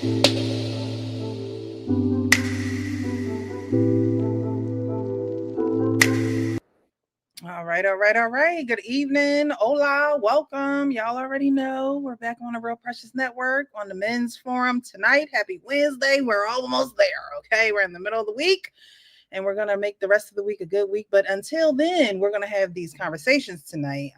All right. Good evening. Hola, welcome. Y'all already know we're back on the Real Precious Network on the Men's Forum tonight. Happy Wednesday. We're almost there. Okay. We're in the middle of the week and we're going to make the rest of the week a good week. But until then, we're going to have these conversations tonight.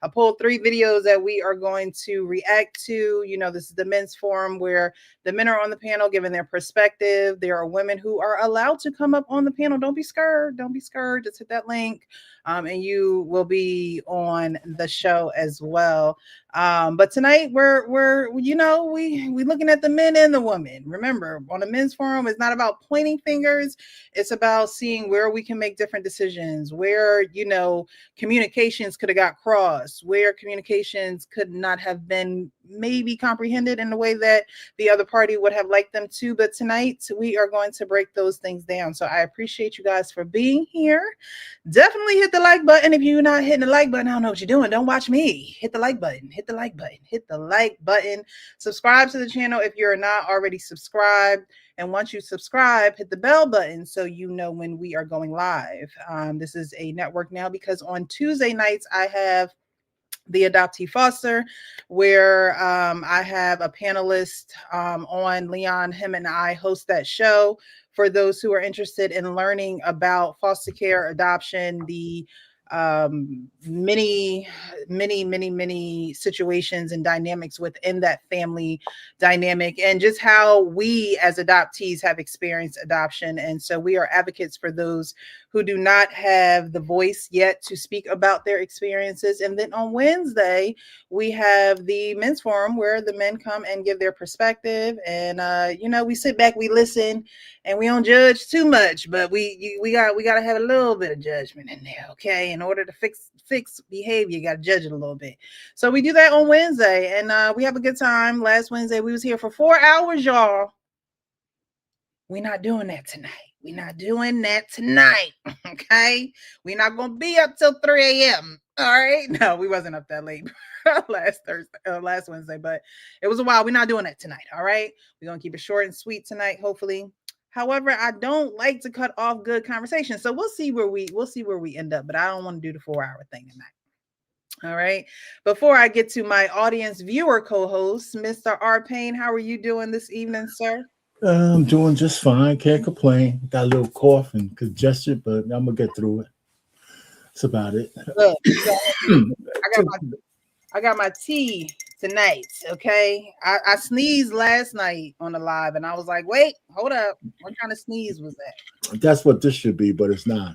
I pulled 3 videos that we are going to react to. You know, this is the Men's Forum where the men are on the panel giving their perspective. There are women who are allowed to come up on the panel. Don't be scared. Don't be scared. Just hit that link. And you will be on the show as well. But tonight we're we looking at the men and the women. Remember, on the Men's Forum, it's not about pointing fingers. It's about seeing where we can make different decisions, where communications could have got crossed, where communications could not have been maybe comprehended in the way that the other party would have liked them to. But tonight we are going to break those things down. So I appreciate you guys for being here. Definitely hit the like button. If you're not hitting the like button, I don't know what you're doing. Don't watch me. Hit the like button. Hit the like button. Hit the like button. Subscribe to the channel if you're not already subscribed. And once you subscribe, hit the bell button so you know when we are going live. This is a network now because on Tuesday nights I have the Adoptee Foster, where I have a panelist on. Leon, him and I host that show for those who are interested in learning about foster care, adoption, the many situations and dynamics within that family dynamic, and just how we as adoptees have experienced adoption. And so we are advocates for those who do not have the voice yet to speak about their experiences. And then on Wednesday, we have the Men's Forum where the men come and give their perspective. And, we sit back, we listen, and we don't judge too much, but we got to have a little bit of judgment in there. Okay. In order to fix behavior, you got to judge it a little bit. So we do that on Wednesday, and we have a good time. Last Wednesday, we was here for 4 hours, y'all. We're not doing that tonight. We're not doing that tonight. Okay. We're not going to be up till 3 a.m. All right. No, we wasn't up that late last Wednesday, but it was a while. We're not doing that tonight. All right. We're going to keep it short and sweet tonight, hopefully. However, I don't like to cut off good conversation. So we'll see where we end up, but I don't want to do the 4-hour thing tonight. All right. Before I get to my audience viewer co-host, Mr. R. Payne, how are you doing this evening, sir? I'm doing just fine. Can't complain. Got a little cough and congestion, but I'm gonna get through it. That's about it. Look, I got my tea tonight. Okay, I sneezed last night on the live, and I was like, "Wait, hold up, what kind of sneeze was that?" That's what this should be, but it's not.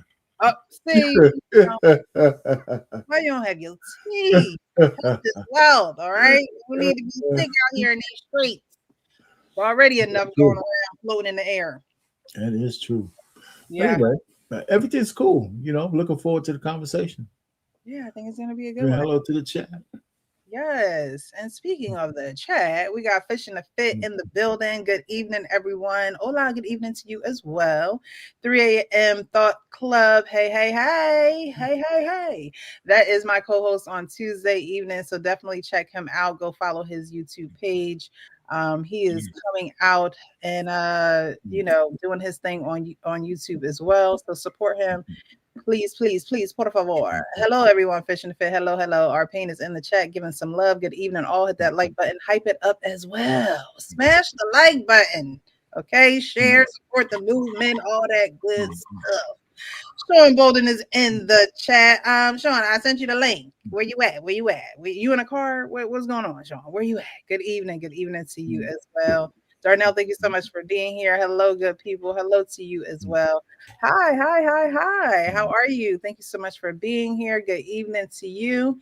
See, why you don't have your tea? This wealth, all right. We need to be sick out here in these streets. Already enough going around floating in the air. That is true. Yeah. Anyway, everything's cool. Looking forward to the conversation. Yeah, I think it's gonna be a good one. Hello to the chat. Yes. And speaking of the chat, we got Fishing the Fit in the building. Good evening, everyone. Hola, good evening to you as well. 3 a.m. Thought Club. Hey, hey, hey. Hey, hey, hey. That is my co-host on Tuesday evening. So definitely check him out. Go follow his YouTube page. He is coming out and doing his thing on YouTube as well. So support him. Please, por favor. Hello, everyone. Fishing the Fit. Hello. Our Pain is in the chat, giving some love. Good evening. All hit that like button. Hype it up as well. Smash the like button. Okay. Share, support the movement, all that good stuff. Sean Bolden is in the chat. Sean, I sent you the link. Where you at? You in a car? What's going on, Sean? Where you at? Good evening to you as well. Darnell, thank you so much for being here. Hello, good people. Hello to you as well. Hi. How are you? Thank you so much for being here. Good evening to you.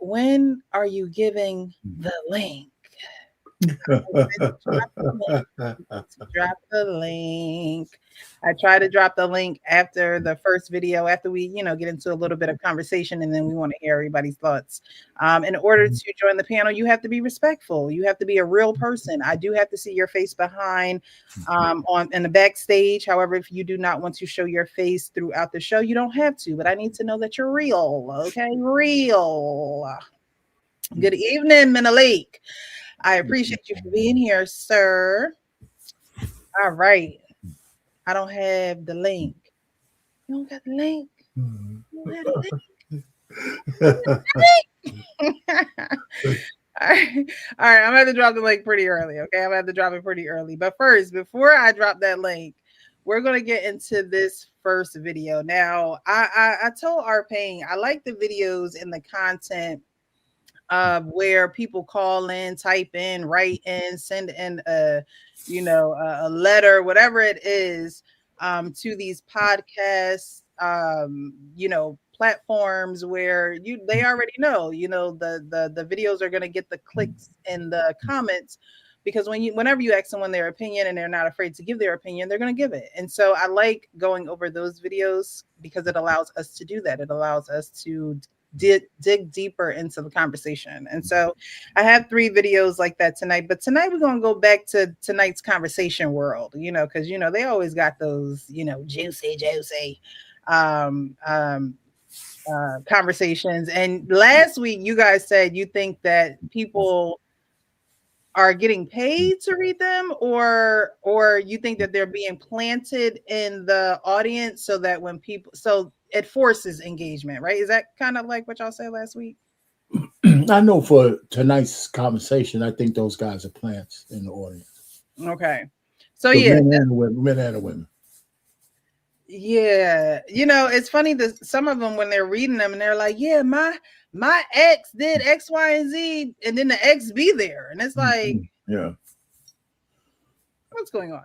When are you giving the link? Drop the link. I try to drop the link after the first video, after we, get into a little bit of conversation, and then we want to hear everybody's thoughts. In order to join the panel, you have to be respectful. You have to be a real person. I do have to see your face behind in the backstage. However, if you do not want to show your face throughout the show, you don't have to, but I need to know that you're real. Okay, real. Good evening, Menalik. I appreciate you for being here, sir. All right. I don't have the link. You don't got the link? You don't have the link? All right. All right. I'm going to drop the link pretty early. Okay. I'm going to have to drop it pretty early. But first, before I drop that link, we're going to get into this first video. Now, I told Arpain I like the videos and the content where people call in, type in, write in, send in a letter, whatever it is, to these podcasts, platforms where they already know, the videos are going to get the clicks and the comments, because whenever you ask someone their opinion and they're not afraid to give their opinion, they're going to give it. And so I like going over those videos because it allows us to do that. It allows us to dig deeper into the conversation. And so I have 3 videos like that tonight, but tonight we're going to go back to tonight's conversation world, because they always got those juicy conversations. And last week you guys said you think that people are getting paid to read them, or you think that they're being planted in the audience so that so it forces engagement, right? Is that kind of like what y'all said last week? I know for tonight's conversation, I think those guys are plants in the audience. Okay. So yeah. Men and women. Yeah. It's funny that some of them, when they're reading them and they're like, yeah, my ex did X, Y, and Z, and then the ex be there. And it's like, yeah, what's going on?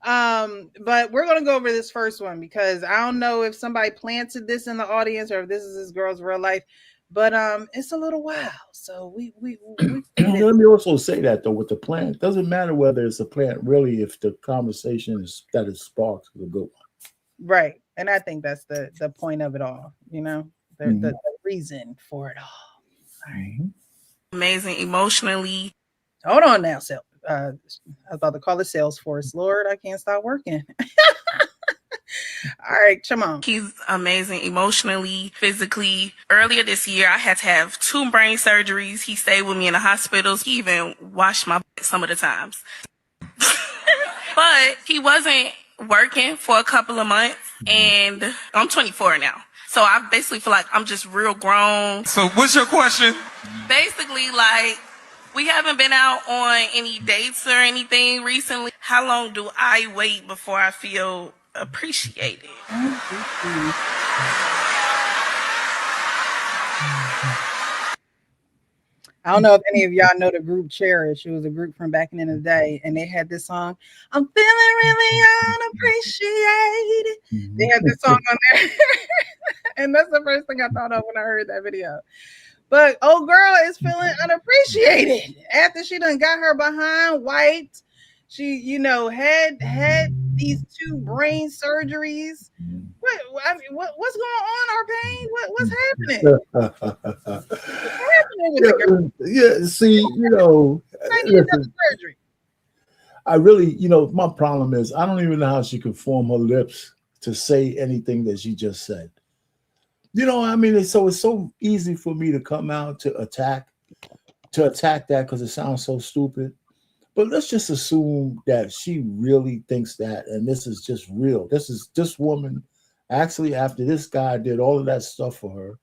But we're going to go over this first one because I don't know if somebody planted this in the audience or if this is this girl's real life, but it's a little wild. So we let me also say that though, with the plant, it doesn't matter whether it's a plant really, if the conversation that it sparks is a good one. Right. And I think that's the point of it all, the reason for it all. All right. Amazing emotionally. Hold on now, I was about to call it Salesforce. Lord, I can't stop working. All right, come on. He's amazing emotionally, physically. Earlier this year, I had to have 2 brain surgeries. He stayed with me in the hospitals. He even washed my butt some of the times. But he wasn't working for a couple of months, and I'm 24 now. So I basically feel like I'm just real grown. So what's your question? Basically, like, we haven't been out on any dates or anything recently. How long do I wait before I feel appreciated? I don't know if any of y'all know the group Cherish. It was a group from back in the day, and they had this song, I'm feeling really unappreciated. They had this song on there. And that's the first thing I thought of when I heard that video. But old girl is feeling unappreciated after she done got her behind wiped. She, had these 2 brain surgeries. What's going on, Arpain? What's happening? What's happening with the girl? Yeah, see, listen, surgery. I really, my problem is I don't even know how she could form her lips to say anything that she just said. It's so easy for me to come out to attack that because it sounds so stupid. But let's just assume that she really thinks that, and this is just real. This woman actually, after this guy did all of that stuff for her,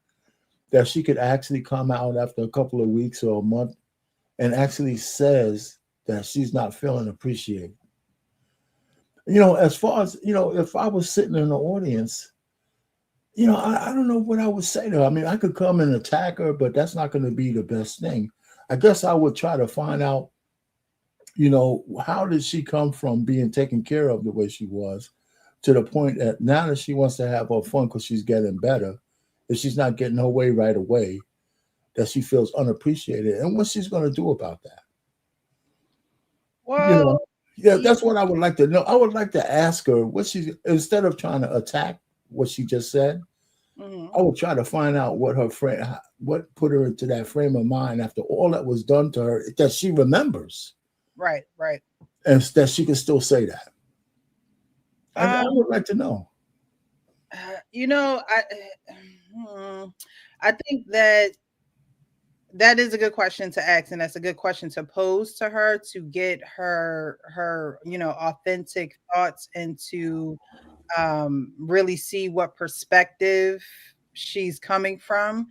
that she could actually come out after a couple of weeks or a month and actually says that she's not feeling appreciated. As far as, if I was sitting in the audience, I don't know what I would say to her. I mean, I could come and attack her, but that's not going to be the best thing. I guess I would try to find out, how did she come from being taken care of the way she was to the point that now that she wants to have her fun because she's getting better, if she's not getting her way right away, that she feels unappreciated, and what she's going to do about that. Well, that's what I would like to know. I would like to ask her instead of trying to attack what she just said, I would try to find out what put her into that frame of mind after all that was done to her, that she remembers. Right. And that she can still say that. I would like to know. I think that That is a good question to ask, and that's a good question to pose to her to get her authentic thoughts and to really see what perspective she's coming from.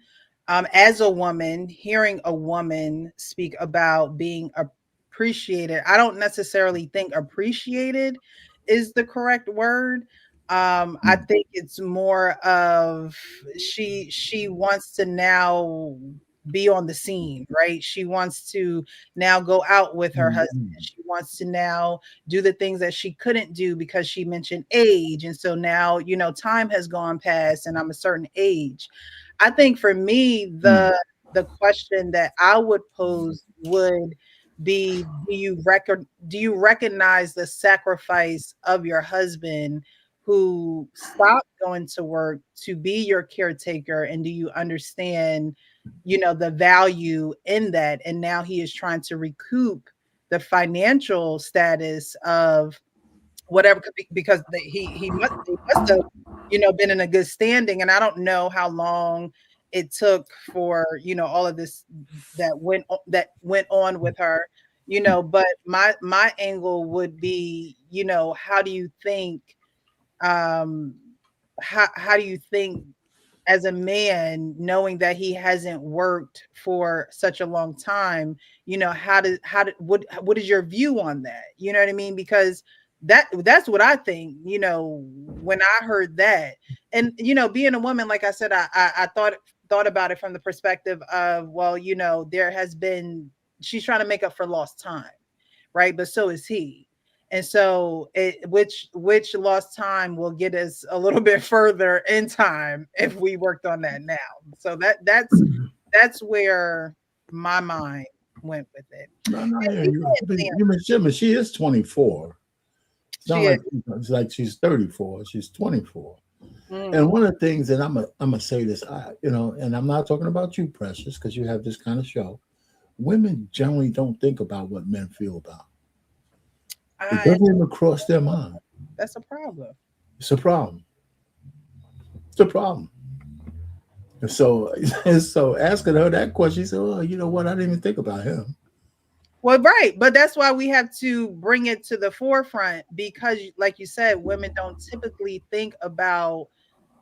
As a woman, hearing a woman speak about being appreciated, I don't necessarily think appreciated is the correct word. I think it's more of she wants to now be on the scene, right? She wants to now go out with her husband. She wants to now do the things that she couldn't do because she mentioned age. And so now, time has gone past and I'm a certain age. I think for me, the question that I would pose would be, do you recognize the sacrifice of your husband who stopped going to work to be your caretaker? And do you understand, the value in that? And now he is trying to recoup the financial status of whatever, because he must have been in a good standing. And I don't know how long it took for all of this that went on with her, but my angle would be, how do you think how do you think as a man, knowing that he hasn't worked for such a long time, what is your view on that? You know what I mean? Because that's what I think, when I heard that. And being a woman, like I said, I thought about it from the perspective of, well, there has been, she's trying to make up for lost time, right? But so is he. And so which lost time will get us a little bit further in time if we worked on that now. So that's where my mind went with it. She is 24. It's like she's 34. She's 24. And one of the things, and I'm gonna say this, and I'm not talking about you, Precious, because you have this kind of show. Women generally don't think about what men feel about. It doesn't even cross their mind. That's a problem. It's a problem. It's a problem. And so asking her that question, she said, "Oh, you know what? I didn't even think about him." Well, right. But that's why we have to bring it to the forefront, because like you said, women don't typically think about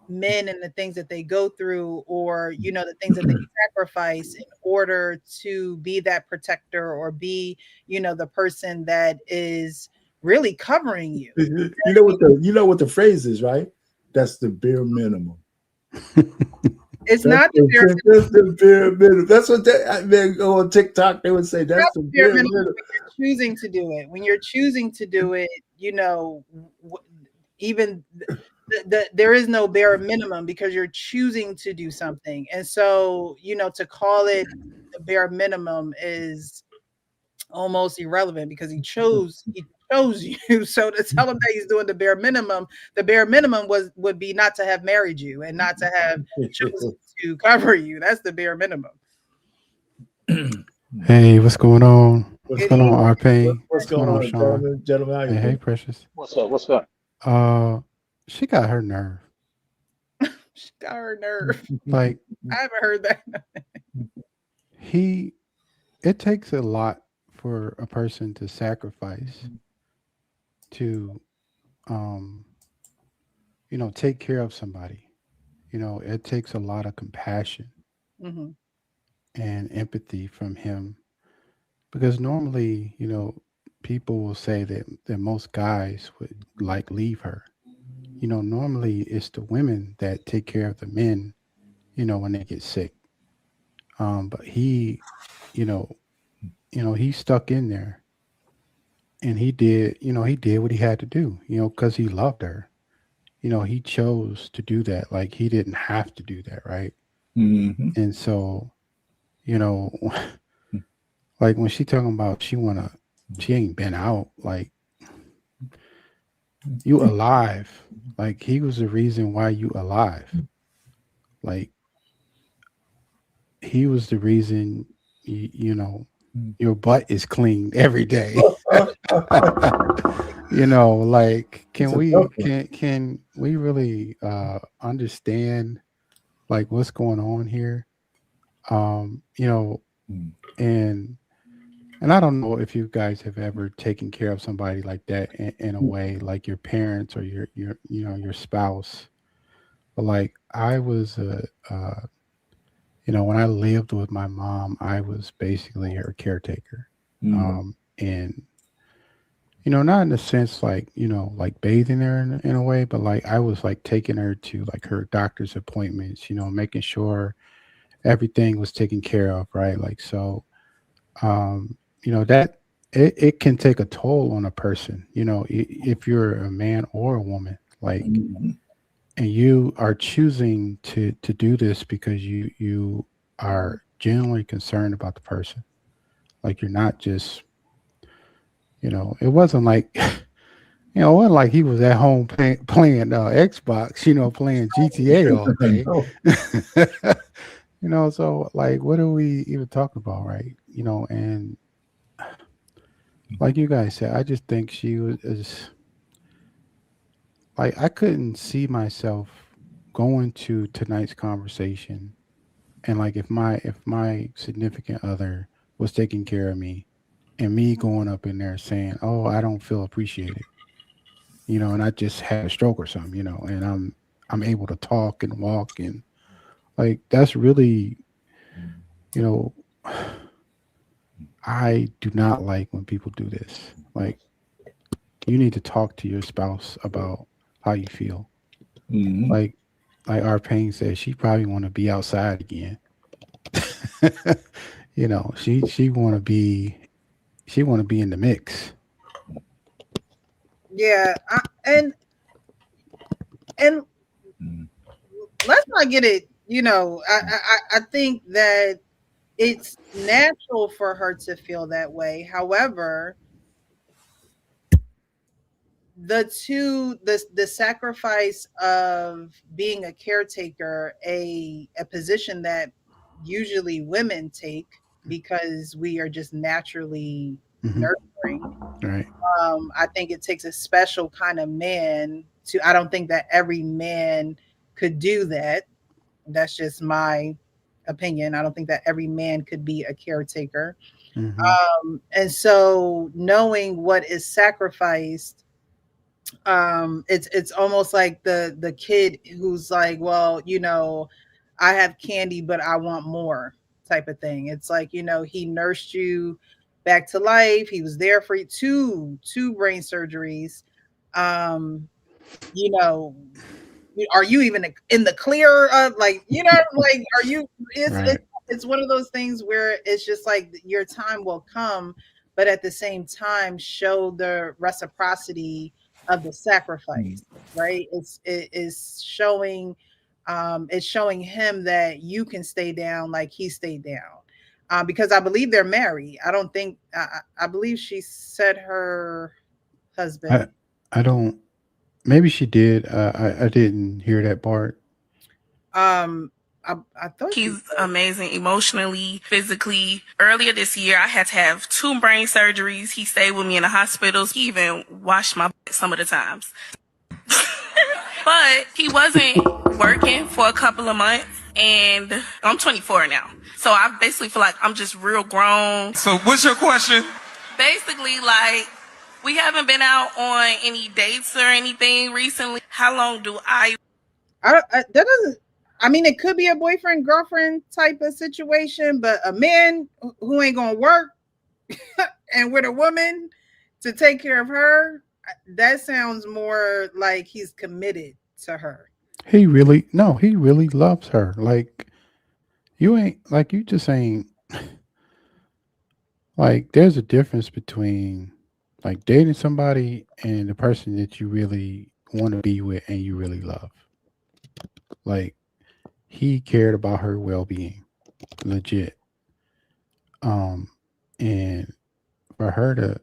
men and the things that they go through, or the things that they sacrifice in order to be that protector or be the person that is really covering you. You know what the phrase is, right? That's the bare minimum. It's not the bare minimum. That's the bare minimum. That's what they go on TikTok. They would say that's the bare minimum. When you're choosing to do it, even there is no bare minimum, because you're choosing to do something. And so, to call it the bare minimum is almost irrelevant, because he chose you. So to tell him that he's doing the bare minimum would be not to have married you and not to have chosen to cover you. That's the bare minimum. Hey, what's going on? What's going on, RP? What's going on, Sean? Gentlemen, hey, Precious. What's up? She got her nerve. She got her nerve. Like, I haven't heard that. It takes a lot for a person to sacrifice to, take care of somebody. It takes a lot of compassion and empathy from him, because normally, people will say that most guys would leave her. Normally it's the women that take care of the men, when they get sick. But he, he stuck in there, and he did what he had to do, because he loved her. He chose to do that. Like, he didn't have to do that, right? Mm-hmm. And so, like when she talking about she ain't been out, like, you alive. Like, he was the reason why you alive. Like, he was the reason, your butt is cleaned every day. Like, can we really understand like what's going on here? And I don't know if you guys have ever taken care of somebody like that in a way, like your parents or your spouse. But like I was when I lived with my mom, I was basically her caretaker. And not in the sense like, like bathing her in a way, but like I was like taking her to like her doctor's appointments, making sure everything was taken care of, right? Like, so, that it can take a toll on a person, if you're a man or a woman, like, and you are choosing to do this because you are genuinely concerned about the person. Like, you're not just, it wasn't like, it wasn't like he was at home playing Xbox, playing GTA all day. So like, what are we even talking about, right? And like you guys said, I just think she is like, I couldn't see myself going to tonight's conversation and like if my significant other was taking care of me and me going up in there saying, "Oh, I don't feel appreciated," and I just had a stroke or something, and I'm able to talk and walk and like that's really, I do not like when people do this. Like, you need to talk to your spouse about how you feel. Like our Payne said, she probably want to be outside again. She want to be in the mix. Yeah, and let's not get it. I think that it's natural for her to feel that way. However, the sacrifice of being a caretaker, a position that usually women take because we are just naturally nurturing. Right. I think it takes a special kind of man to. I don't think that every man could do that. That's just my opinion. I don't think that every man could be a caretaker. And so knowing what is sacrificed, it's almost like the kid who's like, well, I have candy, but I want more type of thing. It's like, he nursed you back to life. He was there for you, two brain surgeries. Are you even in the clear? Like, are you? It's one of those things where it's just like your time will come, but at the same time, show the reciprocity of the sacrifice, right? It is showing, it's showing him that you can stay down like he stayed down, because I believe they're married. I don't think I believe she said her husband. I don't. Maybe she did. I didn't hear that part. I thought he's amazing emotionally, physically. Earlier this year, I had to have 2 brain surgeries. He stayed with me in the hospitals. He even washed my butt some of the times. But he wasn't working for a couple of months, and I'm 24 now. So I basically feel like I'm just real grown. So what's your question? Basically, like, we haven't been out on any dates or anything recently. How long do that doesn't. I mean, it could be a boyfriend, girlfriend type of situation, but a man who ain't gonna work and with a woman to take care of her, that sounds more like he's committed to her. He really loves her. Like, you just ain't like, there's a difference between like dating somebody and the person that you really want to be with and you really love. Like, he cared about her well-being, legit. And for her to,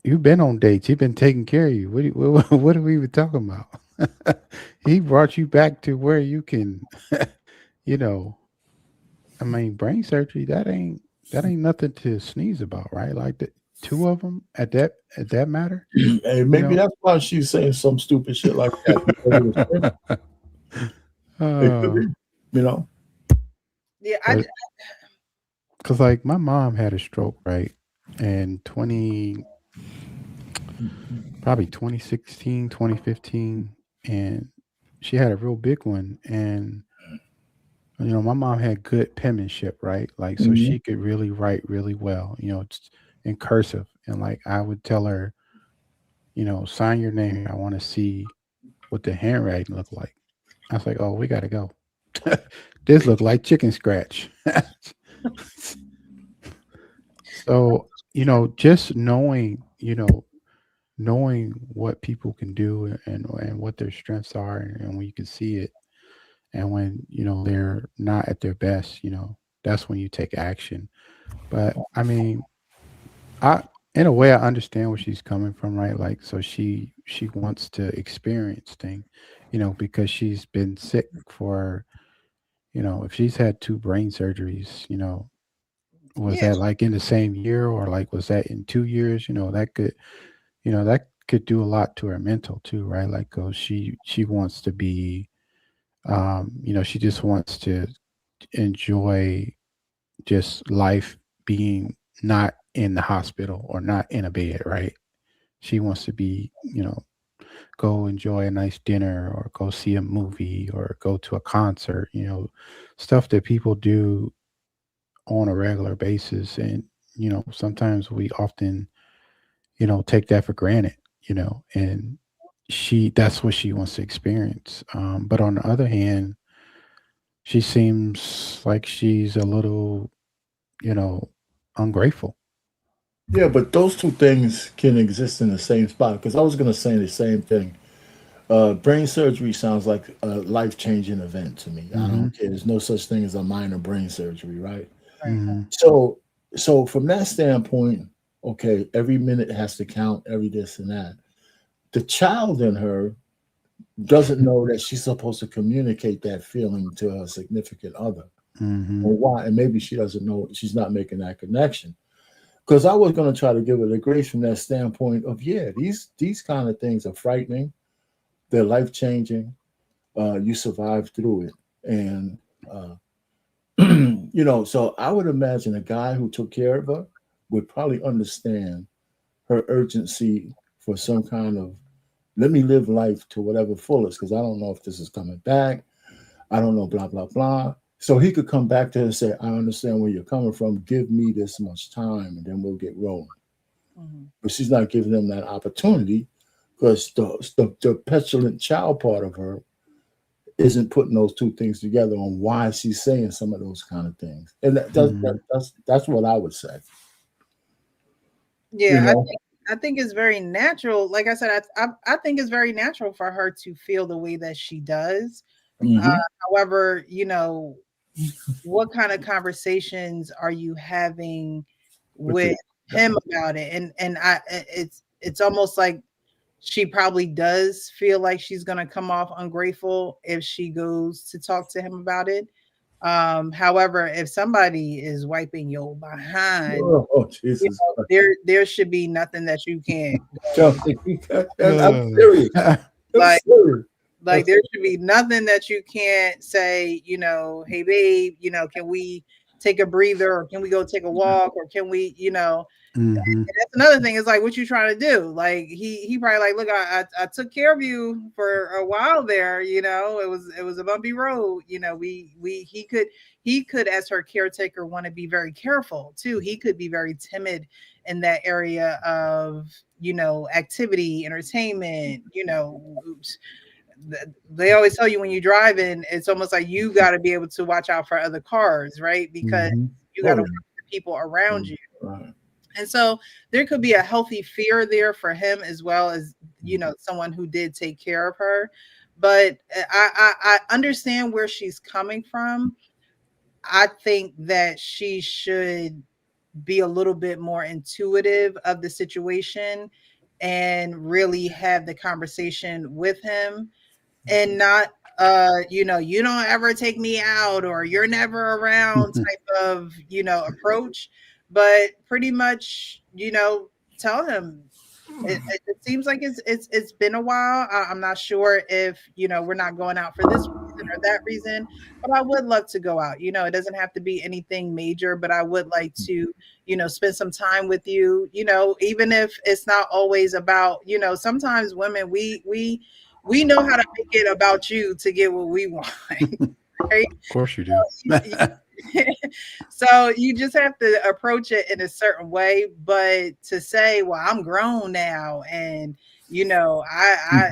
you've been on dates, he's been taking care of you. What are we even talking about? He brought you back to where you can, I mean, brain surgery, that ain't nothing to sneeze about, right? Like, the 2 of them at that matter. Hey, maybe that's why she's saying some stupid shit like that. Yeah, Because like my mom had a stroke, right? And probably 2016, 2015, and she had a real big one. And my mom had good penmanship, right? Like, so Mhm. she could really write really well, it's in cursive. And like, I would tell her, sign your name here. I want to see what the handwriting looked like. I was like, oh, we got to go. This looked like chicken scratch. So, just knowing what people can do and what their strengths are, and when you can see it, and when they're not at their best, that's when you take action. But I mean, I in a way I understand where she's coming from, right? Like, so she wants to experience things, because she's been sick for, if she's had two brain surgeries, was Yeah, that like in the same year, or like was that in 2 years? That could do a lot to her mental too, right? Like, 'cause she wants to be, she just wants to enjoy just life, being not in the hospital or not in a bed, right? She wants to be, go enjoy a nice dinner, or go see a movie, or go to a concert, stuff that people do on a regular basis. And, sometimes we often, take that for granted, and that's what she wants to experience. But on the other hand, she seems like she's a little, you know, ungrateful. Yeah, but those two things can exist in the same spot. Because I was going to say the same thing. Brain surgery sounds like a life changing event to me. I Mhm. don't care. There's no such thing as a minor brain surgery, right? right. Mhm. So, so from that standpoint, okay, every minute has to count, every this and that. The child in her doesn't know that she's supposed to communicate that feeling to her significant other. Mhm. Or why? And maybe she doesn't know, she's not making that connection. Because I was going to try to give her the grace from that standpoint of, yeah, these kind of things are frightening. They're life changing. You survive through it, and uh, so I would imagine a guy who took care of her would probably understand her urgency for some kind of, let me live life to whatever fullest, because I don't know if this is coming back. I don't know, blah, blah, blah. So he could come back to her and say, I understand where you're coming from. Give me this much time and then we'll get rolling. Mhm. But she's not giving them that opportunity because the petulant child part of her isn't putting those two things together on why she's saying some of those kind of things. And Mhm. that's what I would say. You Yeah, know? I think it's very natural. Like I said, I think it's very natural for her to feel the way that she does. Uh, Mm-hmm. However, what kind of conversations are you having With with the him about it? And it's almost like she probably does feel like she's gonna come off ungrateful if she goes to talk to him about it. However, if somebody is wiping your behind, oh Jesus Christ. there should be nothing that you can't So, go. I'm serious. I'm Like serious. like there should be nothing that you can't say, hey babe, can we take a breather, or can we go take a walk, or can we, Mhm. that's another thing. Is like, what you trying to do? Like he probably like, look, I took care of you for a while there. It was a bumpy road. He could as her caretaker want to be very careful too. He could be very timid in that area of activity, entertainment. They always tell you when you're driving, it's almost like you got to be able to watch out for other cars, right? Because Mhm. you got Oh to yeah. watch the people around you. Right. And so there could be a healthy fear there for him as well as, someone who did take care of her. But I understand where she's coming from. I think that she should be a little bit more intuitive of the situation and really have the conversation with him, and not you don't ever take me out, or you're never around type of approach, but pretty much tell him it seems like it's been a while. I'm not sure if we're not going out for this reason or that reason, but I would love to go out. You know, it doesn't have to be anything major, but I would like to, you know, spend some time with you, you know, even if it's not always about, you know, sometimes women, we know how to make it about you to get what we want. Right? Of course you do. So you just have to approach it in a certain way, but to say, well, I'm grown now, and you know, I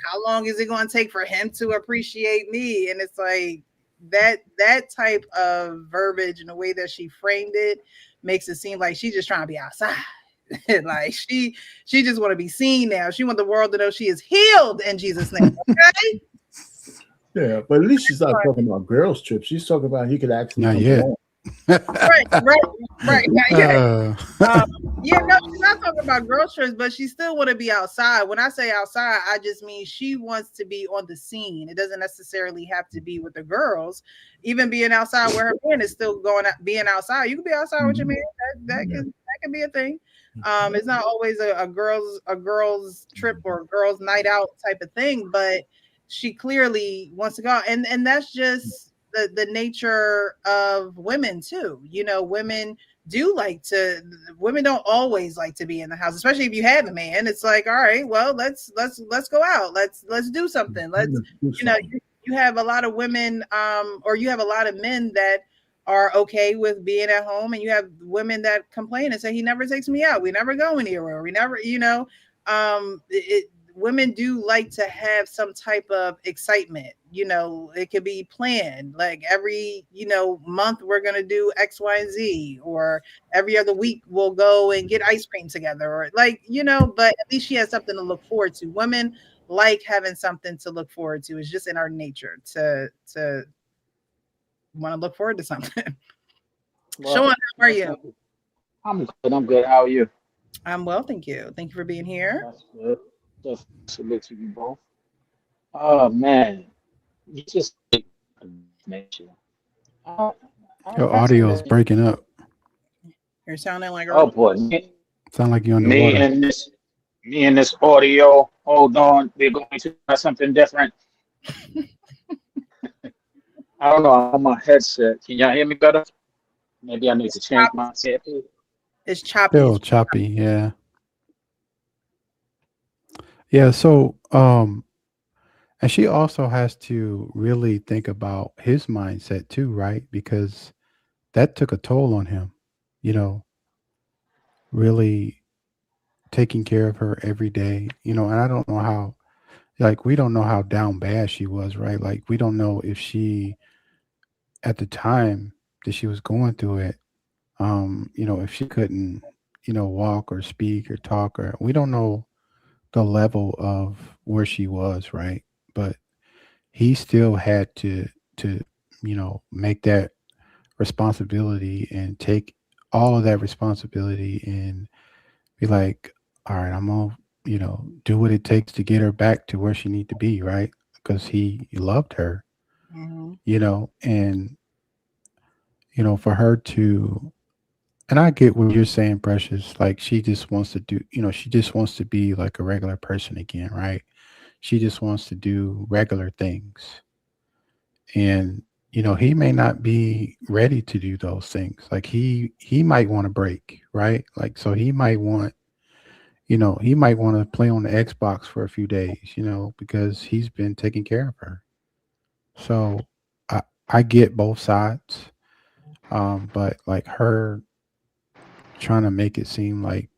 how long is it going to take for him to appreciate me? And it's like that type of verbiage and the way that she framed it makes it seem like she's just trying to be outside. Like she just want to be seen now. She want the world to know she is healed in Jesus' name. Okay. Yeah, but at least she's not talking about girls' trips. She's talking about he could actually. Not yet. right. Yeah, no, she's not talking about girls' trips, but she still want to be outside. When I say outside, I just mean she wants to be on the scene. It doesn't necessarily have to be with the girls. Even being outside where her man is still going out, being outside. You can be outside with your man. That can be a thing. It's not always a girls trip or a girls night out type of thing, but she clearly wants to go out, and that's just the nature of women too. You know, women don't always like to be in the house, especially if you have a man. It's like, all right, well, let's go out. Let's do something. You know, you have a lot of women, or you have a lot of men that are okay with being at home, and you have women that complain and say, he never takes me out. We never go anywhere. We never, you know, women do like to have some type of excitement. You know, it could be planned, like every, you know, month we're going to do X, Y, and Z, or every other week we'll go and get ice cream together, or like, you know, but at least she has something to look forward to. Women like having something to look forward to. It's just in our nature to want to look forward to something. Well, Sean, how are you? I'm good. I'm good. How are you? I'm well, thank you. Thank you for being here. That's good. Just salute to you both. Oh man, you just nature. Your audio is breaking up. You're sounding like Oh boy, me, Sound like you're me underwater. and this audio. Hold on, we're going to try something different. I don't know. I'm on my headset. Can y'all hear me better? Maybe I need to change my headset. It's choppy. Still choppy, yeah. Yeah, so and she also has to really think about his mindset too, right? Because that took a toll on him, you know, really taking care of her every day, you know, and I don't know how, like, we don't know how down bad she was, right? Like, we don't know if she, at the time that she was going through it, you know, if she couldn't, you know, walk or speak or talk, or we don't know the level of where she was, right? But he still had to you know, make that responsibility and take all of that responsibility and be like, all right, I'm gonna, you know, do what it takes to get her back to where she need to be, right? Because he loved her, you know, and you know, for her to, and I get what you're saying, Precious. Like, she just wants to do, you know, she just wants to be like a regular person again, right? She just wants to do regular things. And, you know, he may not be ready to do those things. Like, he might want a break, right? Like, so he might want, you know, he might want to play on the Xbox for a few days, you know, because he's been taking care of her. So I get both sides. But like her trying to make it seem like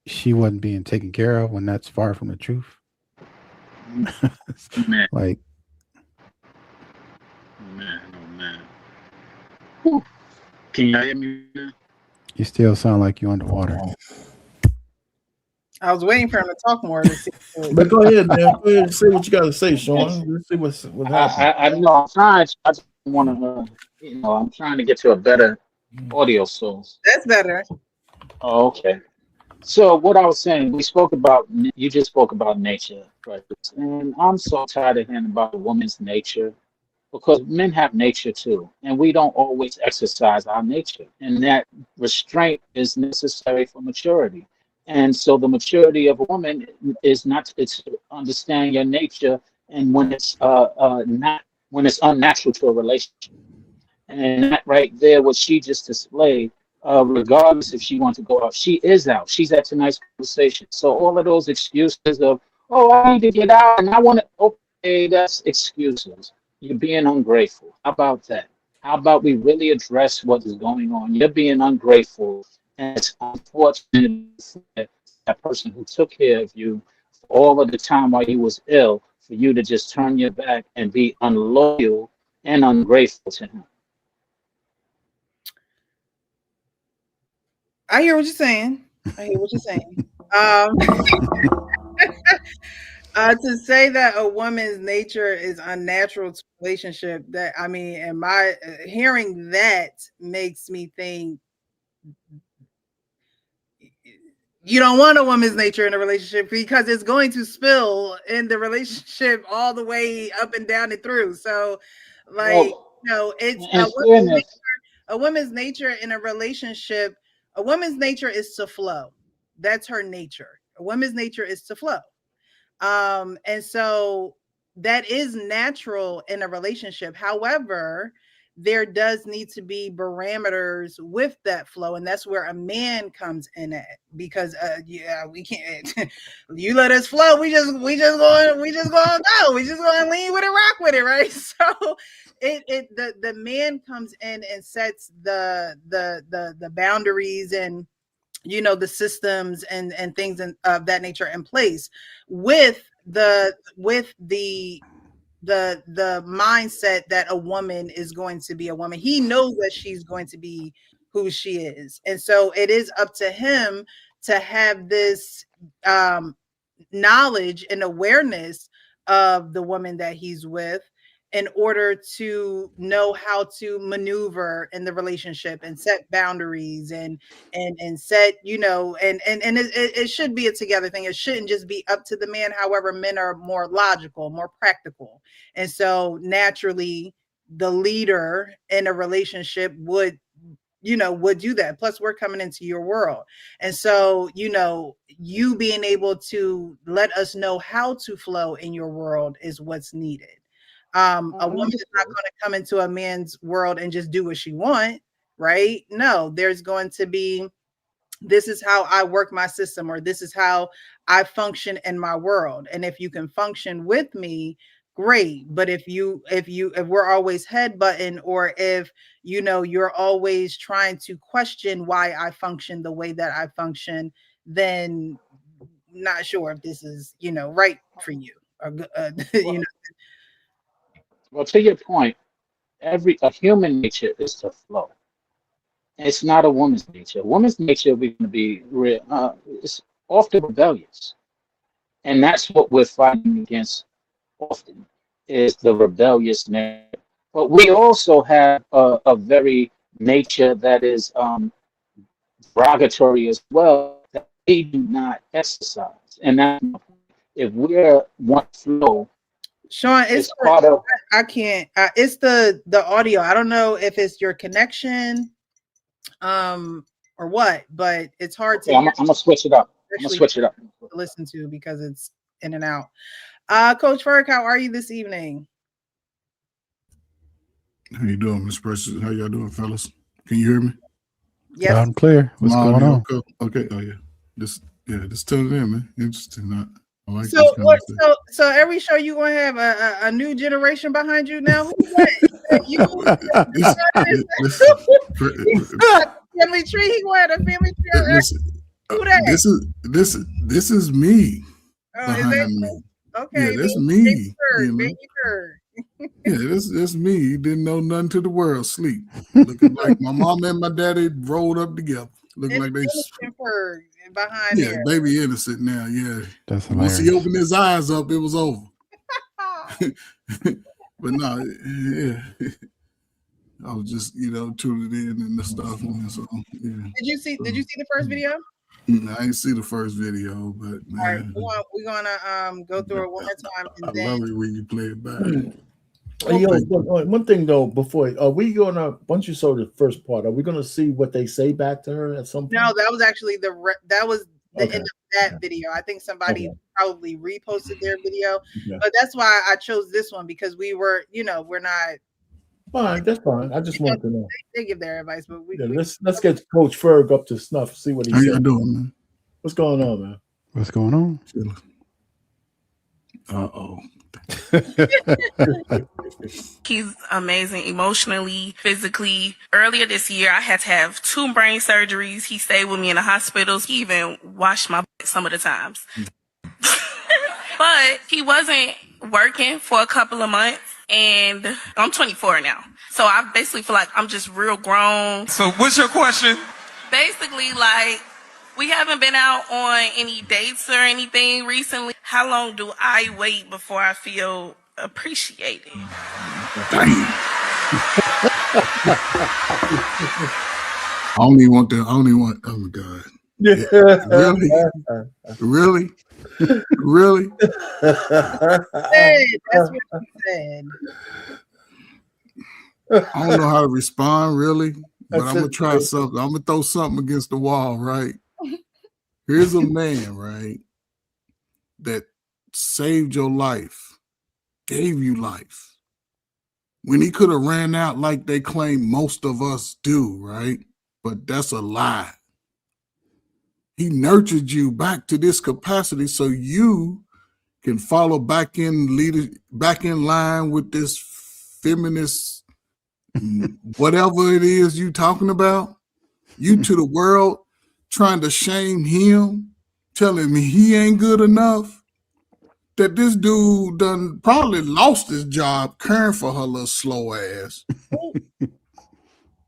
she wasn't being taken care of when that's far from the truth. Man, Like, man, oh man. Whew. Can you hear me? you still sound like you're underwater. I was waiting for him to talk more. To see But go ahead, man. Go ahead and say what you got to say, Sean. Let's see what's happening. I know. I'm trying. I just want to, you know, I'm trying to get to a better audio source. That's better. Oh, okay. So what I was saying, you just spoke about nature, right? And I'm so tired of hearing about a woman's nature, because men have nature too, and we don't always exercise our nature, and that restraint is necessary for maturity. And so the maturity of a woman is not, it's understanding your nature and when it's unnatural to a relationship. And that right there, what she just displayed, regardless if she wants to go out, she is out. She's at tonight's conversation. So all of those excuses of, oh, I need to get out and I want to, okay, that's excuses. You're being ungrateful. How about that? How about we really address what is going on? You're being ungrateful. And it's unfortunate that that person who took care of you for all of the time while you was ill, for you to just turn your back and be unloyal and ungrateful to him. I hear what you're saying. To say that a woman's nature is unnatural to a relationship, that I mean, and my hearing that makes me think you don't want a woman's nature in a relationship, because it's going to spill in the relationship all the way up and down and through. So, like, it's a woman's nature in a relationship. A woman's nature is to flow. That's her nature. A woman's nature is to flow. And so that is natural in a relationship. However, there does need to be parameters with that flow, and that's where a man comes in at, because we can't you let us flow, we just going to go, we just going to lean with it, rock with it, right? So the man comes in and sets the boundaries and the systems and things of that nature in place with the mindset that a woman is going to be a woman. He knows that she's going to be who she is. And so it is up to him to have this knowledge and awareness of the woman that he's with, in order to know how to maneuver in the relationship and set boundaries and set, and it should be a together thing. It shouldn't just be up to the man. However, men are more logical, more practical. And so naturally the leader in a relationship would do that. Plus we're coming into your world. And so, you being able to let us know how to flow in your world is what's needed. A woman is not going to come into a man's world and just do what she wants, right? No, there's going to be, this is how I work my system, or this is how I function in my world. And if you can function with me, great. But if we're always headbutting, or if you're always trying to question why I function the way that I function, then not sure if this is right for you, or Well, to your point, a human nature is to flow. It's not a woman's nature. A woman's nature, we're going to be it's often rebellious, and that's what we're fighting against often, is the rebellious nature. But we also have a very nature that is derogatory as well, that we do not exercise. And that, if we're one flow, Sean, it's part of, I can't. It's the audio. I don't know if it's your connection, or what, but it's hard to. I'm gonna switch it up. To listen to, because it's in and out. Coach Ferg, how are you this evening? How you doing, Miss Precious? How y'all doing, fellas? Can you hear me? Yes. Loud and clear. What's going on? Okay. Oh yeah. Just tune it in, man. Interesting. I like so every show you gonna have a new generation behind you now? Who's that? Family tree. He gonna have a family tree. Who that? This is me. Behind me. Okay. Yeah, that's me. Yeah, that's me. He didn't know nothing to the world. Sleep. Looking like my mom and my daddy rolled up together. Looking like they behind there. Baby innocent now. Yeah. That's hilarious. Once he opened his eyes up, it was over. But no, yeah. I was just, tuning in and the stuff. And so, yeah. Did you see the first video? I didn't see the first video, but all right, we're gonna go through it one more time. And I love it when you play it back. One thing though, before are we gonna, once you saw the first part, are we gonna see what they say back to her at some point? No, that was actually the Okay. end of that Okay. video. I think somebody Okay. probably reposted their video, Yeah. but that's why I chose this one because we were, we're not. Fine, that's fine. I just wanted to know. They give their advice, but Yeah, let's get Coach Ferg up to snuff. See what he How y'all said. doing, man? What's going on, man? What's going on? Uh-oh. He's amazing emotionally, physically. Earlier this year, I had to have 2 brain surgeries. He stayed with me in the hospitals. He even washed my butt some of the times. But he wasn't working for a couple of months, and I'm 24 now. So I basically feel like I'm just real grown. So what's your question? Basically, like, we haven't been out on any dates or anything recently. How long do I wait before I feel appreciated? Damn. I only want, oh my God. Yeah. Really? Really? That's what he said. I don't know how to respond, really, but That's I'm gonna it. try something. I'm gonna throw something against the wall, right? Here's a man, right, that saved your life, gave you life, when he could have ran out like they claim most of us do, right? But that's a lie. He nurtured you back to this capacity so you can follow back in line with this feminist, whatever it is you talking about. You to the world trying to shame him, telling me he ain't good enough. That this dude done probably lost his job caring for her little slow ass.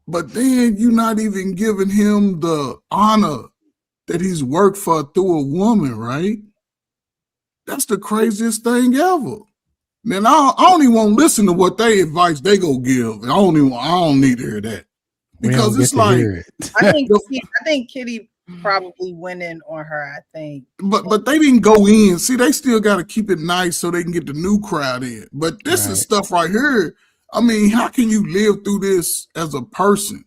But then you're not even giving him the honor that he's worked for through a woman, right? That's the craziest thing ever. Man, I don't even want to listen to what they advice they go give. I don't need to hear that. Because it's like, I think Kitty probably went in on her, I think. But they didn't go in. See, they still got to keep it nice so they can get the new crowd in. But this is stuff right here. I mean, how can you live through this as a person?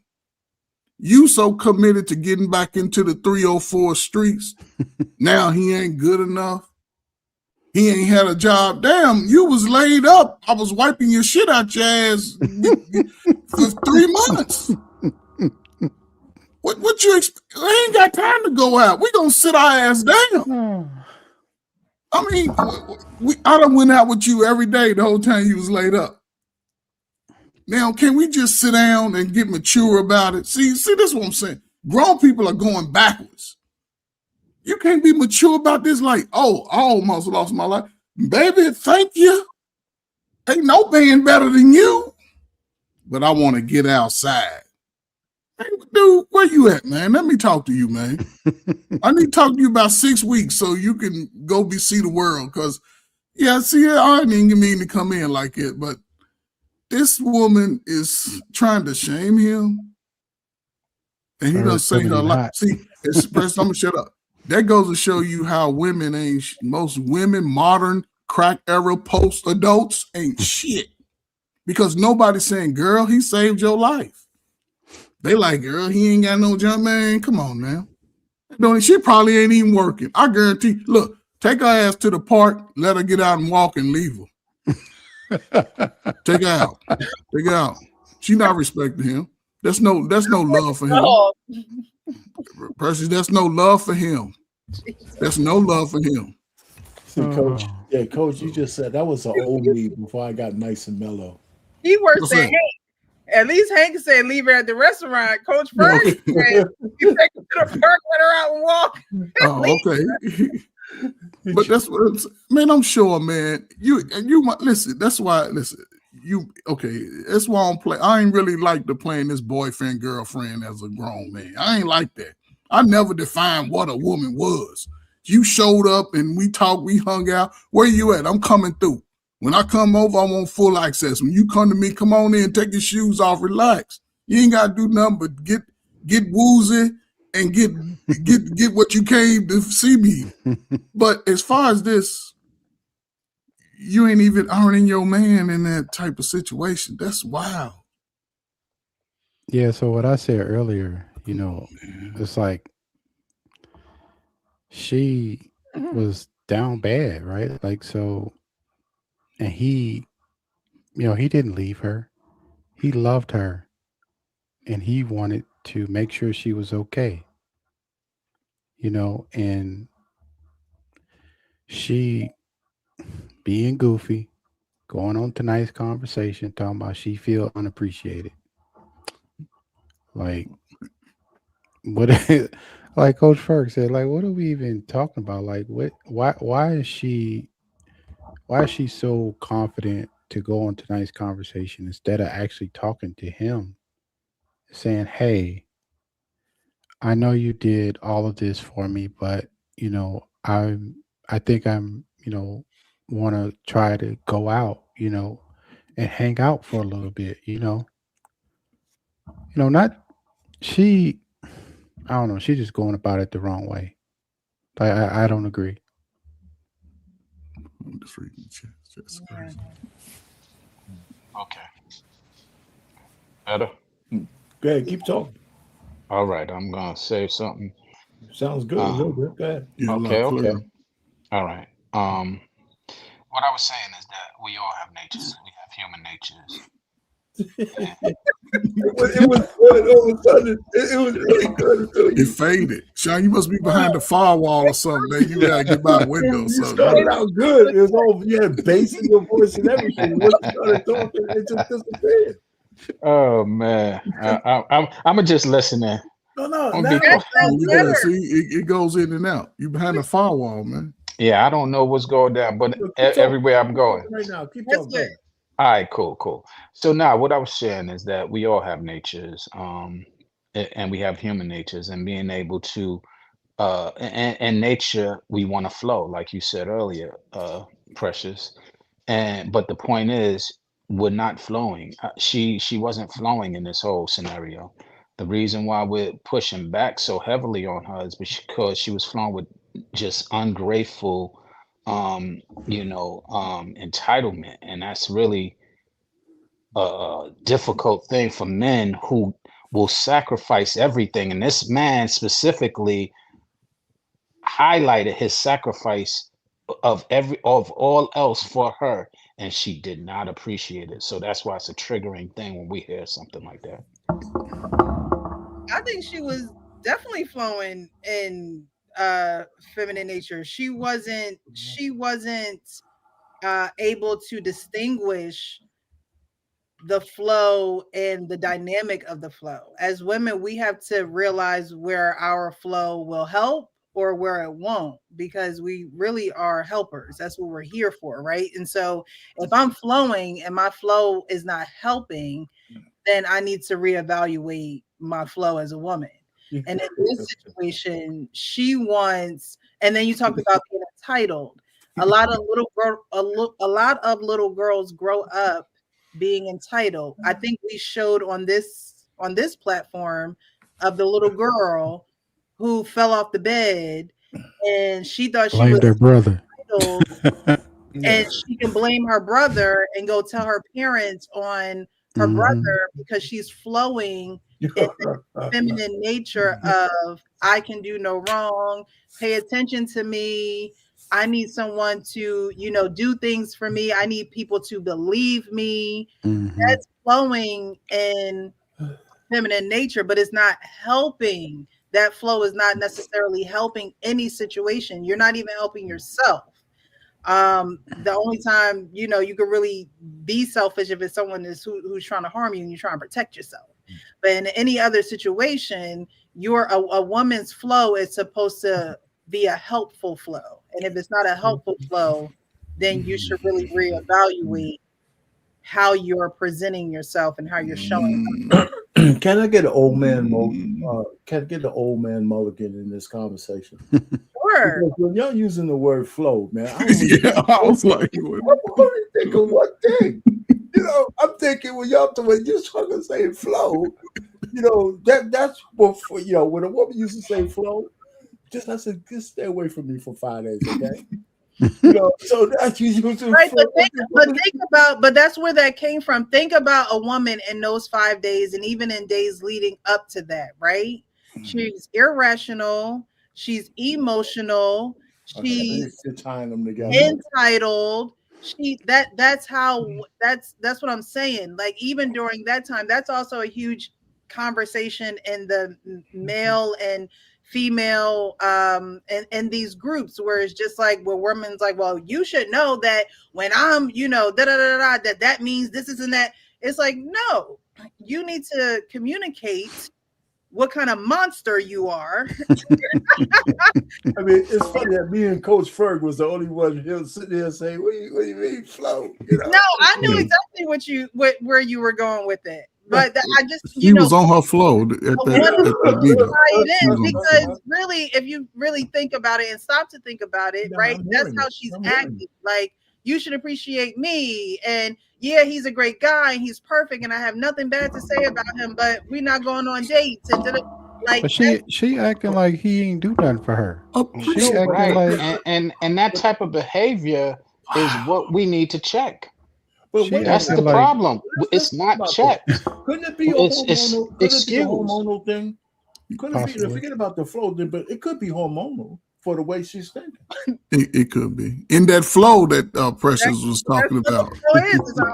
You so committed to getting back into the 304 streets. Now he ain't good enough. He ain't had a job. Damn, you was laid up. I was wiping your shit out your ass for 3 months. What you expect? I ain't got time to go out. We gonna sit our ass down. I mean, I done went out with you every day the whole time you was laid up. Now, can we just sit down and get mature about it? See, this is what I'm saying. Grown people are going backwards. You can't be mature about this like, oh, I almost lost my life. Baby, thank you. Ain't no band better than you. But I want to get outside. Hey, dude, where you at, man? Let me talk to you, man. I need to talk to you about 6 weeks so you can go see the world. Because, I didn't mean to come in like it, but this woman is trying to shame him. And he doesn't say her life. See, I'm going to shut up. That goes to show you how most women, modern crack era post adults ain't shit. Because nobody's saying, girl, he saved your life. They like, girl, he ain't got no job, man. Come on now. She probably ain't even working. I guarantee. Look, take her ass to the park, let her get out and walk and leave her. Take her out. Take her out. She not respecting him. That's no love for him. Precious, that's no love for him. That's no love for him. See, Coach. Yeah, Coach, you just said that was an old me before I got nice and mellow. He works at Hank. At least Hank said leave her at the restaurant. Coach Ferg said you take her to the park, let her out and walk. Oh, okay. But that's what I'm sure, man. You listen. That's why. Listen, that's why I don't play. I ain't really like to playing this boyfriend girlfriend as a grown man. I ain't like that. I never defined what a woman was. You showed up and we talked, we hung out. Where you at? I'm coming through. When I come over, I want full access. When you come to me, come on in, take your shoes off, relax. You ain't gotta do nothing but get woozy and get what you came to see me. But as far as this, you ain't even earning your man in that type of situation. That's wild. Yeah, so what I said earlier, it's like she was down bad, right? Like, so, and he, he didn't leave her. He loved her and he wanted to make sure she was okay, and she being goofy, going on tonight's conversation, talking about she feel unappreciated. Like, what, like Coach Ferg said, like, what are we even talking about? Like, why is she so confident to go on tonight's conversation instead of actually talking to him, saying, hey, I know you did all of this for me, but I think I'm, want to try to go out, and hang out for a little bit, not she. I don't know. She's just going about it the wrong way. I don't agree. I'm just reading the chat. It's crazy. Okay. Better? Go ahead, keep talking. All right, I'm going to say something. Sounds good. Real good. Go ahead. Yeah, Okay. clear. All right. What I was saying is that we all have natures. We have human natures. It was good all of a sudden. It was really good. It faded. Sean, you must be behind the firewall or something, man. You gotta get by a window or You something. started out good. It was all, you had bass in your voice and everything. Once you started talking, it just disappeared. Oh man, I'm just listening. No. I'm Now, be- Yeah, see, it goes in and out. You behind the firewall, man. Yeah, I don't know what's going down, but keep talking. everywhere I'm going. Right now, keep That's talking. good. All right, cool. So now what I was saying is that we all have natures, and we have human natures, and being able to, and nature, we want to flow, like you said earlier, Precious. But the point is, we're not flowing. She wasn't flowing in this whole scenario. The reason why we're pushing back so heavily on her is because she was flowing with just ungrateful, entitlement, and that's really a difficult thing for men who will sacrifice everything. And this man specifically highlighted his sacrifice of all else for her, and she did not appreciate it. So that's why it's a triggering thing when we hear something like that. I think she was definitely flowing in feminine nature. She wasn't able to distinguish the flow and the dynamic of the flow. As women, we have to realize where our flow will help or where it won't, because we really are helpers. That's what we're here for, right? And so if I'm flowing and my flow is not helping, then I need to reevaluate my flow as a woman. And in this situation, she wants, and then you talked about being entitled. A lot of little girls grow up being entitled. I think we showed on this platform of the little girl who fell off the bed and she thought she was her brother. entitled, and she can blame her brother and go tell her parents on her brother because she's flowing in the feminine nature of I can do no wrong, pay attention to me. I need someone to, do things for me. I need people to believe me. That's flowing in feminine nature, but it's not helping. That flow is not necessarily helping any situation. You're not even helping yourself. The only time, you could really be selfish if it's someone who's trying to harm you and you're trying to protect yourself. But in any other situation, a woman's flow is supposed to be a helpful flow. And if it's not a helpful flow, then you should really reevaluate how you're presenting yourself and how you're showing up. Can I get an old man mulligan in this conversation? Sure. Because when y'all using the word flow, man, I was like, I'm only thinking one thing. I'm thinking when you're trying to say flow, that's what when a woman used to say flow, I said, just stay away from me for 5 days, okay? So that's usually right. But that's where that came from. Think about a woman in those 5 days, and even in days leading up to that, right? She's irrational. She's emotional. She's You're tying them together. entitled. That's what I'm saying. Like, even during that time, that's also a huge conversation in the male and female and these groups where it's just like, well, women's like, well, you should know that when I'm, that means this isn't that. It's like, no, you need to communicate what kind of monster you are. I mean, it's funny that me and Coach Ferg was the only one he'll sit there and say, what do you mean, Flo? No, I knew exactly where you were going with it. But I just, he was on her flow at that meeting. Because really, if you really think about it and stop to think about it, right? That's how she's acting. Like, you should appreciate me. And yeah, he's a great guy and he's perfect. And I have nothing bad to say about him, but we're not going on dates. And like, but she acting like he ain't do nothing for her. She acting like, and that type of behavior is what we need to check. But that's the problem. It's not checked. Couldn't it be a hormonal thing? Couldn't it be? Forget about the flow, but it could be hormonal for the way she's thinking. It could be in that flow that Precious was talking about.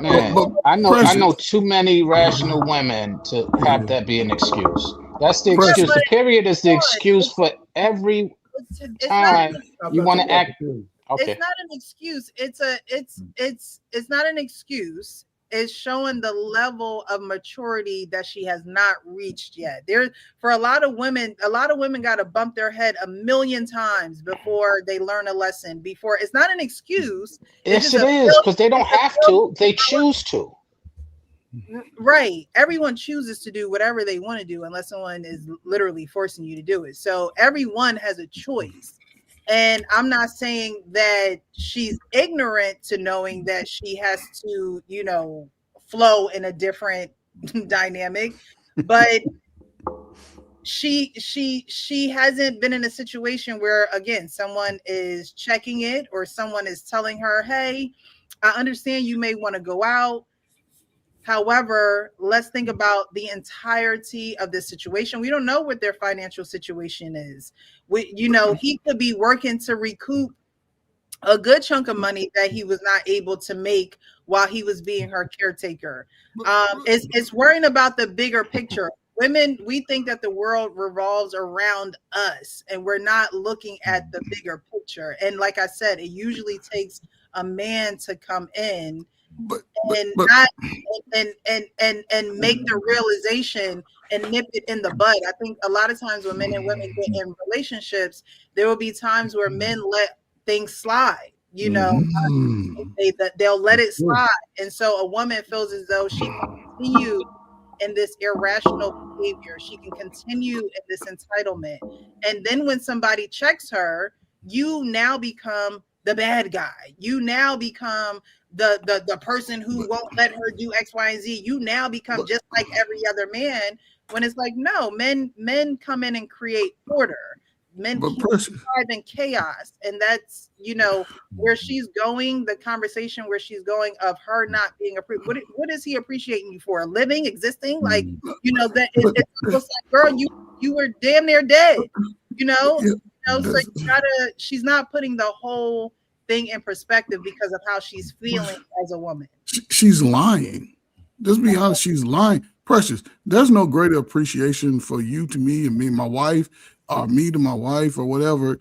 Man, I know too many rational women to have that be an excuse. That's the excuse. The period is the excuse for every time you want to act. Okay. It's not an excuse. It's not an excuse. It's showing the level of maturity that she has not reached yet. For a lot of women got to bump their head 1,000,000 times before they learn a lesson. Before it's not an excuse. Yes, it is, because they don't have to. They choose to. Right. Everyone chooses to do whatever they want to do unless someone is literally forcing you to do it. So everyone has a choice. And I'm not saying that she's ignorant to knowing that she has to, flow in a different dynamic, but she hasn't been in a situation where, again, someone is checking it or someone is telling her, hey, I understand you may want to go out. However, let's think about the entirety of this situation. We don't know what their financial situation is. He could be working to recoup a good chunk of money that he was not able to make while he was being her caretaker. It's worrying about the bigger picture. Women, we think that the world revolves around us and we're not looking at the bigger picture. And like I said, it usually takes a man to come in and make the realization and nip it in the bud. I think a lot of times when men and women get in relationships, there will be times where men let things slide. They'll let it slide, and so a woman feels as though she can continue in this irrational behavior. She can continue in this entitlement, and then when somebody checks her, you now become the bad guy. You now become the person who won't let her do X, Y, and Z. You now become just like every other man. When it's like, no, men come in and create order. Men thrive in chaos, and that's where she's going. The conversation where she's going of her not being approved. What is he appreciating you for? Living, existing? Like that it's like, girl, you were damn near dead. So she's not putting the whole thing in perspective because of how she's feeling as a woman. She's lying. Just be honest, she's lying. Precious, there's no greater appreciation for you to me and me and my wife, or me to my wife, or whatever,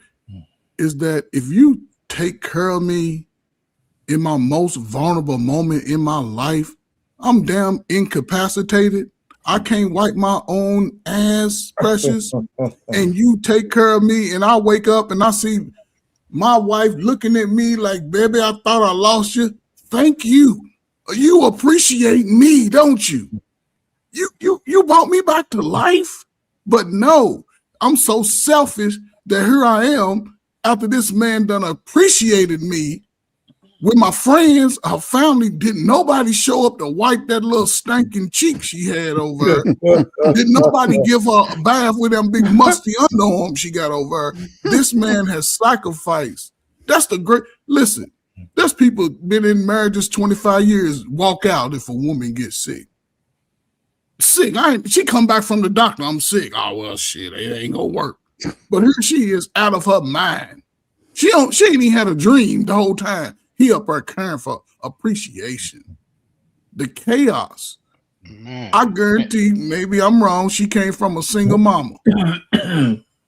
is that if you take care of me in my most vulnerable moment in my life, I'm damn incapacitated. I can't wipe my own ass, Precious, and you take care of me, and I wake up and I see my wife looking at me like, baby, I thought I lost you. Thank you. You appreciate me, don't you? You brought me back to life. But no, I'm so selfish that here I am after this man done appreciated me with my friends, her family. Didn't nobody show up to wipe that little stinking cheek she had over her. Didn't nobody give her a bath with them big musty underarms she got over her. This man has sacrificed. That's the great, listen, there's people been in marriages 25 years, walk out if a woman gets sick. She come back from the doctor, I'm sick. Oh, well, shit, it ain't gonna work. But here she is out of her mind. She ain't even had a dream the whole time. He up there caring for appreciation. The chaos. Man. I guarantee, maybe I'm wrong, she came from a single mama.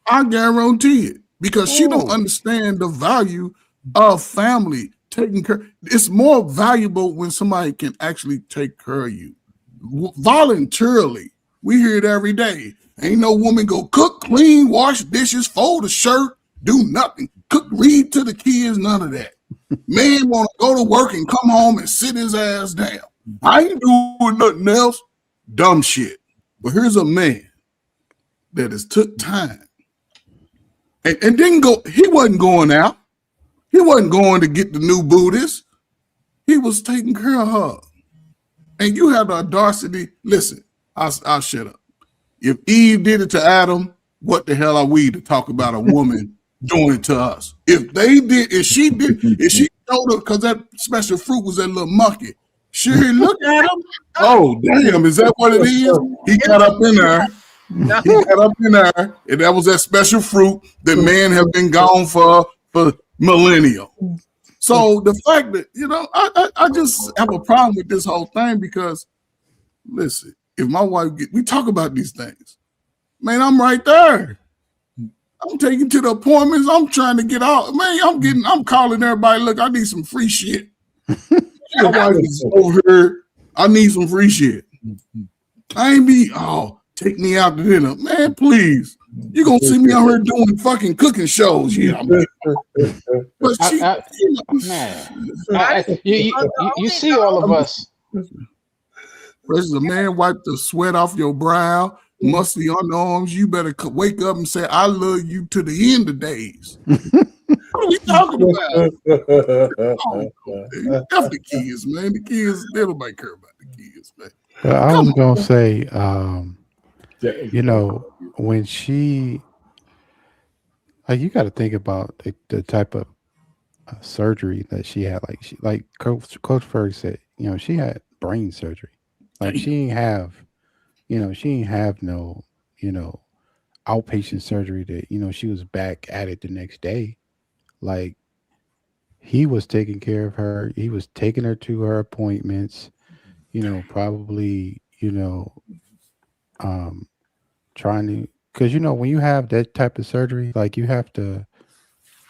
I guarantee it. Because she don't understand the value of family taking care. It's more valuable when somebody can actually take care of you. Voluntarily. We hear it every day. Ain't no woman go cook, clean, wash dishes, fold a shirt, do nothing. Cook, read to the kids, none of that. Man want to go to work and come home and sit his ass down. I ain't doing nothing else. Dumb shit. But here's a man that has took time and didn't go. He wasn't going out. He wasn't going to get the new Buddhist. He was taking care of her. And you have the audacity. Listen, I'll shut up. If Eve did it to Adam, what the hell are we to talk about a woman doing it to us? If she showed her, because that special fruit was that little monkey. Sure, look at him. Oh, damn, is that what it is? He got up in there. No. He got up in there, and that was that special fruit that man have been gone for millennia. So the fact that, I just have a problem with this whole thing because, listen, if my wife we talk about these things, man, I'm right there. I'm taking to the appointments. I'm trying to get out. Man, I'm calling everybody. Look, I need some free shit. My wife is over here. I need some free shit. I ain't take me out to dinner. Man, please. You're going to see me out here doing fucking cooking shows. Yeah. But you see all of us. Versus a man wipe the sweat off your brow, musty underarms. You better wake up and say, I love you to the end of days. What are we talking about? F the kids, man. The kids, nobody care about the kids, man. I was going to say, when she, you got to think about the type of surgery that she had. Like Coach Ferg said, she had brain surgery. Like she ain't have no, outpatient surgery that, she was back at it the next day. Like he was taking care of her. He was taking her to her appointments, probably, trying to, because, when you have that type of surgery, like you have to,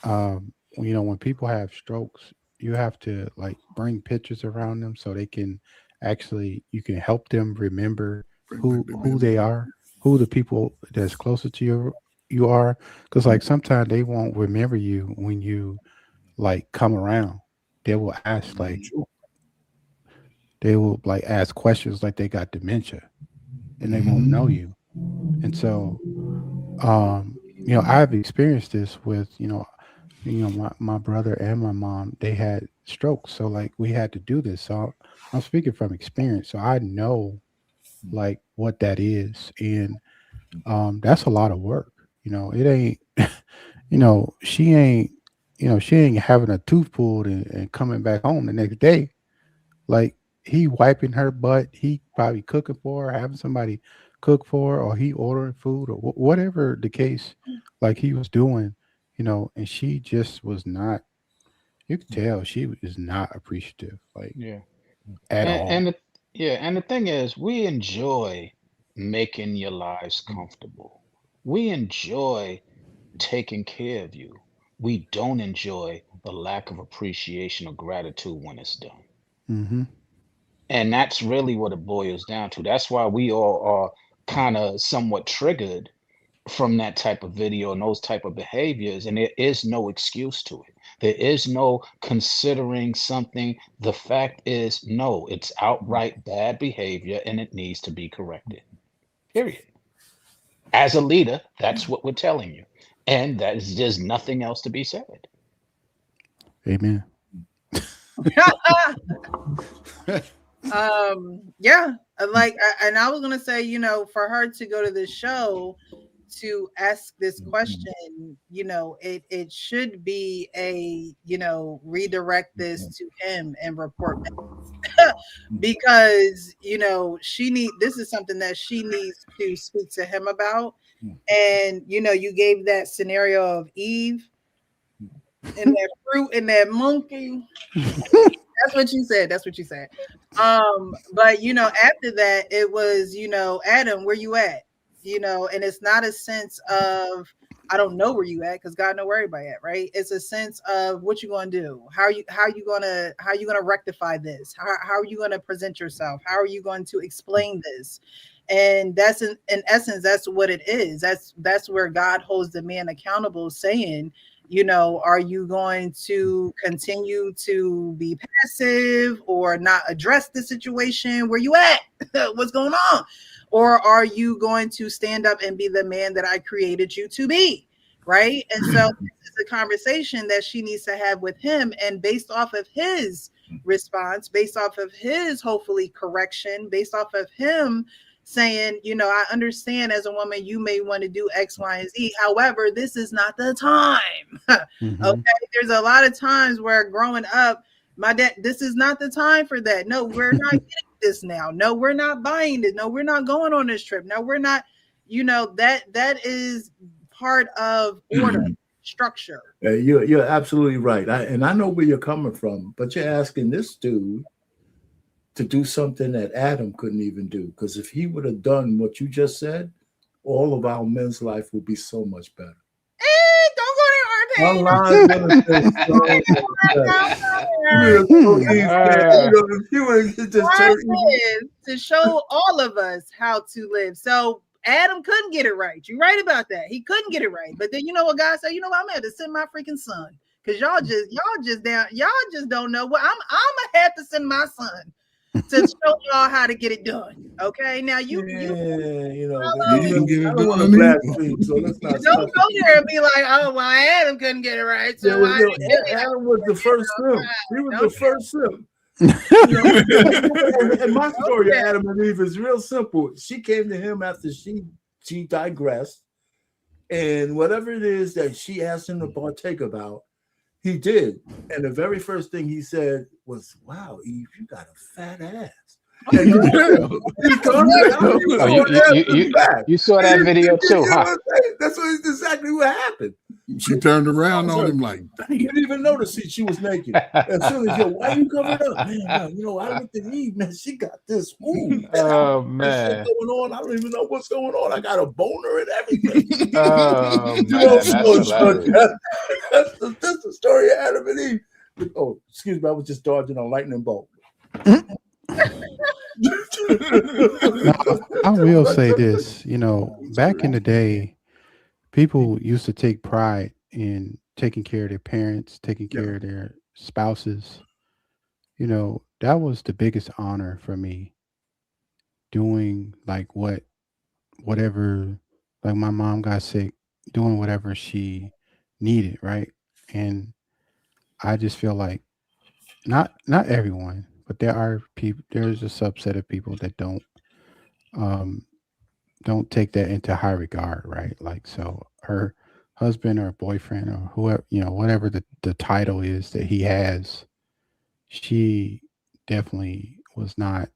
when people have strokes, you have to like bring pictures around them so they can you can help them remember who they are, who the people that's closer to you are. Because like sometimes they won't remember you when you like come around. They will ask ask questions like they got dementia and they won't know you. And so, I've experienced this with, my brother and my mom, they had strokes. So like we had to do this. So I'm speaking from experience. So I know like what that is. And that's a lot of work. It ain't, she ain't having a tooth pulled and coming back home the next day. Like he wiping her butt, he probably cooking for her, having somebody cook for her, or he ordering food or whatever the case, like he was doing, and she just was not, you could tell she was not appreciative, at all. And the thing is, we enjoy making your lives comfortable. We enjoy taking care of you. We don't enjoy the lack of appreciation or gratitude when it's done. Mm-hmm. And that's really what it boils down to. That's why we all are kind of somewhat triggered from that type of video and those type of behaviors. And there is no excuse to it. There is no considering something. The fact is, no, it's outright bad behavior and it needs to be corrected. Period. As a leader, that's what we're telling you. And that is just nothing else to be said. Amen. Yeah, and I was gonna say, for her to go to this show to ask this question, it should be a, redirect this to him and report back. Because, this is something that she needs to speak to him about. And you gave that scenario of Eve and that fruit and that monkey. That's what you said. That's what you said. But after that, it was, Adam, where you at? And it's not a sense of I don't know where you at, because God know where everybody at, right? It's a sense of what you gonna do. How you gonna rectify this? How are you gonna present yourself? How are you going to explain this? And that's in essence, that's what it is. That's where God holds the man accountable, saying, are you going to continue to be passive or not address the situation? Where you at? What's going on? Or are you going to stand up and be the man that I created you to be? Right. And so this is a conversation that she needs to have with him. And based off of his response, based off of his hopefully correction, based off of him saying, I understand as a woman, you may want to do X, Y, and Z. However, this is not the time. Okay. There's a lot of times where growing up, my dad, this is not the time for that. No, we're not getting this now. No, we're not buying it. No, we're not going on this trip. No, we're not, that is part of order, structure. You're absolutely right. And I know where you're coming from, but you're asking this dude to do something that Adam couldn't even do. Because if he would have done what you just said, all of our men's life would be so much better. Don't go there, Arpane. To show all of us how to live. So Adam couldn't get it right. You're right about that. He couldn't get it right. But then what God said? I'm gonna have to send my freaking son, because y'all just don't know what I'm gonna have to send my son to show y'all how to get it done. Okay, now you can get it done. So let's not don't go there and be like, oh well, Adam couldn't get it right. So Adam was the first sim. He was the first sim. And my story of Adam and Eve is real simple. She came to him after she digressed, and whatever it is that she asked him to partake about, he did. And the very first thing he said was, "Wow, Eve, you got a fat ass." And you saw that video too, huh? That's exactly what happened. She turned around on him like, dang. You didn't even notice she was naked. As soon as why you covered up? Man, I looked at Eve, man, she got this. Ooh, oh man, going on. I don't even know what's going on. I got a boner and everything. Oh man, that's the story of Adam and Eve. Oh, excuse me, I was just dodging a lightning bolt. I will say this, back in the day, people used to take pride in taking care of their parents, taking care of their spouses. That was the biggest honor for me, doing like whatever, like my mom got sick, doing whatever she needed, right? And I just feel like not everyone, but there's a subset of people that don't take that into high regard, right? Like, so her husband or boyfriend or whoever, whatever the title is that he has, she definitely was not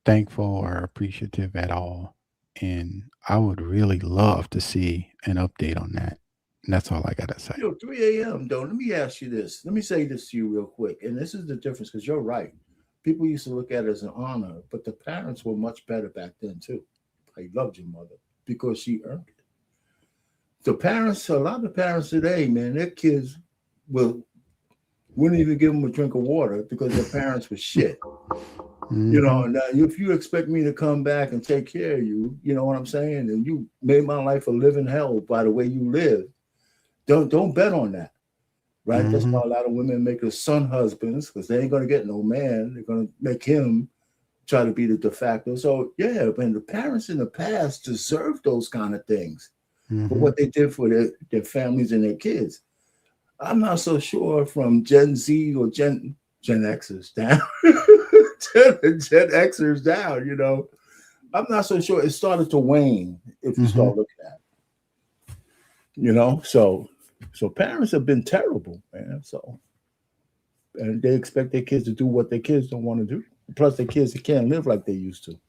thankful or appreciative at all. And I would really love to see an update on that. And that's all I got to say. 3 a.m. though. Let me ask you this. Let me say this to you real quick. And this is the difference, because you're right. People used to look at it as an honor, but the parents were much better back then too. I loved your mother because she earned it. The parents, a lot of parents today, man, their kids wouldn't even give them a drink of water because their parents were shit. Now if you expect me to come back and take care of you, you know what I'm saying? And you made my life a living hell by the way you live. Don't bet on that. Right? That's why a lot of women make their son husbands, because they ain't going to get no man. They're going to make him try to be the de facto. So, yeah, but the parents in the past deserved those kind of things for what they did for their families and their kids. I'm not so sure from Gen Z or Gen Xers down, Gen Xers down, I'm not so sure. It started to wane if you start looking at it. So parents have been terrible, man. So, and they expect their kids to do what their kids don't want to do. Plus, their kids can't live like they used to.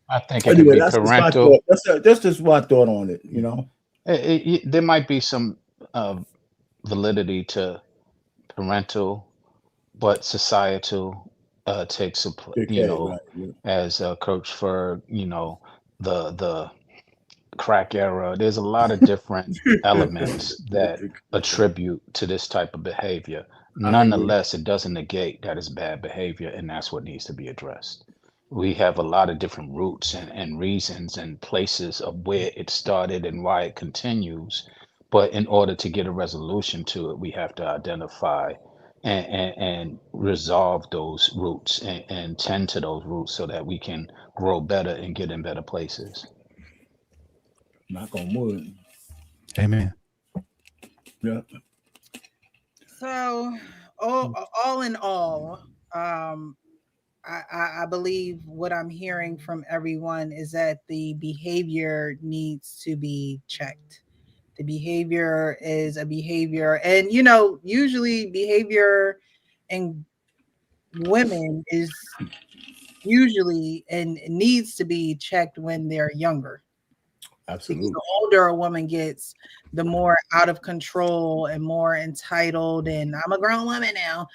I think it could Anyway, be that's just my parental. thought. That's just my thought on it. You know. There might be some validity to parental, but societal takes Big K, right? Yeah. as Coach Ferg, the crack era. There's a lot of different elements that attribute to this type of behavior. Nonetheless, it doesn't negate that it's bad behavior, and that's what needs to be addressed. We have a lot of different roots and reasons and places of where it started and why it continues. But in order to get a resolution to it, we have to identify and resolve those roots and tend to those roots so that we can grow better and get in better places. Knock on wood. Amen. Yeah. So, all in all, I believe what I'm hearing from everyone is that the behavior needs to be checked. The behavior is a behavior, and usually behavior in women is usually and needs to be checked when they're younger. Absolutely. The older a woman gets, the more out of control and more entitled. And I'm a grown woman now.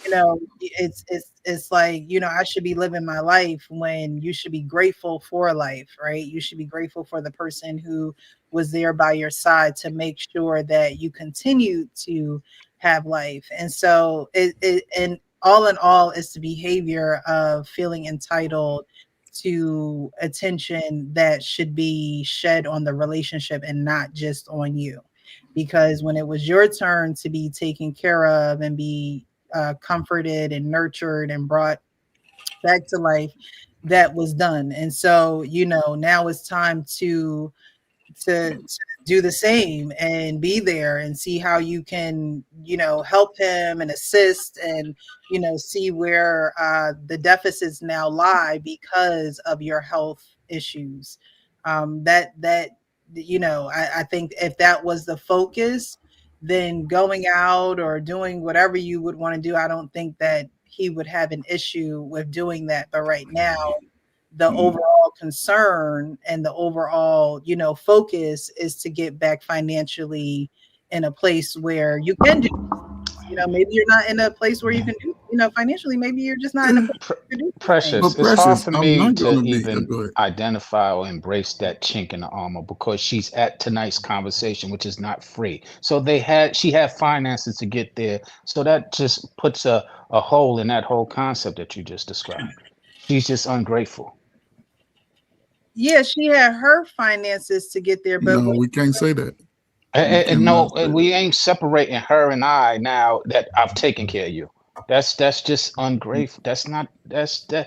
It's like, I should be living my life when you should be grateful for life, right? You should be grateful for the person who was there by your side to make sure that you continue to have life. And so and all in all, it's the behavior of feeling entitled to attention that should be shed on the relationship and not just on you. Because when it was your turn to be taken care of and be comforted and nurtured and brought back to life, that was done. And so, now it's time to do the same and be there and see how you can, help him and assist and, see where the deficits now lie because of your health issues. I think if that was the focus, then going out or doing whatever you would want to do, I don't think that he would have an issue with doing that. But right now, the overall concern and the overall, focus is to get back financially in a place where you can do, maybe you're not in a place where you can do, financially, maybe you're just not in a place to do. Precious, it's hard for me to even identify or embrace that chink in the armor because she's at tonight's conversation, which is not free. So she had finances to get there. So that just puts a hole in that whole concept that you just described. She's just ungrateful. Yeah, she had her finances to get there, but no, we can't say that. We ain't separating her and I now that I've taken care of you. That's just ungrateful. The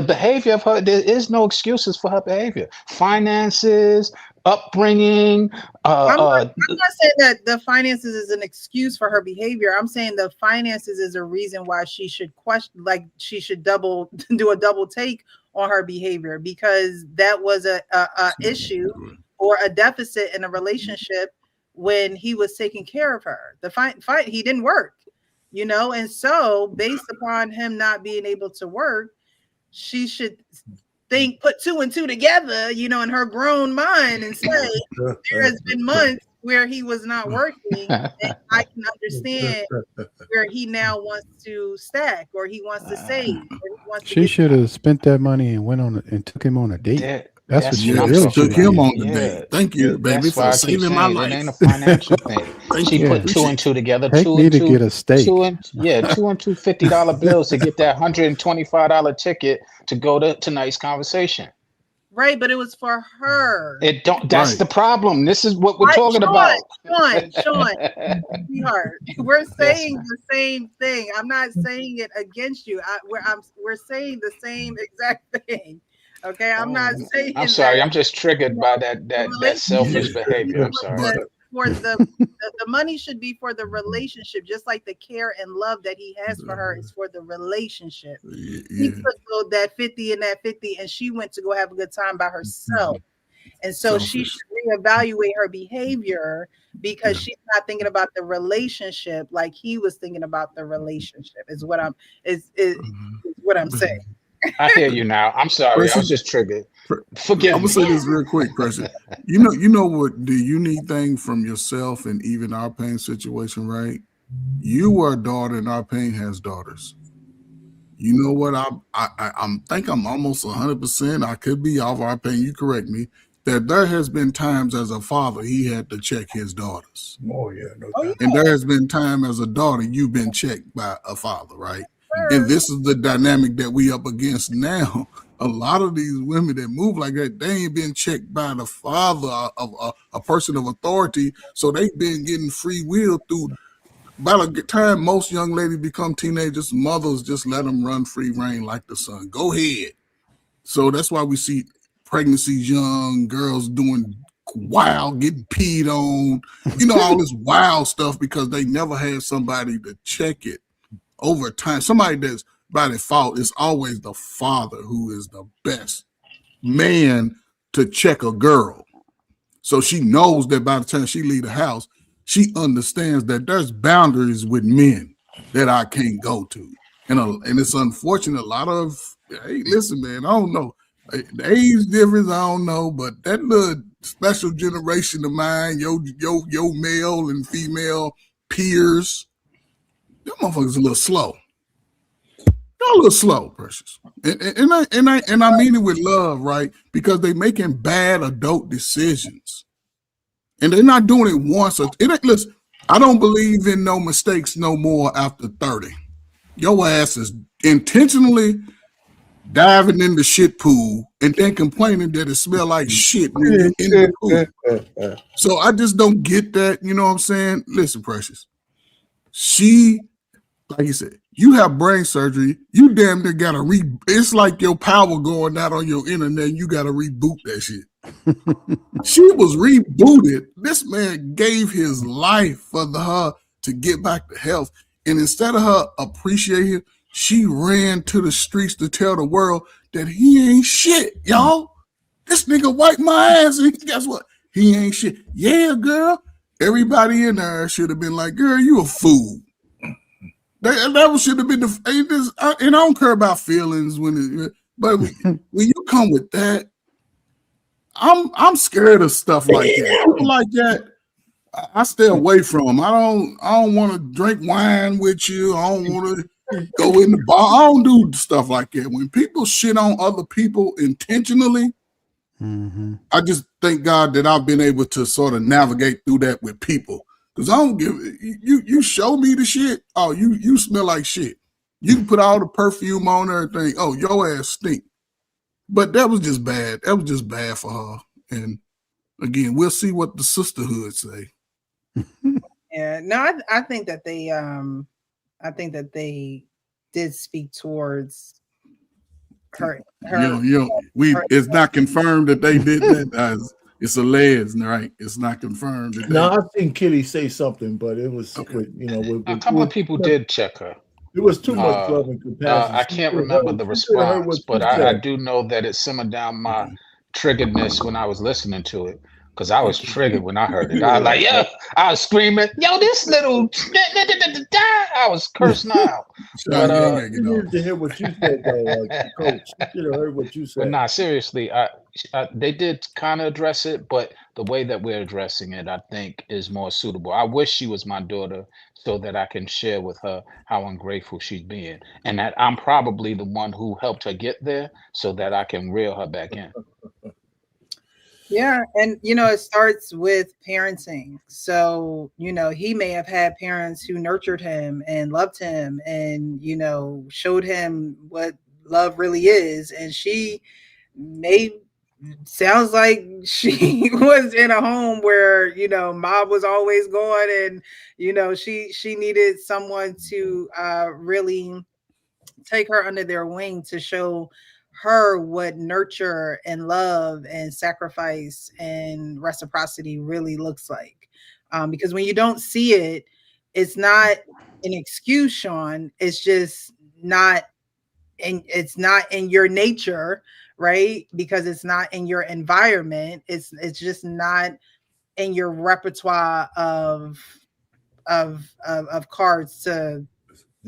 behavior of her. There is no excuses for her behavior. Finances, upbringing. I'm not saying that the finances is an excuse for her behavior. I'm saying the finances is a reason why she should question, like she should do a double take on her behavior, because that was a issue or a deficit in a relationship when he was taking care of her. The fight he didn't work, and so based upon him not being able to work, she should put two and two together, in her grown mind and say there has been months where he was not working, and I can understand where he now wants to stack or he wants to save. She should have spent that money and went on and took him on a date. That's what she really took him on the date. Thank you, baby, for saving my life. It ain't a financial thing. She put two and two together. Take me to get a steak. Two and two $50 bills to get that $125 ticket to go to tonight's conversation. Right, but it was for her. That's the problem. This is what we're talking about. Sean, sweetheart, we're saying the same thing. I'm not saying it against you. We're saying the same exact thing. Okay, I'm not saying. I'm sorry. I'm just triggered by that selfish behavior. I'm sorry. For the money should be for the relationship, just like the care and love that he has for her is for the relationship. He put that 50 and that 50, and she went to go have a good time by herself. And so she should reevaluate her behavior because she's not thinking about the relationship like he was thinking about the relationship. Is what I'm saying. I hear you now. I'm sorry. I was Precious, just triggered. I'm Forgive gonna me. say this real quick, Precious. You know what the unique thing from yourself and even our pain situation, right? You are a daughter, and our pain has daughters. You know what? I'm think I'm almost 100%. I could be off our pain. You correct me. That there has been times as a father he had to check his daughters, Oh yeah, no Oh, doubt. and there has been time as a daughter you've been checked by a father, right? And this is the dynamic that we up against now. A lot of these women that move like that, they ain't been checked by the father of a person of authority, so they've been getting free will through. By the time most young ladies become teenagers, mothers just let them run free reign like the sun. Go ahead. So that's why we see pregnancies, young girls doing wild, getting peed on, all this wild stuff because they never had somebody to check it over time. Somebody that's by default is always the father who is the best man to check a girl. So she knows that by the time she leave the house, she understands that there's boundaries with men that I can't go to. And it's unfortunate. A lot of, hey, listen, man, I don't know. The age difference, I don't know, but that little special generation of mine, your male and female peers, them motherfuckers a little slow. They're a little slow, Precious. And I mean it with love, right? Because they making bad adult decisions. And they're not doing it once. Listen, I don't believe in no mistakes no more after 30. Your ass is intentionally diving in the shit pool and then complaining that it smell like shit when you're in the pool. So I just don't get that. You know what I'm saying? Listen, Precious. Like you said, you have brain surgery. You damn near got to it's like your power going out on your internet and you got to reboot that shit. She was rebooted. This man gave his life for her to get back to health. And instead of her appreciating, she ran to the streets to tell the world that he ain't shit, y'all. This nigga wiped my ass and guess what? He ain't shit. Yeah, girl. Everybody in there should have been like, girl, you a fool. That should have been and I don't care about feelings but when you come with that, I'm scared of stuff like that. People like that, I stay away from. I don't want to drink wine with you. I don't want to go in the bar. I don't do stuff like that. When people shit on other people intentionally, I just thank God that I've been able to sort of navigate through that with people. Because I don't give you show me the shit. Oh, you smell like shit. You can put all the perfume on everything. Oh, your ass stink. But that was just bad. That was just bad for her. And again, we'll see what the sisterhood say. Yeah, no, I think that they did speak towards her. It's not confirmed that they did that. It's alleged, right? It's not confirmed. No, I've seen Kitty say something, but it was, Okay. a couple of people did check her. It was too much love and compassion. I can't remember the response, but I do know that it simmered down my triggeredness when I was listening to it. Because I was triggered when I heard it. I was like, yo, I was screaming, yo, this little, I was cursing out. But you needed to hear what you said, though, Coach. You should have heard what you said. But nah, seriously, they did kind of address it, but the way that we're addressing it, I think, is more suitable. I wish she was my daughter so that I can share with her how ungrateful she's being, and that I'm probably the one who helped her get there so that I can reel her back in. Yeah, and it starts with parenting. So, he may have had parents who nurtured him and loved him and, showed him what love really is. And she sounds like she was in a home where, mom was always going and, she needed someone to really take her under their wing to show her what nurture and love and sacrifice and reciprocity really looks like. Because when you don't see it, it's not an excuse, Sean. It's just not, and it's not in your nature, right? Because it's not in your environment. It's just not in your repertoire of cards to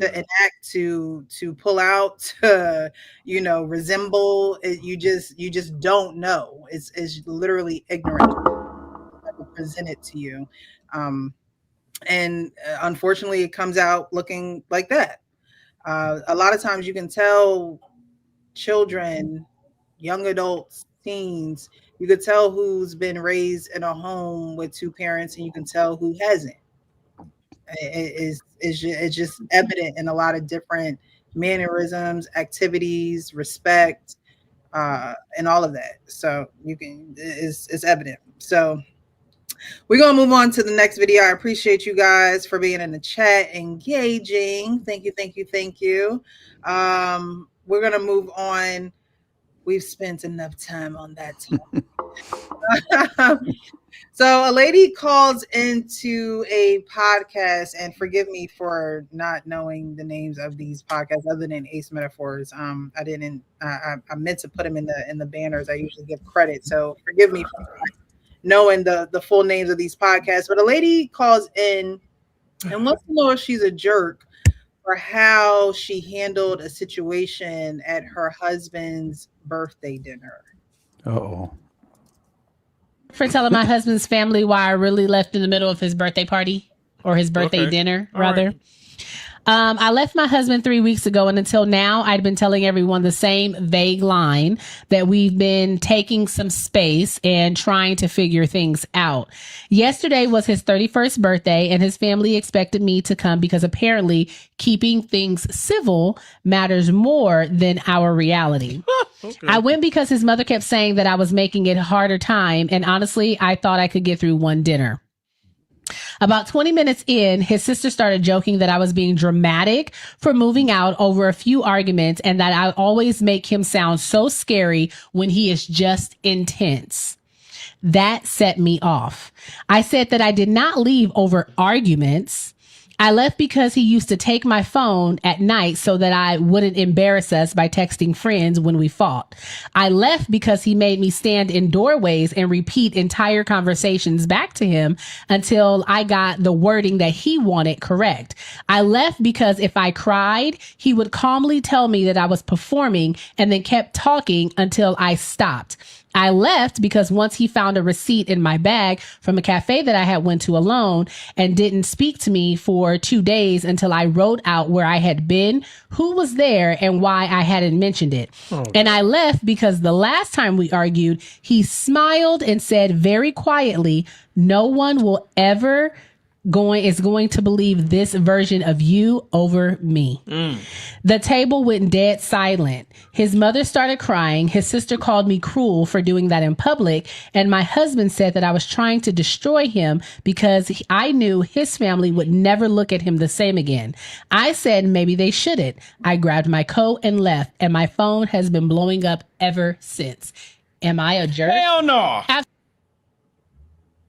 enact, to pull out, to, you know, resemble. You just don't know. It's literally ignorant presented to you, and unfortunately, it comes out looking like that. A lot of times, you can tell children, young adults, teens. You could tell who's been raised in a home with two parents, and you can tell who hasn't. It's just evident in a lot of different mannerisms, activities, respect, and all of that. So it's evident. So we're gonna move on to the next video. I appreciate you guys for being in the chat, engaging. Thank you, thank you, thank you. We're gonna move on. We've spent enough time on that topic. So a lady calls into a podcast, and forgive me for not knowing the names of these podcasts other than Ace Metaphors. I meant to put them in the banners. I usually give credit, so forgive me for not knowing the full names of these podcasts. But a lady calls in and wants to know if she's a jerk for how she handled a situation at her husband's birthday dinner. Uh-oh. For telling my husband's family why I really left in the middle of his birthday party, or his birthday dinner, rather. Right. I left my husband 3 weeks ago, and until now, I'd been telling everyone the same vague line that we've been taking some space and trying to figure things out. Yesterday was his 31st birthday, and his family expected me to come because apparently keeping things civil matters more than our reality. Okay. I went because his mother kept saying that I was making it a harder time, and honestly, I thought I could get through one dinner. About 20 minutes in, his sister started joking that I was being dramatic for moving out over a few arguments, and that I always make him sound so scary when he is just intense. That set me off. I said that I did not leave over arguments. I left because he used to take my phone at night so that I wouldn't embarrass us by texting friends when we fought. I left because he made me stand in doorways and repeat entire conversations back to him until I got the wording that he wanted correct. I left because if I cried, he would calmly tell me that I was performing and then kept talking until I stopped. I left because once he found a receipt in my bag from a cafe that I had went to alone and didn't speak to me for 2 days until I wrote out where I had been, who was there, and why I hadn't mentioned it. And I left because the last time we argued, he smiled and said very quietly, "No one will ever is going to believe this version of you over me." The table went dead silent. His mother started crying. His sister called me cruel for doing that in public. And my husband said that I was trying to destroy him because I knew his family would never look at him the same again. I said maybe they shouldn't. I grabbed my coat and left, and my phone has been blowing up ever since. Am I a jerk? Hell no.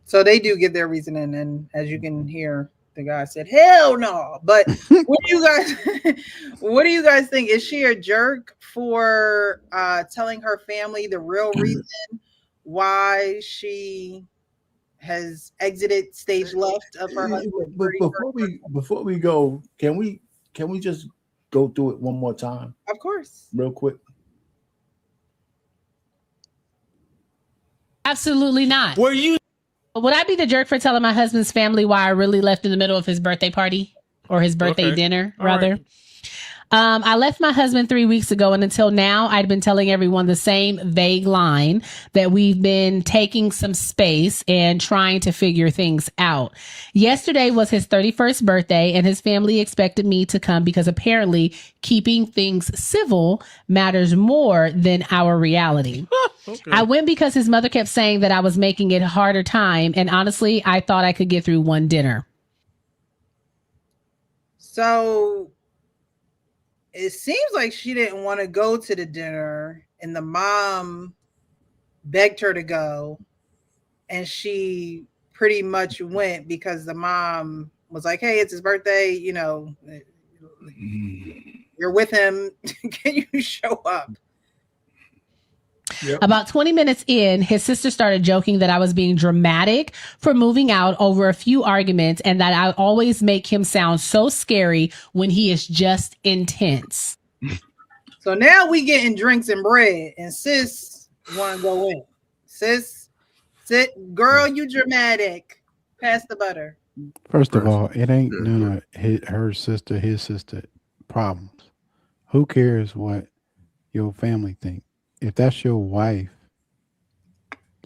So they do give their reasoning, and as you can hear, the guy said, "Hell no." But what do you guys think? Is she a jerk for telling her family the real reason why she has exited stage left of her husband? But before we go, can we just go through it one more time? Of course. Real quick. Absolutely not. Were you? Would I be the jerk for telling my husband's family why I really left in the middle of his birthday party, or his birthday dinner, rather? Right. I left my husband 3 weeks ago, and until now, I'd been telling everyone the same vague line that we've been taking some space and trying to figure things out. Yesterday was his 31st birthday, and his family expected me to come because apparently keeping things civil matters more than our reality. Okay. I went because his mother kept saying that I was making it a harder time, and honestly, I thought I could get through one dinner. So it seems like she didn't want to go to the dinner, and the mom begged her to go, and she pretty much went because the mom was like, "Hey, it's his birthday, you know, you're with him. Can you show up?" Yep. About 20 minutes in, his sister started joking that I was being dramatic for moving out over a few arguments and that I always make him sound so scary when he is just intense. So now we getting drinks and bread, and sis want to go in. Sis, sit, girl, you dramatic. Pass the butter. First of all, it ain't none of his sister problems. Who cares what your family think? If that's your wife,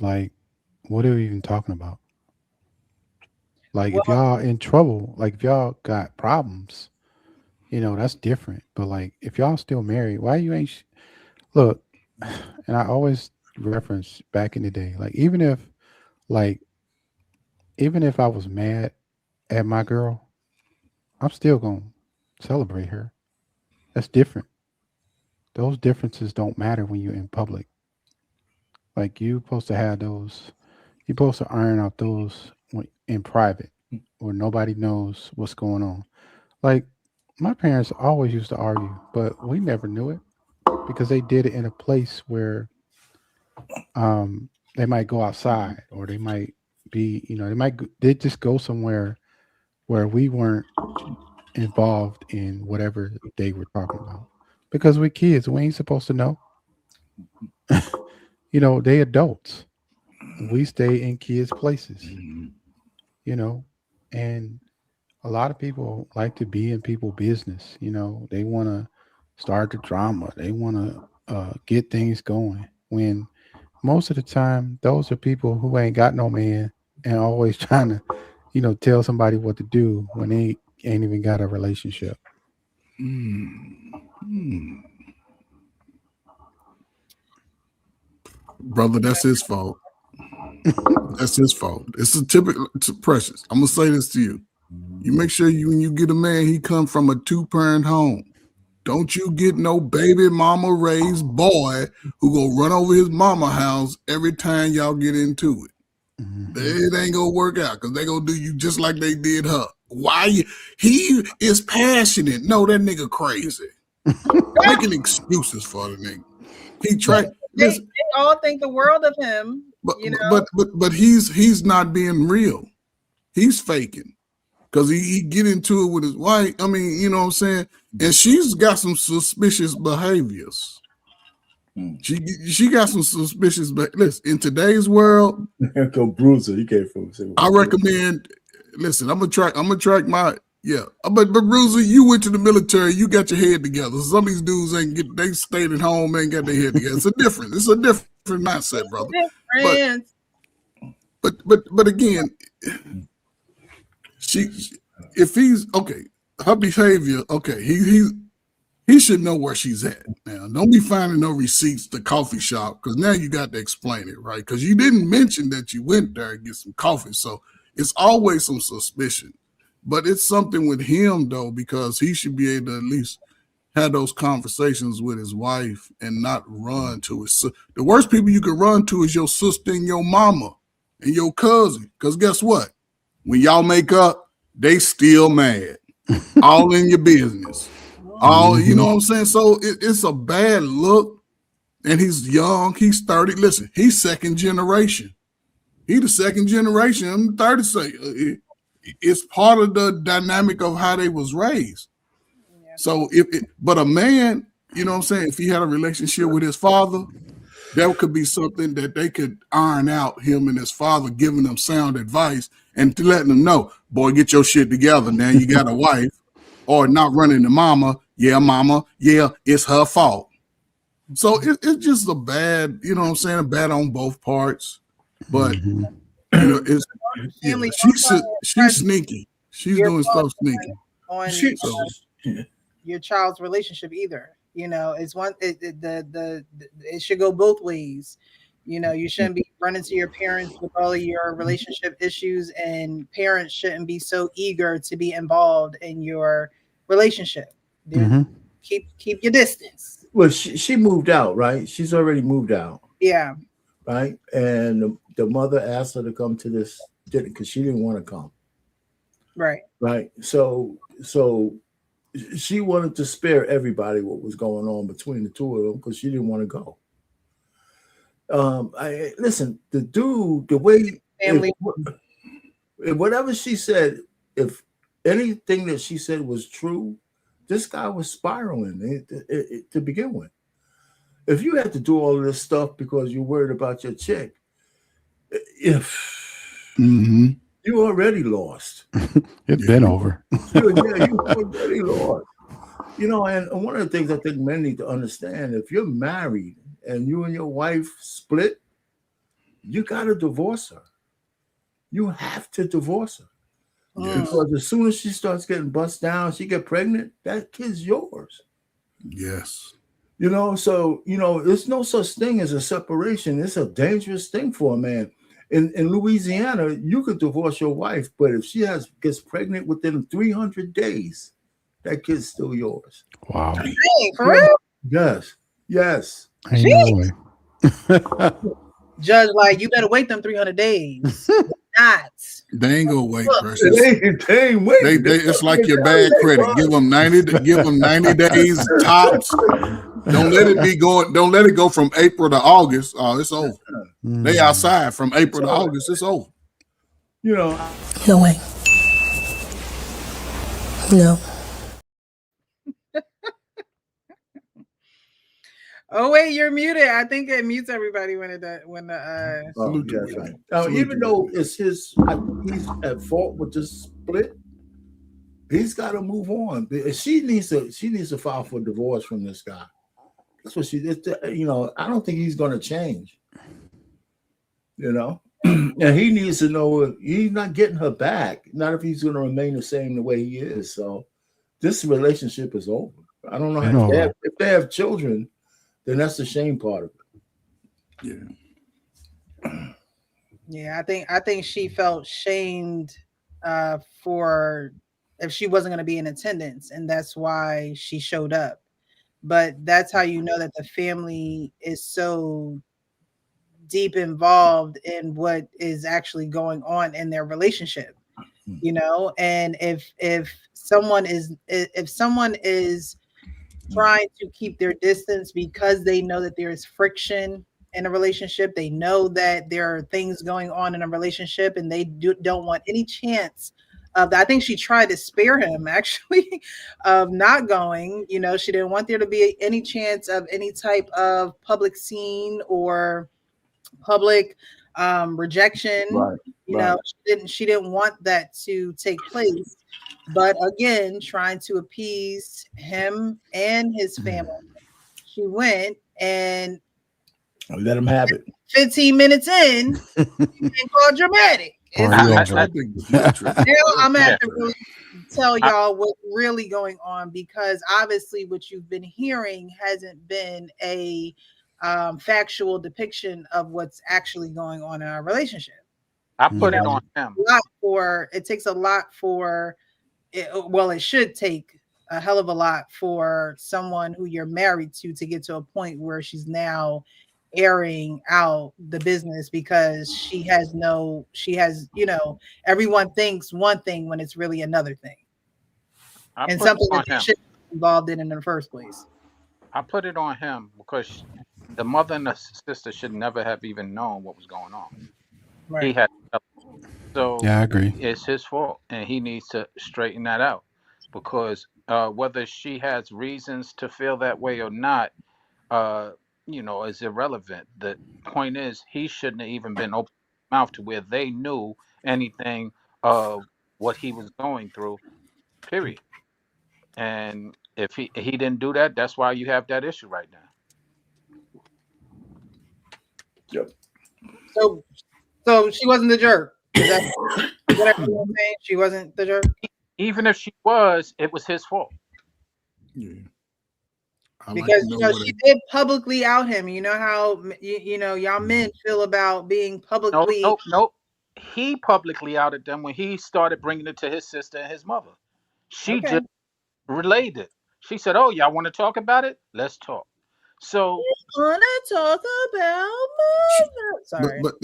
like, what are we even talking about? Like, if y'all in trouble, like if y'all got problems, that's different. But like, if y'all still married, why you ain't look? And I always reference back in the day, like even if I was mad at my girl, I'm still gonna celebrate her. That's different. Those differences don't matter when you're in public. Like you're supposed to have those. You're supposed to iron out those in private, where nobody knows what's going on. Like my parents always used to argue, but we never knew it because they did it in a place where they might go outside or they might be, they just go somewhere where we weren't involved in whatever they were talking about. Because we're kids, we ain't supposed to know. They adults. We stay in kids' places, and a lot of people like to be in people's business. They want to start the drama. They want to get things going. When most of the time, those are people who ain't got no man and always trying to, tell somebody what to do when they ain't even got a relationship. Brother, that's his fault. That's his fault. It's a typical Precious. I'm gonna say this to you. You make sure when you get a man, he come from a 2-parent home. Don't you get no baby mama raised boy who go run over his mama house every time y'all get into it. Mm-hmm. It ain't gonna work out because they gonna do you just like they did her. Why? He is passionate. No, that nigga crazy. Making excuses for the nigga. He tried. They all think the world of him. But he's not being real. He's faking because he get into it with his wife. I mean, you know what I'm saying? And she's got some suspicious behaviors. She got some suspicious. Listen, in today's world, go Bruiser. You can't fool. I recommend. Listen, I'm gonna track my. Yeah, but Bruiser, you went to the military. You got your head together. Some of these dudes they stayed at home, ain't got their head together. It's a different mindset, brother. But again, if he's okay, her behavior, okay, he should know where she's at. Now, don't be finding no receipts to coffee shop because now you got to explain it, right? Because you didn't mention that you went there and get some coffee, so it's always some suspicion. But it's something with him, though, because he should be able to at least have those conversations with his wife and not run to his sister. The worst people you can run to is your sister and your mama and your cousin. Because guess what? When y'all make up, they still mad. All in your business. All, you know what I'm saying? So it's a bad look. And he's young. He's 30. Listen, he's second generation. He the second generation. I'm 30. It's part of the dynamic of how they was raised. Yeah. So but a man, you know what I'm saying, if he had a relationship with his father, that could be something that they could iron out, him and his father giving them sound advice and letting them know, boy, get your shit together now. You got a wife, or not running to mama. Yeah, it's her fault. So it's just a bad, you know what I'm saying, bad on both parts. But it's she's sneaky. She's doing stuff sneaky. On your child's relationship either. It's one it should go both ways. You shouldn't be running to your parents with all of your relationship issues, and parents shouldn't be so eager to be involved in your relationship. Keep your distance. Well, she moved out, right? She's already moved out. Yeah. Right. And the mother asked her to come to this because she didn't want to come. Right. Right. So she wanted to spare everybody what was going on between the two of them because she didn't want to go. Listen, the dude, the way Family. if whatever she said, if anything that she said was true, this guy was spiraling to begin with. If you had to do all of this stuff because you're worried about your chick, if you already lost, it's been over. you already lost. You know, and one of the things I think men need to understand: if you're married and you and your wife split, you got to divorce her. You have to divorce her. Yes. Because as soon as she starts getting bust down, she get pregnant, that kid's yours. Yes. You know, so, you know, there's no such thing as a separation. It's a dangerous thing for a man. In Louisiana, you could divorce your wife, but if she gets pregnant within 300 days, that kid's still yours. Wow. Hey, for real? Yes. Ain't no way. Judge, like, you better wait them 300 days. Not. They ain't gonna wait, Precious. They ain't waiting. It's like your bad credit. Give them 90 days tops. Don't let it go from April to August. Oh, it's over. They outside from April to August. It's over. You know. No way. No. Oh wait, you're muted. I think it mutes everybody when even though it's he's at fault with this split, he's got to move on. She needs to file for divorce from this guy. That's what you know, I don't think he's going to change. You know, and he needs to know he's not getting her back. Not if he's going to remain the same the way he is. So this relationship is over. I don't know if they have children. Then that's the shame part of it. Yeah, I think she felt shamed for if she wasn't going to be in attendance, and that's why she showed up. But that's how you know that the family is so deep involved in what is actually going on in their relationship. You know, and if someone is trying to keep their distance because they know that there is friction in a relationship. They know that there are things going on in a relationship and they don't want any chance of that. I think she tried to spare him actually of not going. You know, she didn't want there to be any chance of any type of public scene or public rejection. You know, she didn't want that to take place. But again, trying to appease him and his family, she went and let him have it. 15 minutes in, and called dramatic. Now I'm gonna have to really tell y'all what's really going on, because obviously what you've been hearing hasn't been a factual depiction of what's actually going on in our relationship. I put it on him. It takes a lot for. It should take a hell of a lot for someone who you're married to get to a point where she's now airing out the business, because she has, you know, everyone thinks one thing when it's really another thing. And something that they shouldn't be involved in the first place. I put it on him because the mother and the sister should never have even known what was going on. Right. He had. So yeah, I agree. It's his fault, and he needs to straighten that out, because whether she has reasons to feel that way or not, you know, is irrelevant. The point is, he shouldn't have even been open mouth to where they knew anything of what he was going through, period. And if he didn't do that, that's why you have that issue right now. Yep. So she wasn't the jerk. Is that what everyone's saying? She wasn't the jerk? Even if she was, it was his fault. Yeah. Because you know, she did publicly out him. You know how you know y'all men feel about being publicly. Nope. He publicly outed them when he started bringing it to his sister and his mother. She just relayed it. She said, "Oh, y'all want to talk about it? Let's talk." So want to talk about mother. Sorry, but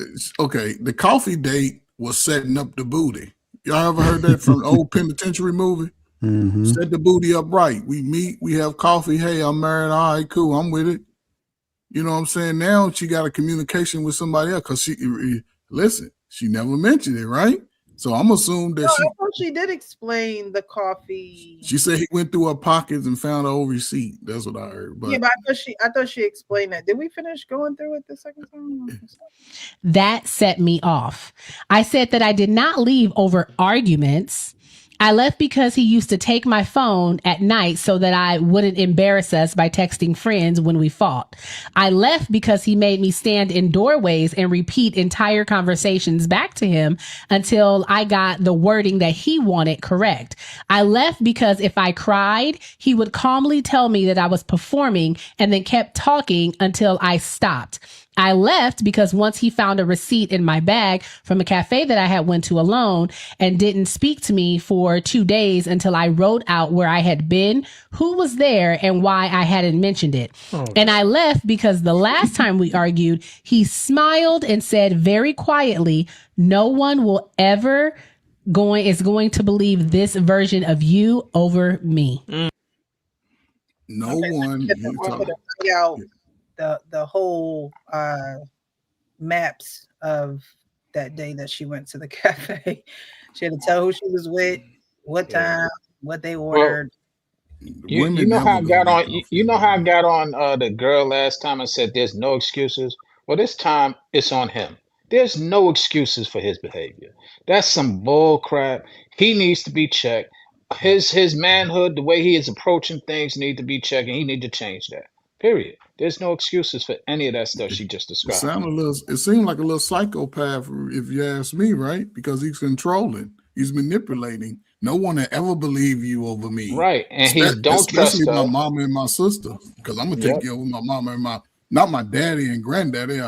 okay. The coffee date was setting up the booty. Y'all ever heard that from the old penitentiary movie? Mm-hmm. Set the booty up right. We meet, we have coffee. Hey, I'm married. All right, cool. I'm with it. You know what I'm saying? Now she got a communication with somebody else because she never mentioned it, right? So I'm assuming that I thought she did explain the coffee. she said he went through her pockets and found her old receipt. That's what I heard. But yeah, but I thought she explained that. Did we finish going through it the second time? That set me off. I said that I did not leave over arguments. I left because he used to take my phone at night so that I wouldn't embarrass us by texting friends when we fought. I left because he made me stand in doorways and repeat entire conversations back to him until I got the wording that he wanted correct. I left because if I cried, he would calmly tell me that I was performing and then kept talking until I stopped. I left because once he found a receipt in my bag from a cafe that I had went to alone and didn't speak to me for 2 days until I wrote out where I had been, who was there, and why I hadn't mentioned it. And I left because the last time we argued, he smiled and said very quietly, no one will ever is going to believe this version of you over me. No one. The whole maps of that day that she went to the cafe. She had to tell who she was with, what time, what they ordered. You know how I got on. You know how I got on the girl last time and said there's no excuses. Well, this time it's on him. There's no excuses for his behavior. That's some bull crap. He needs to be checked. His manhood, the way he is approaching things, need to be checked, and he need to change that. Period. There's no excuses for any of that stuff she just described. It seemed like a little psychopath, if you ask me, right? Because he's controlling, he's manipulating. No one will ever believe you over me, right? And he don't trust my mama and my sister, because I'm gonna take you over my mama and not my daddy and granddaddy,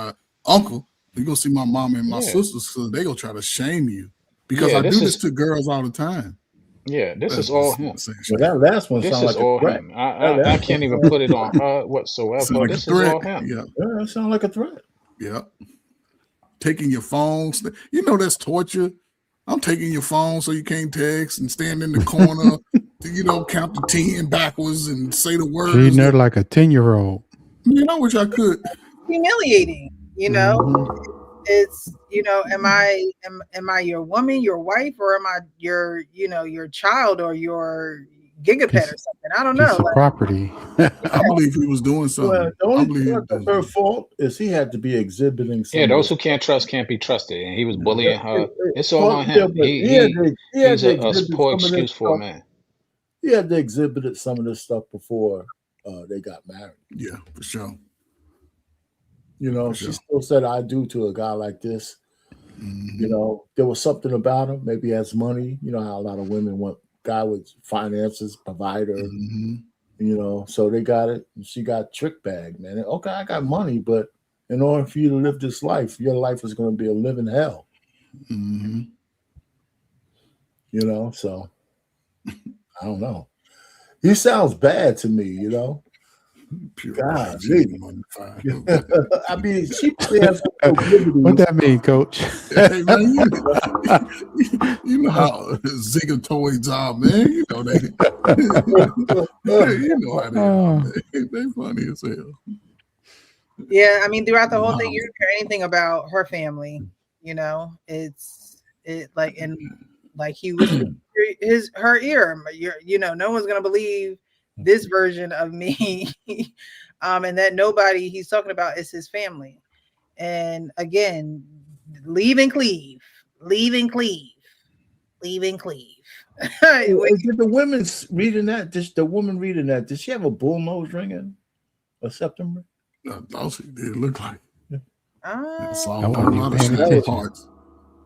uncle. You gonna see my mama and my sisters, so they gonna try to shame you because I do this to girls all the time. Yeah, this is all him. Well, that last one sounds like all a threat. Him. I can't even put it on her whatsoever. Like this is all him. Yeah, that sounds like a threat. Yeah. Taking your phones. You know that's torture. I'm taking your phone so you can't text and stand in the corner, count to 10 backwards and say the words. Treating her like a 10-year-old. I wish I could. Humiliating, Mm-hmm. It's am I your woman, your wife, or am I your child or your gigapet or something? I don't know. Property. I believe he was doing something. Well, the only thing that's her fault is he had to be exhibiting something. Yeah, those who can't trust can't be trusted, and he was bullying her. It's all on him. He's a poor excuse for a man. He had to exhibit some of this stuff before they got married. Yeah, for sure. She still said I do to a guy like this. Mm-hmm. There was something about him. Maybe he has money. You know how a lot of women want guy with finances, provider. Mm-hmm. So they got it. She got trick bagged, man. Okay, I got money, but in order for you to live this life, your life is going to be a living hell. Mm-hmm. So I don't know. He sounds bad to me, God, I mean, she has what that mean, Coach? Hey, man, you know how zigatoids are, man. You know how they are. They funny as hell. Yeah, I mean, throughout the whole thing, you don't hear anything about her family. Like he was her ear. No one's gonna believe this version of me, and that nobody he's talking about is his family. And again, leave and cleave. Did the women reading that? The woman reading that, did she have a bull nose ring in a September? No, she did look like. Parts.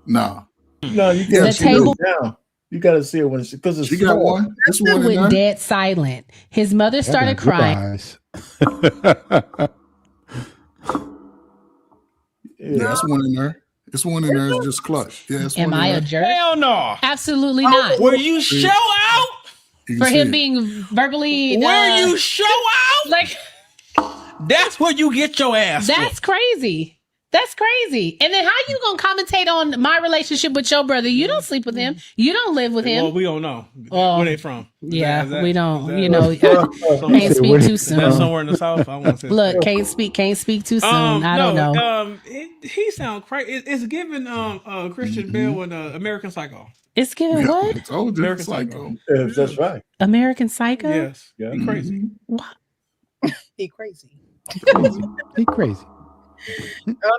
No, you can't see it down. You got to see it when because she got one. This one went dead silent. His mother started crying. That's one in there. It's one in there. It's just clutch. Yeah. Am I a jerk? Hell no. Absolutely not. Where you show out for him being verbally. Where you show out, like that's where you get your ass. That's crazy. That's crazy. And then how you gonna commentate on my relationship with your brother? You don't sleep with him. You don't live with him. Well, we don't know Oh, where they from. Yeah, we don't. is You that- know, can't speak too Is that soon. somewhere in the South? I want to say. Look, can't speak too soon. I don't know. He sound crazy. It's giving Christian Bale and American Psycho. It's giving what? I told you, American it's like, Psycho. Yes, that's right. American Psycho? Yes, Yeah. he crazy. What? He crazy. He crazy.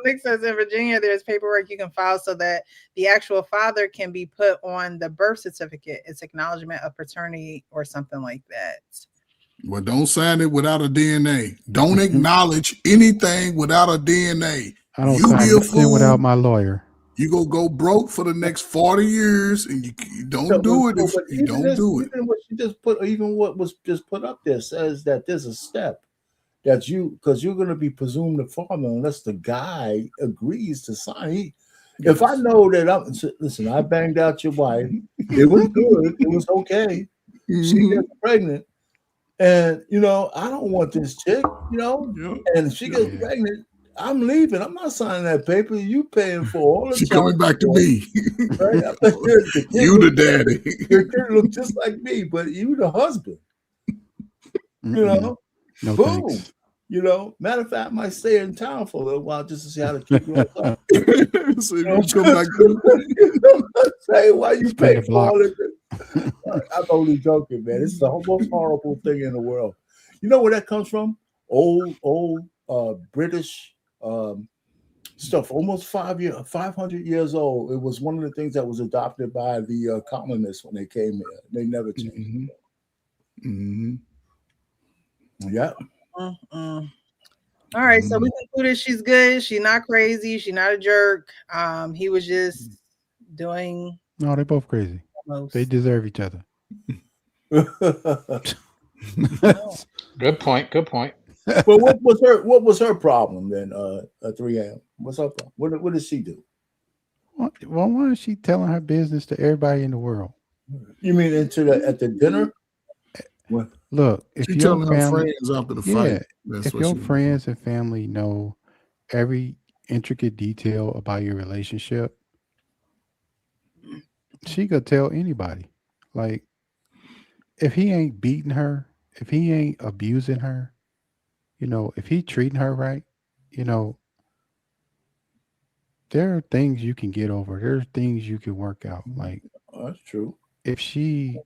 Nick says in Virginia, there's paperwork you can file so that the actual father can be put on the birth certificate. It's acknowledgement of paternity or something like that. well, don't sign it without a DNA. Don't acknowledge anything without a DNA. I don't You sign be a nothing fool. without my lawyer. You gonna go broke for the next 40 years, and you don't do it if But you don't do it. Even what she just put, even what was just put up there says that there's a step that because you're going to be presumed the father unless the guy agrees to sign. If I know that listen, I banged out your wife, it was good, it was okay. She gets pregnant, and I don't want this chick, and she gets pregnant. I'm leaving. I'm not signing that paper. You paying for all the She coming back to me. Right? You the daddy. Your kid look just like me, but you the husband. No Boom. thanks. Matter of fact, I might stay in town for a little while just to see how the kid grows up. So you come back to Say, why you Spin pay the for block. all this? I'm only joking, man. This is the most horrible thing in the world. You know where that comes from? Old British stuff, almost 500 years old. It was one of the things that was adopted by the colonists when they came here. They never changed. Yeah. Mm-mm. All right, so we concluded she's good. She's not crazy. She's not a jerk. He was just doing No, they're both crazy. most. They deserve each other. Good point. Good point. Well, what was her problem then? 3M. What's her problem? What did she do? Well, why is she telling her business to everybody in the world? You mean at the dinner? What? Look, if she your telling her family, friends after the yeah, fight. That's if what your she- friends and family know every intricate detail about your relationship, she could tell anybody. Like, if he ain't beating her, if he ain't abusing her, if he treating her right, there are things you can get over. There's things you can work out. Like, Oh, that's true. if she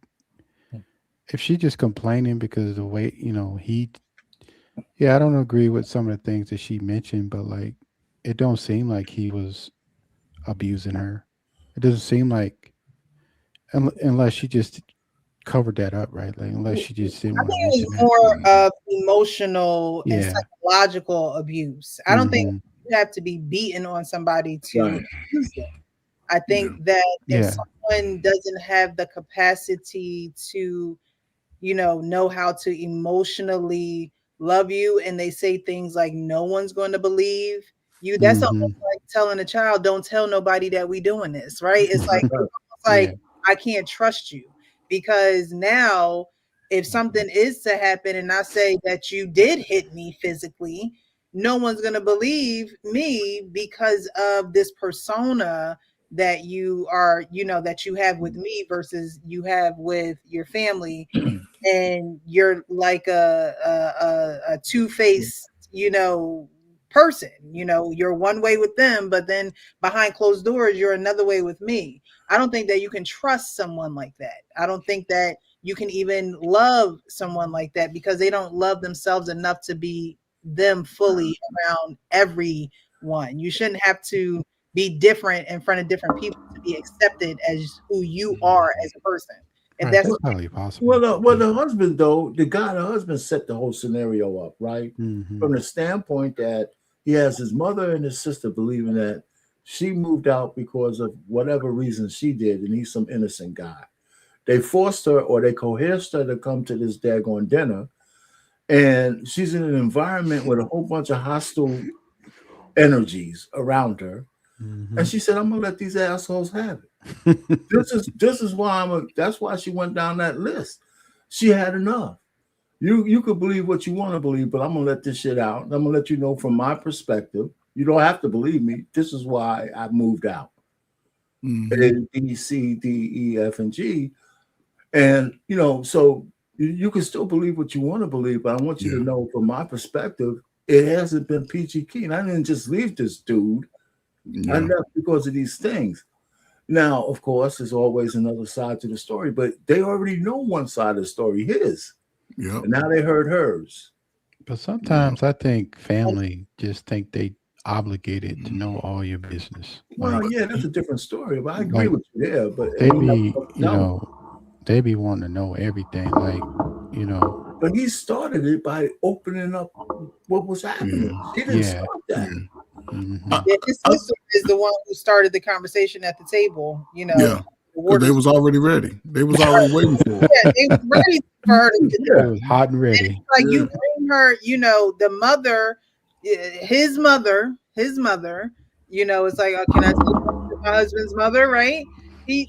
just complaining because the way, I don't agree with some of the things that she mentioned, but like, it don't seem like he was abusing her. It doesn't seem like, unless she just covered that up, right? Like, unless she just didn't I want to think it mention was that. more of emotional and Yeah. psychological abuse. I don't think Mhm. you have to be beaten on somebody to Right. abuse them. I think that if Yeah. someone doesn't have the capacity to, know how to emotionally love you, and they say things like no one's going to believe you, that's Mhm. almost like telling a child, don't tell nobody that we doing this, right? It's like, Yeah. I can't trust you, because now if something is to happen and I say that you did hit me physically, no one's going to believe me because of this persona that you are, that you have with me versus you have with your family. And you're like a two-faced, person. You're one way with them, but then behind closed doors, you're another way with me. I don't think that you can trust someone like that. I don't think that you can even love someone like that, because they don't love themselves enough to be them fully around everyone. You shouldn't have to be different in front of different people to be accepted as who you are as a person. If Right, that's that's probably possible. Well, the husband though, the husband set the whole scenario up, right? Mhm. From the standpoint that he has his mother and his sister believing that she moved out because of whatever reason she did, and he's some innocent guy. They forced her or they coerced her to come to this daggone dinner, and she's in an environment with a whole bunch of hostile energies around her. Mhm. And she said, I'm gonna let these assholes have it. This is why that's why she went down that list. She had enough. You could believe what you want to believe, but I'm gonna let this shit out. I'm gonna let you know from my perspective You don't have to believe me. This is why I moved out. A, B, C, D, E, F, and G. And, you know, so you can still believe what you want to believe, but I want you to know from my perspective, it hasn't been peachy keen. I didn't just leave this dude. I left because of these things. Now, of course, there's always another side to the story, but they already know one side of the story, his. And now they heard hers. But sometimes I think family just think they obligated to know all your business. Well, yeah, that's a different story. But I agree with you there. But they be, you know, they be wanting to know everything. Like, you know. But he started it by opening up what was happening. He didn't start that. His sister is the one who started the conversation at the table. You know. Yeah. Because they was already ready. They was already waiting for it. Yeah, they was ready for her to get It was hot and ready. And like you bring her, you know, the mother, his mother, you know, it's like, can I tell my husband's mother, right?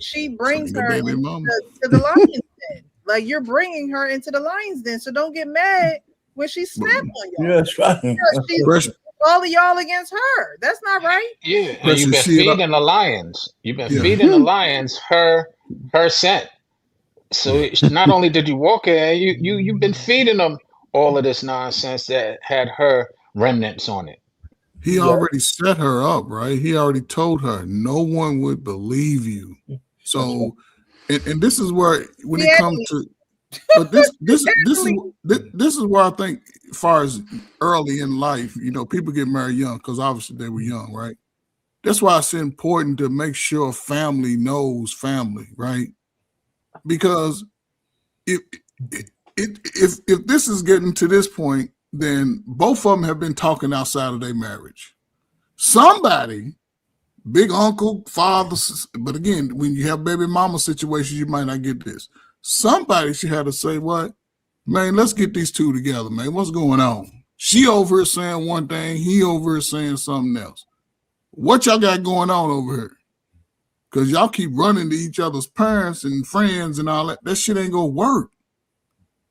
She brings her to the lion's den. Like you're bringing her into the lion's den, so don't get mad when she snapped on y'all. Yeah, that's right. All of y'all against her. That's not right. Yeah, and you've been feeding the lions. You've been feeding the lions her scent. So not only did you walk in, you've been feeding them all of this nonsense that had her remnants on it. He already set her up, right? He already told her no one would believe you. So, and this is where when it comes to, but this is where I think, as far as early in life, you know, people get married young because obviously they were young, right? That's why it's important to make sure family knows family, right? Because if this is getting to this point, then both of them have been talking outside of their marriage. Somebody, big uncle, father, but again, when you have baby mama situations, you might not get this. Somebody should have to say, what? Man, let's get these two together, man. What's going on? She over here saying one thing, he over here saying something else. What y'all got going on over here? Because y'all keep running to each other's parents and friends and all that. That shit ain't gonna work.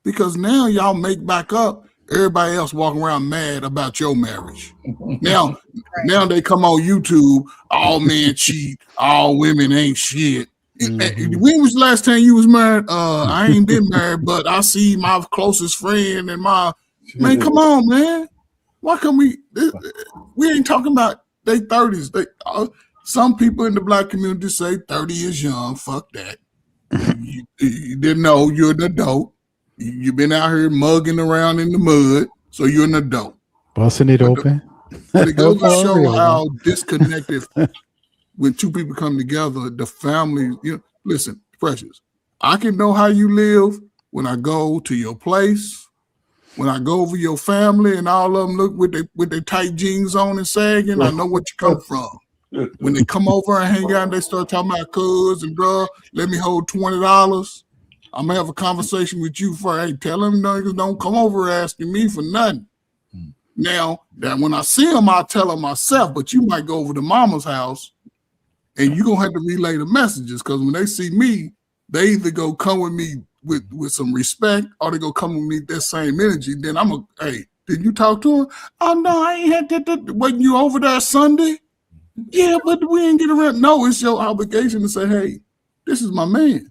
Because now y'all make back up everybody else walking around mad about your marriage. Now they come on YouTube, all men cheat, all women ain't shit. When was the last time you was married? I ain't been married, but I see my closest friend and man, come on, man. Why can we ain't talking about they 30s. Some people in the black community say 30 is young. Fuck that. You didn't know you're an adult. You've been out here mugging around in the mud, so you're an adult. Busting it open. But it goes to show how disconnected when two people come together, the family, you know, listen, Precious, I can know how you live when I go to your place, when I go over your family and all of them look with their tight jeans on and sagging, I know what you come from. When they come over and hang out and they start talking about cuz and bro, let me hold $20. I'm gonna have a conversation with you for, hey, tell them niggas don't come over asking me for nothing. Now, that when I see them, I'll tell them myself, but you might go over to mama's house and you're gonna have to relay the messages because when they see me, they either go come with me with some respect or they go come with me that same energy. Then I'm a, hey, did you talk to her? Oh no, I ain't had that. Wasn't you over there Sunday? Yeah, but we ain't get around. No, it's your obligation to say, hey, this is my man.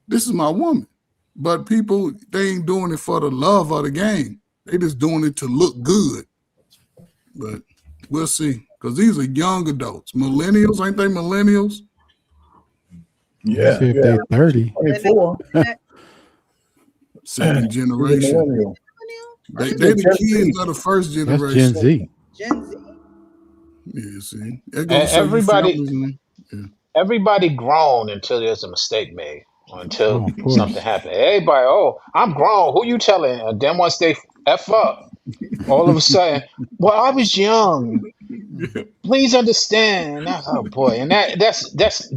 This is my woman. But people, they ain't doing it for the love of the game. They just doing it to look good. But we'll see. Because these are young adults. Millennials, ain't they millennials? Yeah. If they're 30. 24. Second generation. They the kids of the first generation. That's Gen Z. Gen Z. Yeah, see. Everybody grown until there's a mistake made. Or until something happened. Everybody, I'm grown. Who you telling? And then once they F up, all of a sudden, well, I was young. Please understand. Oh boy, and that's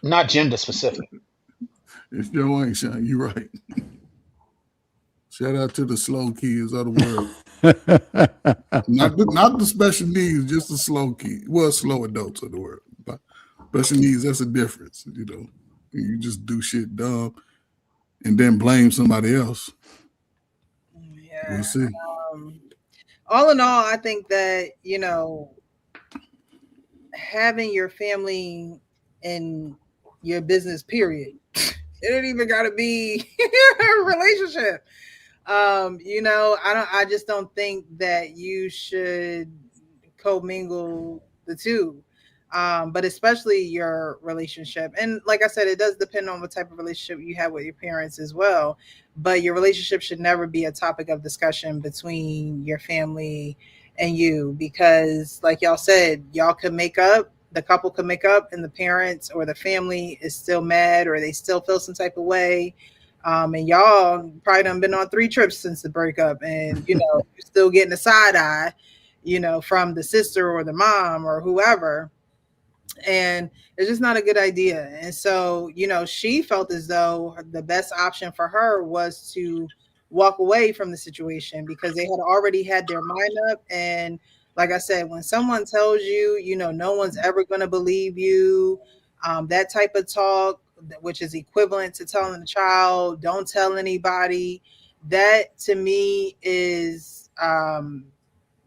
not gender specific. It's your ain't, Sean. You're right. Shout out to the slow kids of the world. not the special needs, just the slow kids. Well, slow adults of the world. But special needs, that's a difference, you know. You just do shit dumb and then blame somebody else. Yeah. We'll see. All in all, I think that, you know, having your family in your business, period. It ain't even gotta be a relationship. I just don't think that you should commingle the two. But especially your relationship. And like I said, it does depend on what type of relationship you have with your parents as well. But your relationship should never be a topic of discussion between your family and you, because like y'all said, y'all could make up, the couple could make up, and the parents or the family is still mad, or they still feel some type of way. And y'all probably done been on 3 trips since the breakup, and you're still getting a side eye, from the sister or the mom or whoever. And it's just not a good idea. And so, she felt as though the best option for her was to walk away from the situation, because they had already had their mind up. And like I said, when someone tells you, no one's ever going to believe you, that type of talk, which is equivalent to telling the child, don't tell anybody, that to me is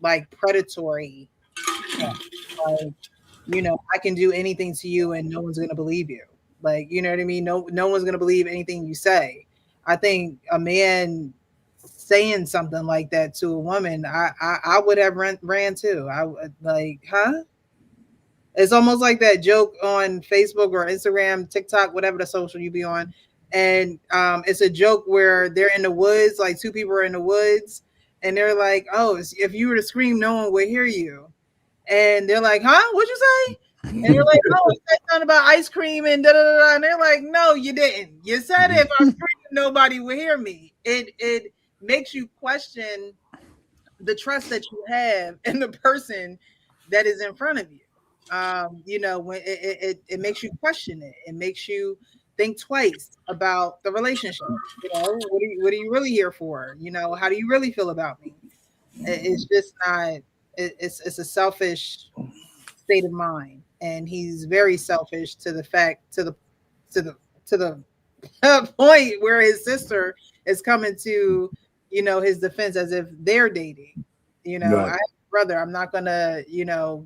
like predatory. Like, I can do anything to you and no one's going to believe you. Like, you know what I mean? No one's going to believe anything you say. I think a man saying something like that to a woman, I would have ran too. I would, like, huh? It's almost like that joke on Facebook or Instagram, TikTok, whatever the social you be on. And it's a joke where they're in the woods, like 2 people are in the woods, and they're like, oh, if you were to scream, no one would hear you. And they're like, huh? What'd you say? And you're like, oh, you said something about ice cream and da da da. And they're like, no, you didn't. You said if I'm screaming, nobody will hear me. It makes you question the trust that you have in the person that is in front of you. When it makes you question it. It makes you think twice about the relationship. What are you really here for? How do you really feel about me? It's just not. It's a selfish state of mind, and he's very selfish to the point where his sister is coming to his defense as if they're dating. Right. I have a brother. I'm not gonna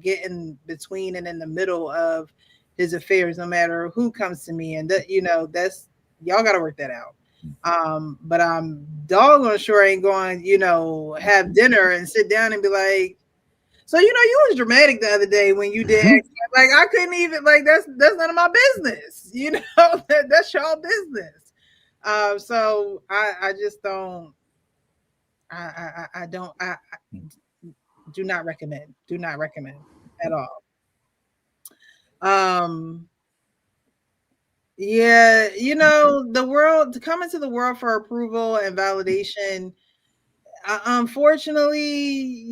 get in between and in the middle of his affairs, no matter who comes to me, and that's y'all got to work that out. But I'm doggone sure ain't going have dinner and sit down and be like, so you was dramatic the other day when you did X. Like, I couldn't even, like, that's none of my business. That's y'all business. So I just don't. I do not recommend. Do not recommend at all. Yeah, the world, to come into the world for approval and validation. Unfortunately,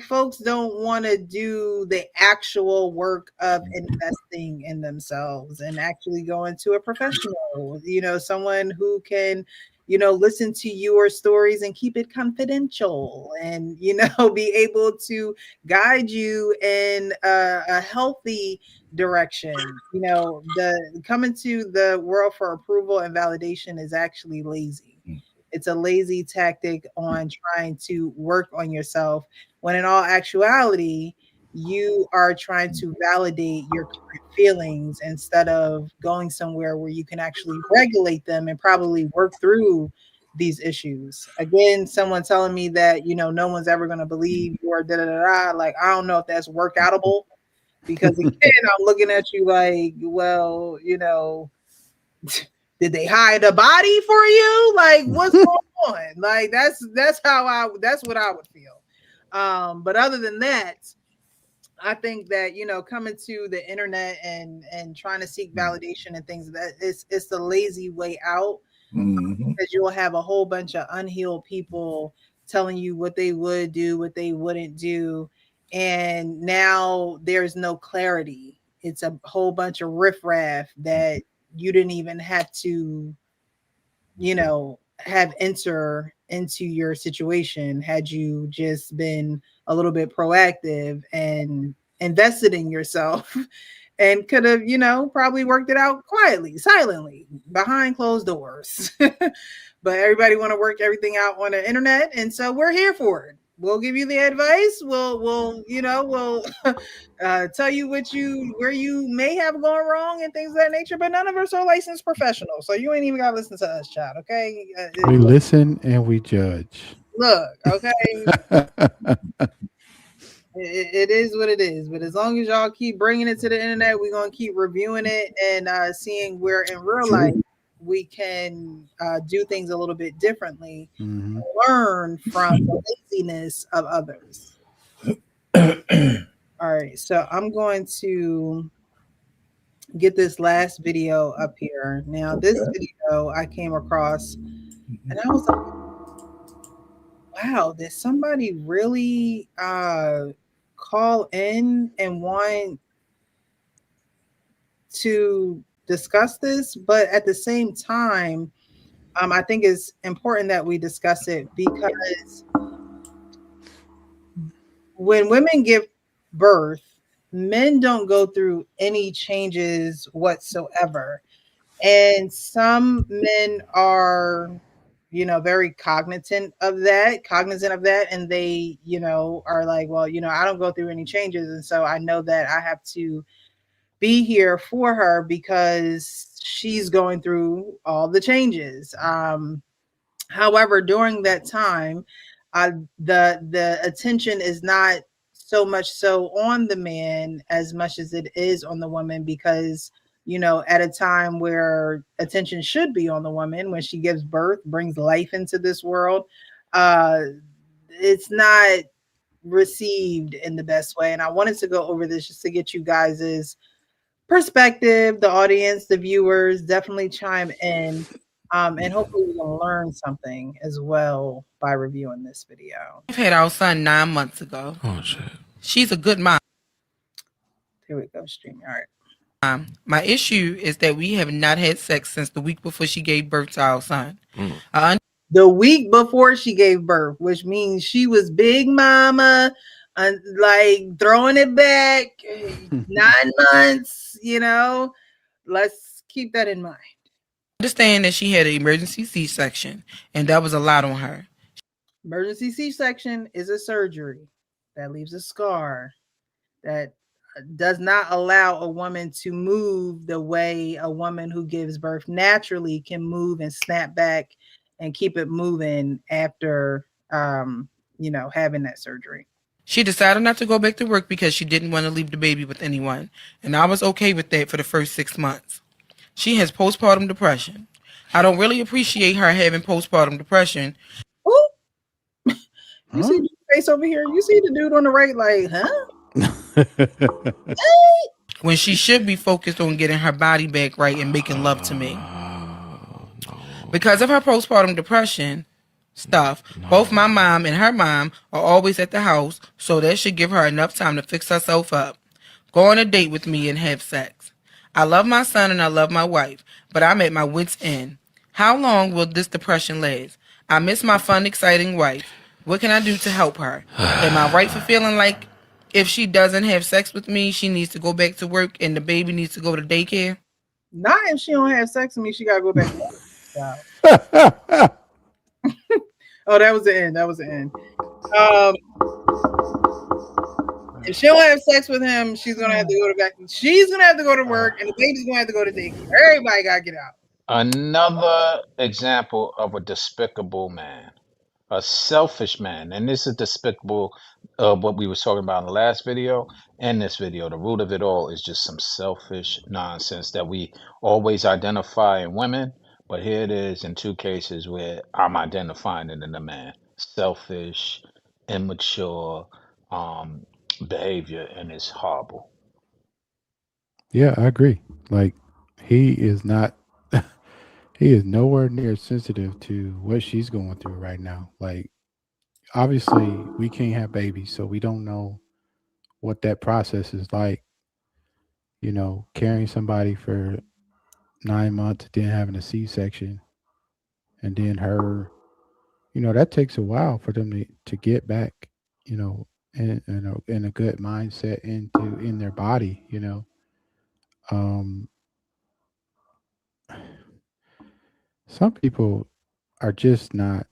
folks don't want to do the actual work of investing in themselves and actually going to a professional, someone who can, listen to your stories and keep it confidential and, be able to guide you in a healthy direction. The coming to the world for approval and validation is actually lazy. It's a lazy tactic on trying to work on yourself, when in all actuality, you are trying to validate your current feelings instead of going somewhere where you can actually regulate them and probably work through these issues. Again, someone telling me that, no one's ever going to believe you or da da da. Like, I don't know if that's workoutable, because again, I'm looking at you like, well, did they hide a body for you? Like, what's going on? Like, that's what I would feel. But other than that, I think that, coming to the internet and trying to seek validation and things, that it's the lazy way out. Because you'll have a whole bunch of unhealed people telling you what they would do, what they wouldn't do. And now there's no clarity. It's a whole bunch of riffraff that you didn't even have to, have enter into your situation had you just been a little bit proactive and invested in yourself and could have, probably worked it out quietly, silently, behind closed doors. But everybody want to work everything out on the internet. And so we're here for it. we'll give you the advice. We'll tell you where you may have gone wrong and things of that nature. But none of us are licensed professionals, so you ain't even gotta listen to us, child. Okay? We listen and we judge. Look, okay. It is what it is. But as long as y'all keep bringing it to the internet, we're gonna keep reviewing it and seeing where in real life we can do things a little bit differently. Mm-hmm. Learn from the laziness of others. All right, so I'm going to get this last video up here. Now, this video I came across, and I was like, wow, did somebody really call in and want to discuss this? But at the same time, I think it's important that we discuss it, because when women give birth, men don't go through any changes whatsoever. And some men are, very cognizant of that. And they, are like, well, I don't go through any changes. And so I know that I have to be here for her because she's going through all the changes. However, during that time, the attention is not so much so on the man as much as it is on the woman, because at a time where attention should be on the woman when she gives birth, brings life into this world, it's not received in the best way. And I wanted to go over this just to get you guys's perspective. The audience, the viewers, definitely chime in. And hopefully we can learn something as well by reviewing this video. I've had our son 9 months ago. Oh, shit. She's a good mom. Here we go, StreamYard. My issue is that we have not had sex since the week before she gave birth to our son. The week before she gave birth, which means she was big mama, like throwing it back, 9 months, let's keep that in mind. Understand that she had an emergency C-section, and that was a lot on her. Emergency C-section is a surgery that leaves a scar that does not allow a woman to move the way a woman who gives birth naturally can move and snap back and keep it moving after, having that surgery. She decided not to go back to work because she didn't want to leave the baby with anyone, and I was okay with that for the first 6 months. She has postpartum depression. I don't really appreciate her having postpartum depression. Oh, you see the face over here? You see the dude on the right, like, huh? When she should be focused on getting her body back right and making love to me. Because of her postpartum depression stuff, both my mom and her mom are always at the house, so that should give her enough time to fix herself up, go on a date with me, and have sex. I love my son and I love my wife, but I'm at my wit's end. How long will this depression last? I miss my fun, exciting wife. What can I do to help her? Am I right for feeling like if she doesn't have sex with me, she needs to go back to work and the baby needs to go to daycare? Not if she don't have sex with me, she gotta go back to work. Oh, that was the end. If she don't have sex with him, she's gonna have to go to back. She's gonna have to go to work, and the baby's gonna have to go to daycare. Everybody gotta get out. Another example of a despicable man, a selfish man, and this is despicable. What we were talking about in the last video and this video. The root of it all is just some selfish nonsense that we always identify in women, but here it is in 2 cases where I'm identifying it in a man: selfish, immature behavior, and it's horrible. Yeah, I agree. Like, he is not, he is nowhere near sensitive to what she's going through right now. Like, obviously, we can't have babies, so we don't know what that process is like. Carrying somebody for 9 months, then having a C-section, and then her, that takes a while for them to get back, in a good mindset in their body, Some people are just not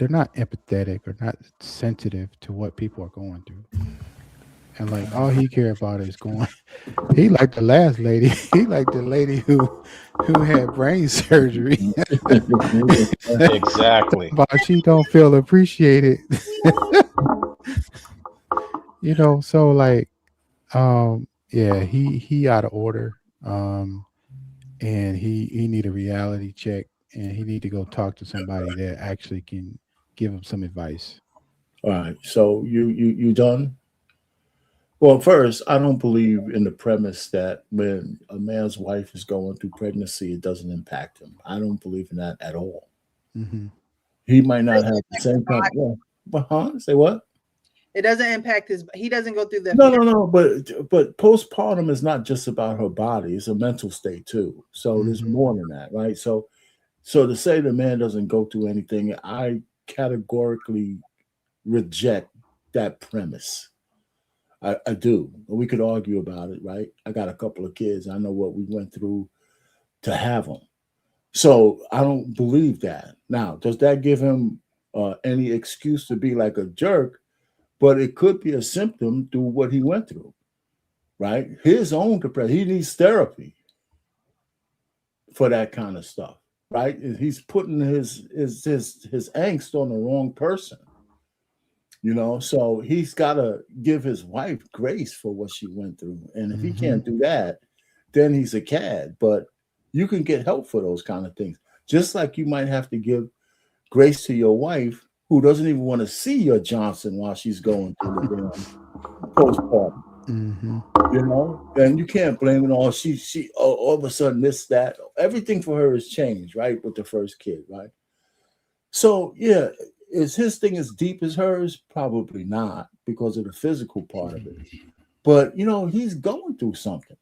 they're not empathetic or not sensitive to what people are going through. And like all he cared about is going. He like the last lady. He like the lady who had brain surgery. Exactly. But she don't feel appreciated. You know, so like, yeah, he out of order. And he need a reality check, and he need to go talk to somebody that actually can give him some advice. All right. So you done? Well, first, I don't believe in the premise that when a man's wife is going through pregnancy, it doesn't impact him. I don't believe in that at all. Mm-hmm. He might not have the same kind of, Say what? It doesn't impact he doesn't go through the. No. But postpartum is not just about her body. It's a mental state too. So there's more than that, right? So to say the man doesn't go through anything, I categorically reject that premise. I do. We could argue about it, right? I got a couple of kids. I know what we went through to have them. So I don't believe that. Now, does that give him any excuse to be like a jerk? But it could be a symptom through what he went through, right? His own depression. He needs therapy for that kind of stuff, right? He's putting his angst on the wrong person. You know, so he's got to give his wife grace for what she went through. And if he can't do that, then he's a cad. But you can get help for those kind of things. Just like you might have to give grace to your wife who doesn't even want to see your Johnson while she's going through the postpartum. You know, and you can't blame it all. She all of a sudden this, that, everything for her has changed, right? With the first kid, right? So, yeah. Is his thing as deep as hers? Probably not, because of the physical part of it. But, you know, he's going through something.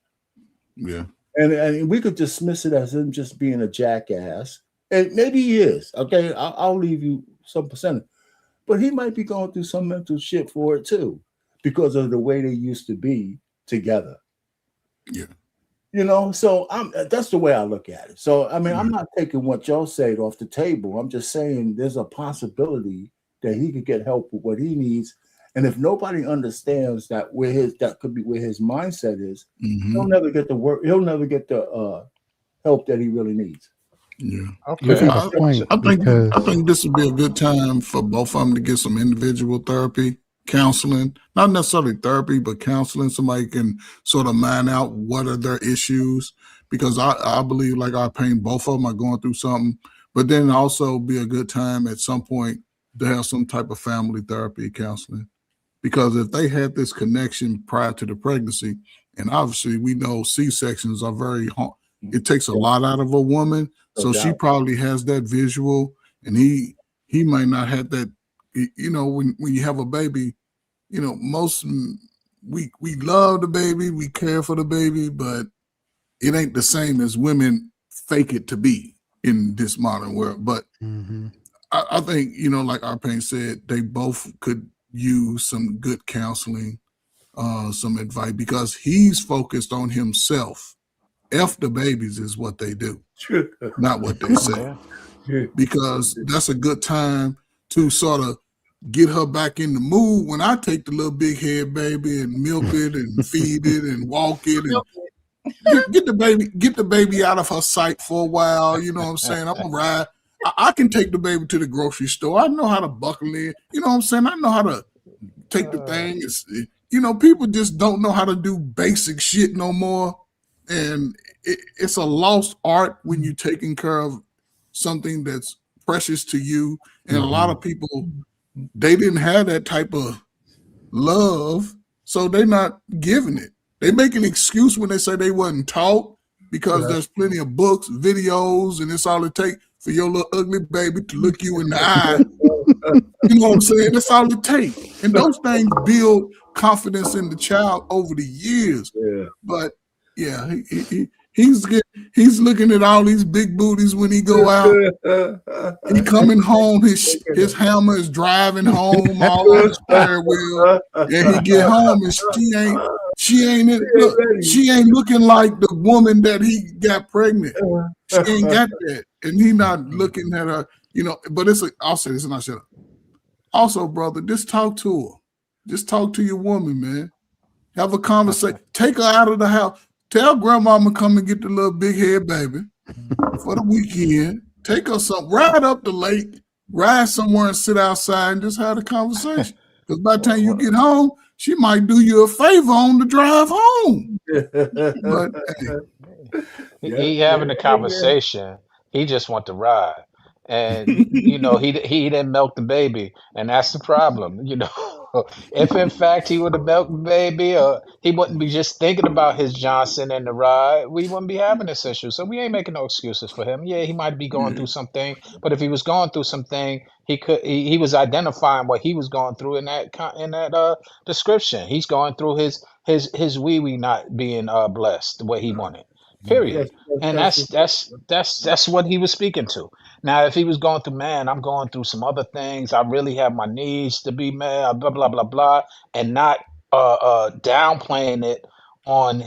Yeah. And we could dismiss it as him just being a jackass. And maybe he is. Okay, I'll leave you some percent. But he might be going through some mental shit for it, too, because of the way they used to be together. Yeah. You know, so that's the way I look at it. So, I mean, I'm not taking what y'all said off the table. I'm just saying there's a possibility that he could get help with what he needs. And if nobody understands that that could be where his mindset is, he'll never get the work. He'll never get the help that he really needs. Yeah. Okay. I think this would be a good time for both of them to get some individual therapy. Counseling, not necessarily therapy, but counseling. Somebody can sort of mine out what are their issues, because I believe like our pain, both of them are going through something, but then also be a good time at some point to have some type of family therapy counseling, because if they had this connection prior to the pregnancy, and obviously we know C-sections are very hard. It takes a lot out of a woman. So she probably has that visual, and he might not have that. You know, when you have a baby, you know, we love the baby, we care for the baby, but it ain't the same as women fake it to be in this modern world. But I think, you know, like Arpain said, they both could use some good counseling, some advice, because he's focused on himself. F the babies is what they do, not what they say. Because that's a good time to sort of get her back in the mood when I take the little big head baby and milk it and feed it and walk it and get the baby out of her sight for a while. You know what I'm saying? I'm gonna ride. I can take the baby to the grocery store. I know how to buckle in. You know what I'm saying? I know how to take the thing. You know, people just don't know how to do basic shit no more. And it's a lost art when you're taking care of something that's precious to you. And a lot of people, they didn't have that type of love, so they're not giving it. They make an excuse when they say they wasn't taught, because there's plenty of books, videos, and it's all it takes for your little ugly baby to look you in the eye. You know what I'm saying? That's all it takes. And those things build confidence in the child over the years. Yeah. But yeah, he's looking at all these big booties when he go out. He coming home, his hammer is driving home all on the spare wheel, and he get home and she ain't looking like the woman that he got pregnant. She ain't got that. and he not looking at her, but I'll say this and I'll shut up. Also, brother, just talk to her. Just talk to your woman, man. Have a conversation. Take her out of the house. Tell grandmama come and get the little big head baby for the weekend. Take her ride up the lake, ride somewhere and sit outside and just have a conversation. Because by the time you get home, she might do you a favor on the drive home. But he having a conversation. He just want to ride. And he didn't milk the baby, and that's the problem. If in fact he would have milked the baby, or he wouldn't be just thinking about his Johnson and the ride, we wouldn't be having this issue. So we ain't making no excuses for him. Yeah, he might be going through something, but if he was going through something, he was identifying what he was going through in that description. He's going through his wee not being blessed the way he wanted. Period. And that's what he was speaking to. Now, if he was going through, man, I'm going through some other things. I really have my needs to be met, blah, blah, blah, blah, and not downplaying it on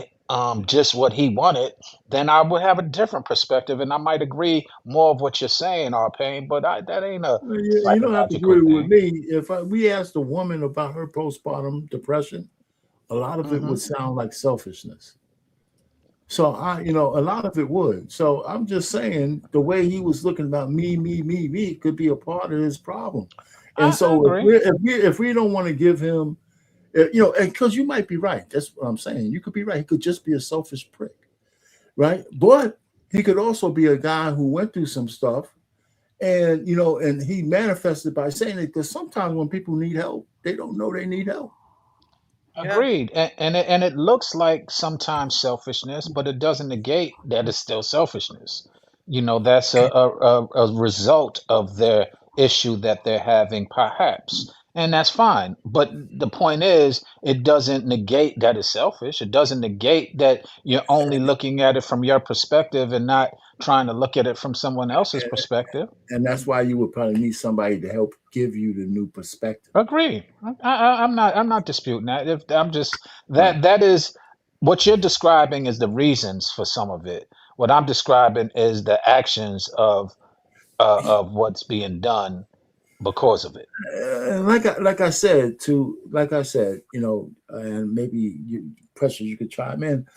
just what he wanted, then I would have a different perspective, and I might agree more of what you're saying, R-Pain, but that ain't a you don't have to agree with me. If we asked a woman about her postpartum depression, a lot of it would sound like selfishness. So a lot of it would. So I'm just saying the way he was looking about me could be a part of his problem. And if we don't want to give him, and because you might be right, that's what I'm saying. You could be right. He could just be a selfish prick, right? But he could also be a guy who went through some stuff, and and he manifested by saying it. Because sometimes when people need help, they don't know they need help. Agreed. And it looks like sometimes selfishness, but it doesn't negate that it's still selfishness. That's a result of their issue that they're having, perhaps. And that's fine. But the point is, it doesn't negate that it's selfish. It doesn't negate that you're only looking at it from your perspective and not trying to look at it from someone else's perspective. And that's why you would probably need somebody to help give you the new perspective. Agreed. I'm not disputing that. If I'm just that is what you're describing is the reasons for some of it. What I'm describing is the actions of what's being done because of it. Like I said, and maybe Precious, you could chime in.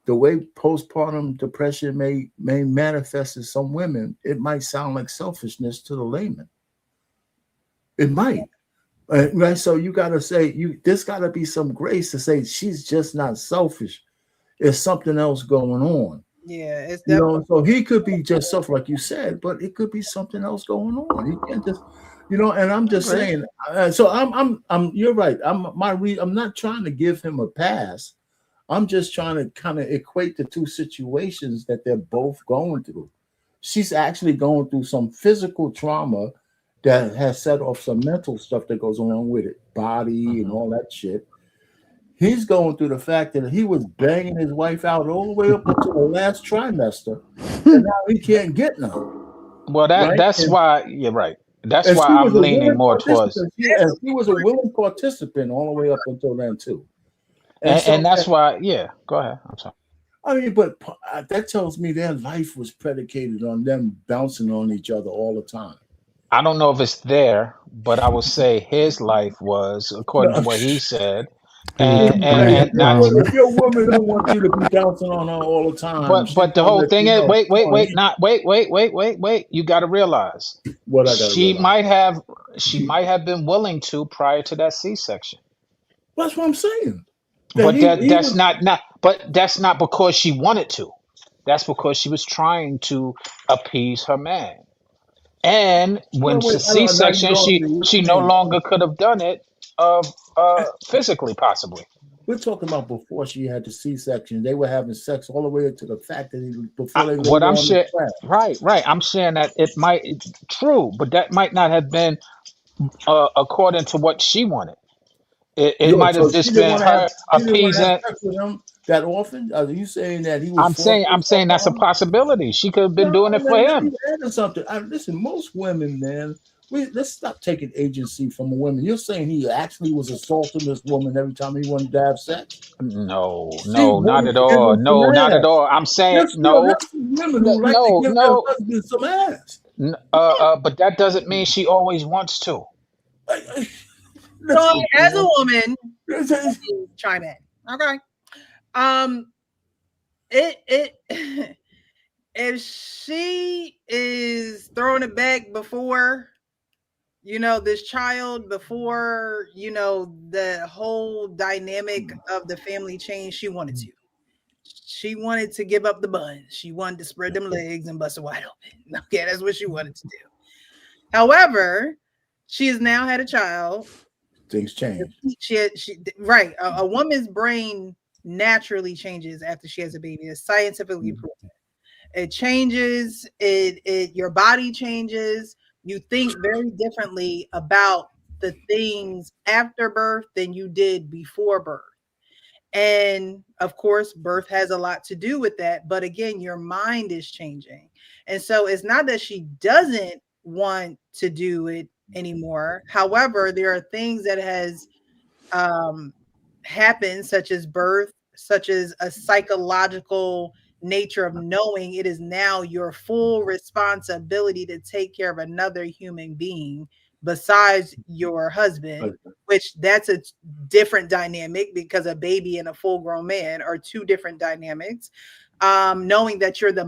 The way postpartum depression may manifest in some women, it might sound like selfishness to the layman. It might, right? So you got to say, there's got to be some grace to say she's just not selfish. There's something else going on. Yeah, it's definitely. So he could be just selfish, like you said, but it could be something else going on. He can't just, And I'm just saying. So I'm. You're right. I'm not trying to give him a pass. I'm just trying to kind of equate the two situations that they're both going through. She's actually going through some physical trauma that has set off some mental stuff that goes along with it, body and all that shit. He's going through the fact that he was banging his wife out all the way up until the last trimester, and now he can't get none. Well, that's why you're right. That's why I'm leaning more towards. He was a willing participant all the way up until then too. And that's why, go ahead. I'm sorry. I mean, but that tells me their life was predicated on them bouncing on each other all the time. I don't know if it's there, but I would say his life was, according to what he said. And if your woman don't want you to be bouncing on her all the time. But the whole thing is, wait. You got to realize what I got. She might have been willing to prior to that C-section. That's what I'm saying. But that's not because she wanted to. That's because she was trying to appease her man. And when C-section, she no longer could have done it physically, possibly. We're talking about before she had the C-section. They were having sex all the way to the fact that before they what I'm saying, right. I'm saying that it might true, but that might not have been according to what she wanted. It might have just been her appeasing. That often? Are you saying that he was? I'm saying that's a possibility. She could have been doing it for him. Something. Listen, most women, man, let's stop taking agency from a woman. You're saying he actually was assaulting this woman every time he wanted to have sex? No, not at all. No, not at all. I'm saying There's women who like to give their husband some ass. But that doesn't mean she always wants to. So as a woman, chime in. Okay. If she is throwing it back before, this child, before, the whole dynamic of the family change, she wanted to. She wanted to give up the bun. She wanted to spread them legs and bust it wide open. Okay, that's what she wanted to do. However, she has now had a child. Things change. Right. A woman's brain naturally changes after she has a baby. It's scientifically proven. It changes. Your body changes. You think very differently about the things after birth than you did before birth. And of course, birth has a lot to do with that. But again, your mind is changing. And so it's not that she doesn't want to do it anymore. However, there are things that has happened, such as birth, such as a psychological nature of knowing it is now your full responsibility to take care of another human being besides your husband, which that's a different dynamic, because a baby and a full-grown man are two different dynamics. Knowing that you're the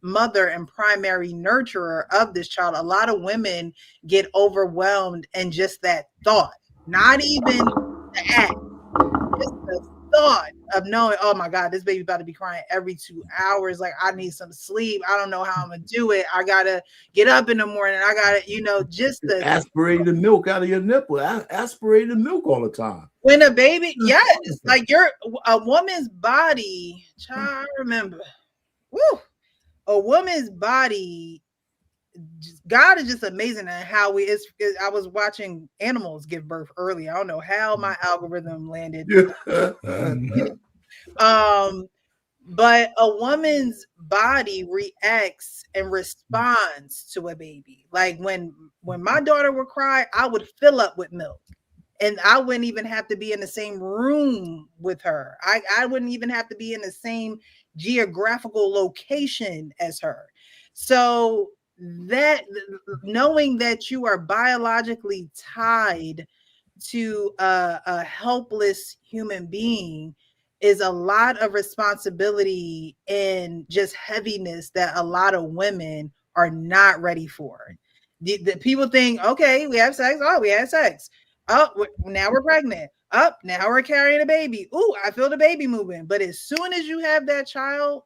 mother and primary nurturer of this child. A lot of women get overwhelmed in just that thought, not even the act, just the thought of knowing, oh my God, this baby about to be crying every 2 hours. Like, I need some sleep. I don't know how I'm gonna do it. I gotta get up in the morning. I gotta, just the aspirate the milk out of your nipple. Aspirate the milk all the time. When a baby, yes, like a woman's body, child, remember, a woman's body, God is just amazing at how I was watching animals give birth earlier. I don't know how my algorithm landed. But a woman's body reacts and responds to a baby. Like when my daughter would cry, I would fill up with milk. And I wouldn't even have to be in the same room with her. I wouldn't even have to be in the same geographical location as her. So that knowing that you are biologically tied to a helpless human being is a lot of responsibility and just heaviness that a lot of women are not ready for. The people think, okay, we have sex. Oh, we had sex. Oh, now we're pregnant. Up, now we're carrying a baby. Ooh, I feel the baby moving. But as soon as you have that child,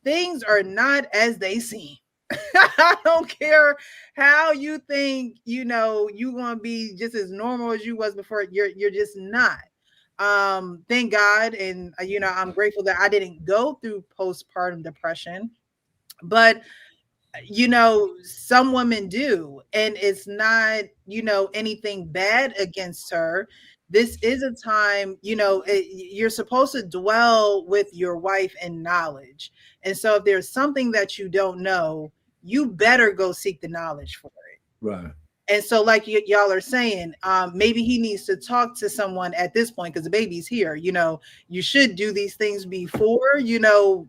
things are not as they seem. I don't care how you think, you're going to be just as normal as you was before. You're just not. Thank God. And, I'm grateful that I didn't go through postpartum depression. But some women do, and it's not, anything bad against her. This is a time, you're supposed to dwell with your wife in knowledge. And so if there's something that you don't know, you better go seek the knowledge for it. Right. And so like y'all are saying, maybe he needs to talk to someone at this point, because the baby's here. You should do these things before,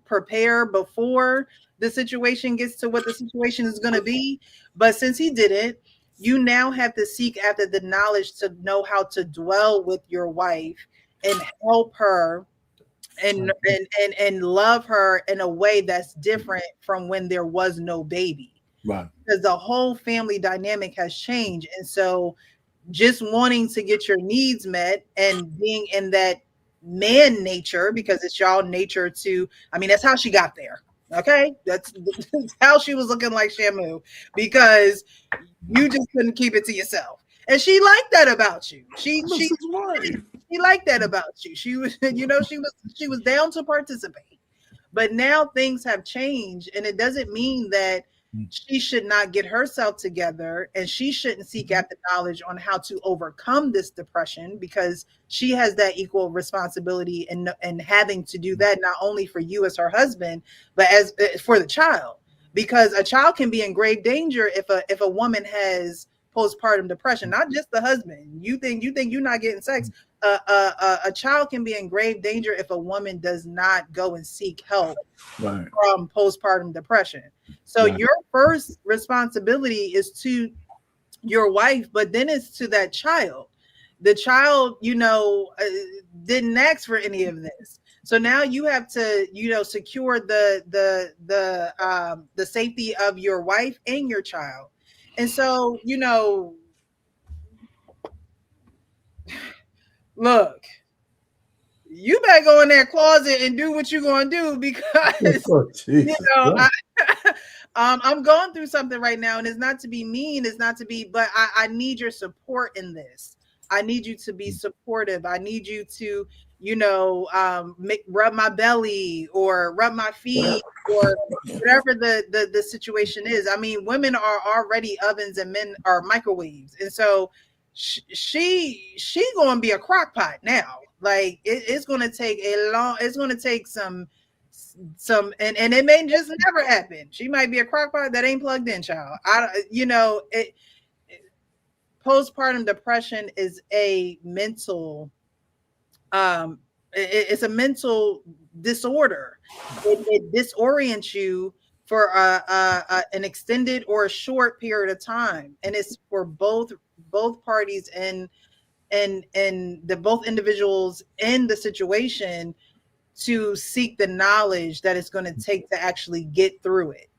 prepare before the situation gets to what the situation is going to be. But since he didn't, you now have to seek after the knowledge to know how to dwell with your wife and help her and love her in a way that's different from when there was no baby. Right. Because the whole family dynamic has changed. And so just wanting to get your needs met and being in that man nature, because it's y'all nature to, that's how she got there. Okay, that's how she was looking like Shamu, because you just couldn't keep it to yourself, and she liked that about you. She liked that about you. She was, she was down to participate. But now things have changed, and it doesn't mean that she should not get herself together, and she shouldn't seek after knowledge on how to overcome this depression, because she has that equal responsibility and having to do that, not only for you as her husband, but as for the child, because a child can be in grave danger if a woman has postpartum depression, not just the husband. You think you're not getting sex. A child can be in grave danger if a woman does not go and seek help from postpartum depression. So your first responsibility is to your wife, but then it's to that child. The child, didn't ask for any of this. So now you have to, secure the safety of your wife and your child. And so, look, you better go in that closet and do what you're going to do, because, I'm going through something right now, and it's not to be mean, but I need your support in this. I need you to be supportive. I need you to, rub my belly or rub my feet or whatever the situation is. I mean, women are already ovens and men are microwaves. And so she going to be a crock pot now. Like it's going to take some, and it may just never happen. She might be a crock pot that ain't plugged in, child. Postpartum depression is a mental, it's a mental disorder. It disorients you for an extended or a short period of time, and it's for both parties and the both individuals in the situation to seek the knowledge that it's going to take to actually get through it.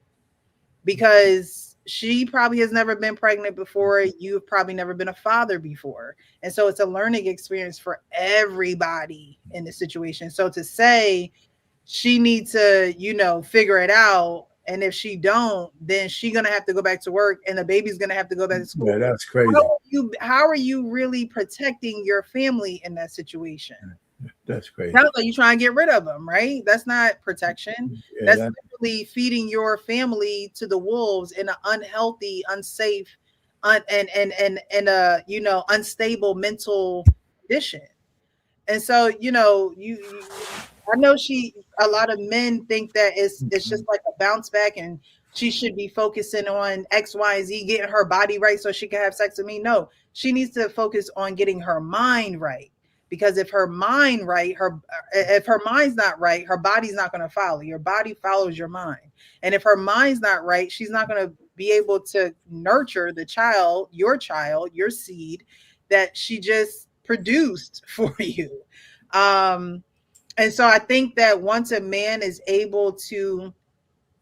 Because she probably has never been pregnant before. You've probably never been a father before. And so it's a learning experience for everybody in this situation. So to say she needs to, figure it out, and if she don't, then she's going to have to go back to work and the baby's going to have to go back to school. Yeah, that's crazy. How are you really protecting your family in that situation? That's crazy. Sounds like you try and get rid of them, right? That's not protection. That's literally feeding your family to the wolves in an unhealthy, unsafe, unstable mental condition. And so, I know a lot of men think that it's just like a bounce back, and she should be focusing on X, Y, and Z, getting her body right so she can have sex with me. No, she needs to focus on getting her mind right. Because if her mind right, if her mind's not right, her body's not going to follow. Your body follows your mind. And if her mind's not right, she's not going to be able to nurture the child, your seed that she just produced for you. And so I think that once a man is able to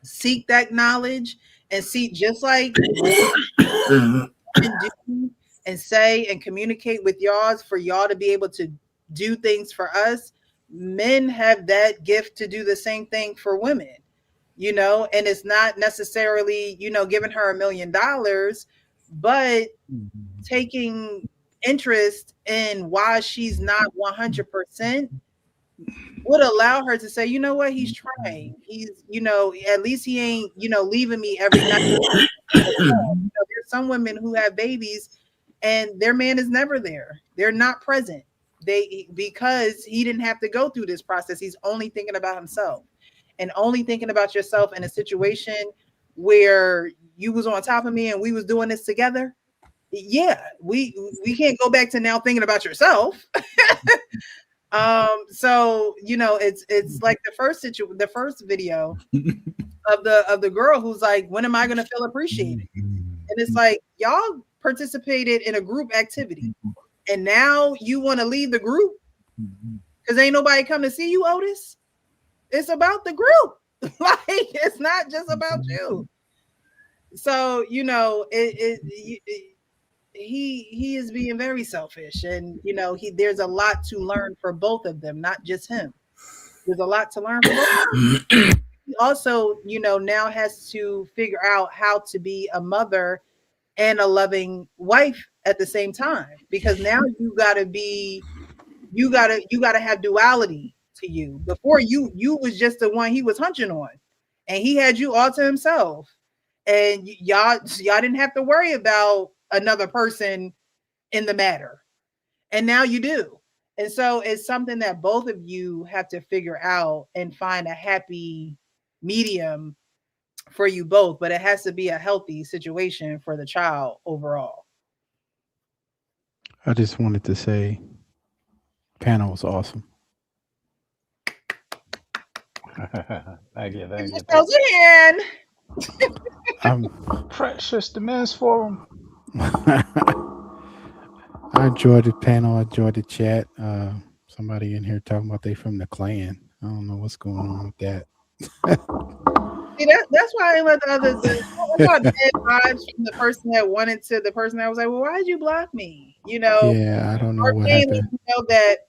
seek that knowledge and see, just like and say and communicate with y'all for y'all to be able to do things for us, men have that gift to do the same thing for women, and it's not necessarily, giving her $1 million, but taking interest in why she's not 100% would allow her to say, you know what, he's trying. He's, at least he ain't, leaving me every night. There's some women who have babies and their man is never there. They're not present. Because he didn't have to go through this process. He's only thinking about himself, and only thinking about yourself in a situation where you was on top of me and we was doing this together. Yeah, we can't go back to now thinking about yourself. So it's like the first video of the girl who's like, when am I going to feel appreciated? And it's like, y'all participated in a group activity, and now you want to leave the group because ain't nobody come to see you, Otis. It's about the group. Like, it's not just about you. So he is being very selfish, and there's a lot to learn for both of them, not just him. There's a lot to learn for both of them. He also now has to figure out how to be a mother and a loving wife at the same time, because now you gotta have duality to you. Before you was just the one he was hunching on, and he had you all to himself, and y'all didn't have to worry about another person in the matter, and now you do. And so it's something that both of you have to figure out and find a happy medium for you both, but it has to be a healthy situation for the child overall. I just wanted to say, panel was awesome. Thank you. Thank you. Those in. I'm Precious, the men's forum. I enjoyed the panel. I enjoyed the chat. Somebody in here talking about they from the Klan. I don't know what's going on with that. See, that's why I let the others. I got bad vibes from the person that wanted to. The person that was like, "Well, why did you block me?" You know. Yeah, I don't know Or what mainly, happened. you know, that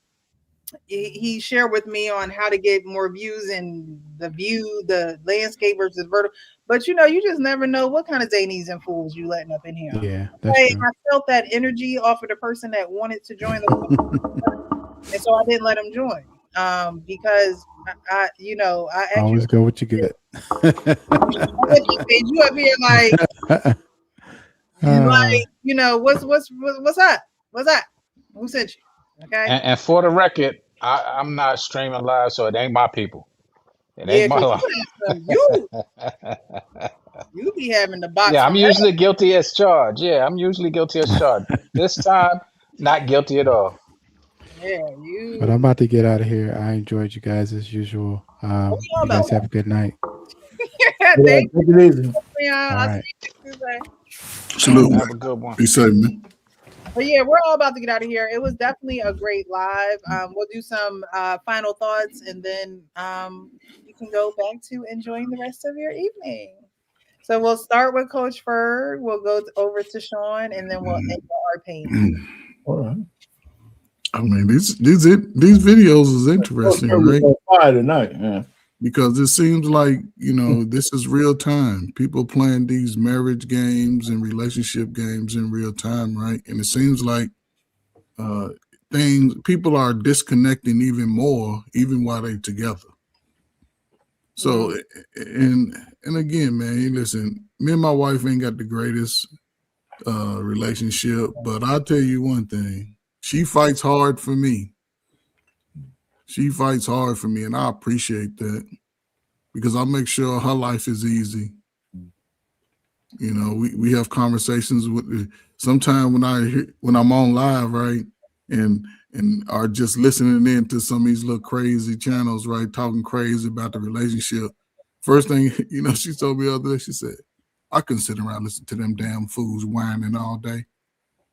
he shared with me on how to get more views and the landscape versus vertical. But you know, you just never know what kind of zanies and fools you letting up in here. Yeah, that's Like, true. I felt that energy off of the person that wanted to join the and so I didn't let him join. Because I actually Always go what you get. you up here like you know, what's up? What's up? Who sent you? Okay. And for the record, I'm not streaming live, so it ain't my people. It Yeah, ain't my 'cause life. you be having the box. Yeah, I'm from usually guilty as charged. Yeah, I'm usually guilty as charged. This time, not guilty at all. Yeah, But I'm about to get out of here. I enjoyed you guys as usual. You guys have a good night. Thank Take it easy. you. All right. Salute. Have a good one. Be safe, man. But yeah, we're all about to get out of here. It was definitely a great live. We'll do some final thoughts, and then you can go back to enjoying the rest of your evening. So we'll start with Coach Ferg. We'll go over to Sean, and then we'll end with our pain. All right. I mean, these videos is interesting, right? Fire tonight, yeah. Because it seems like, you know, this is real time. People playing these marriage games and relationship games in real time, right? And it seems like people are disconnecting even more, even while they're together. So, and again, man, listen, me and my wife ain't got the greatest relationship, but I'll tell you one thing. She fights hard for me. She fights hard for me, and I appreciate that because I make sure her life is easy. You know, we have conversations with sometimes when I'm on live, right, and are just listening in to some of these little crazy channels, right, talking crazy about the relationship. First thing, you know, she told me the other day, she said, I couldn't sit around listening to them damn fools whining all day.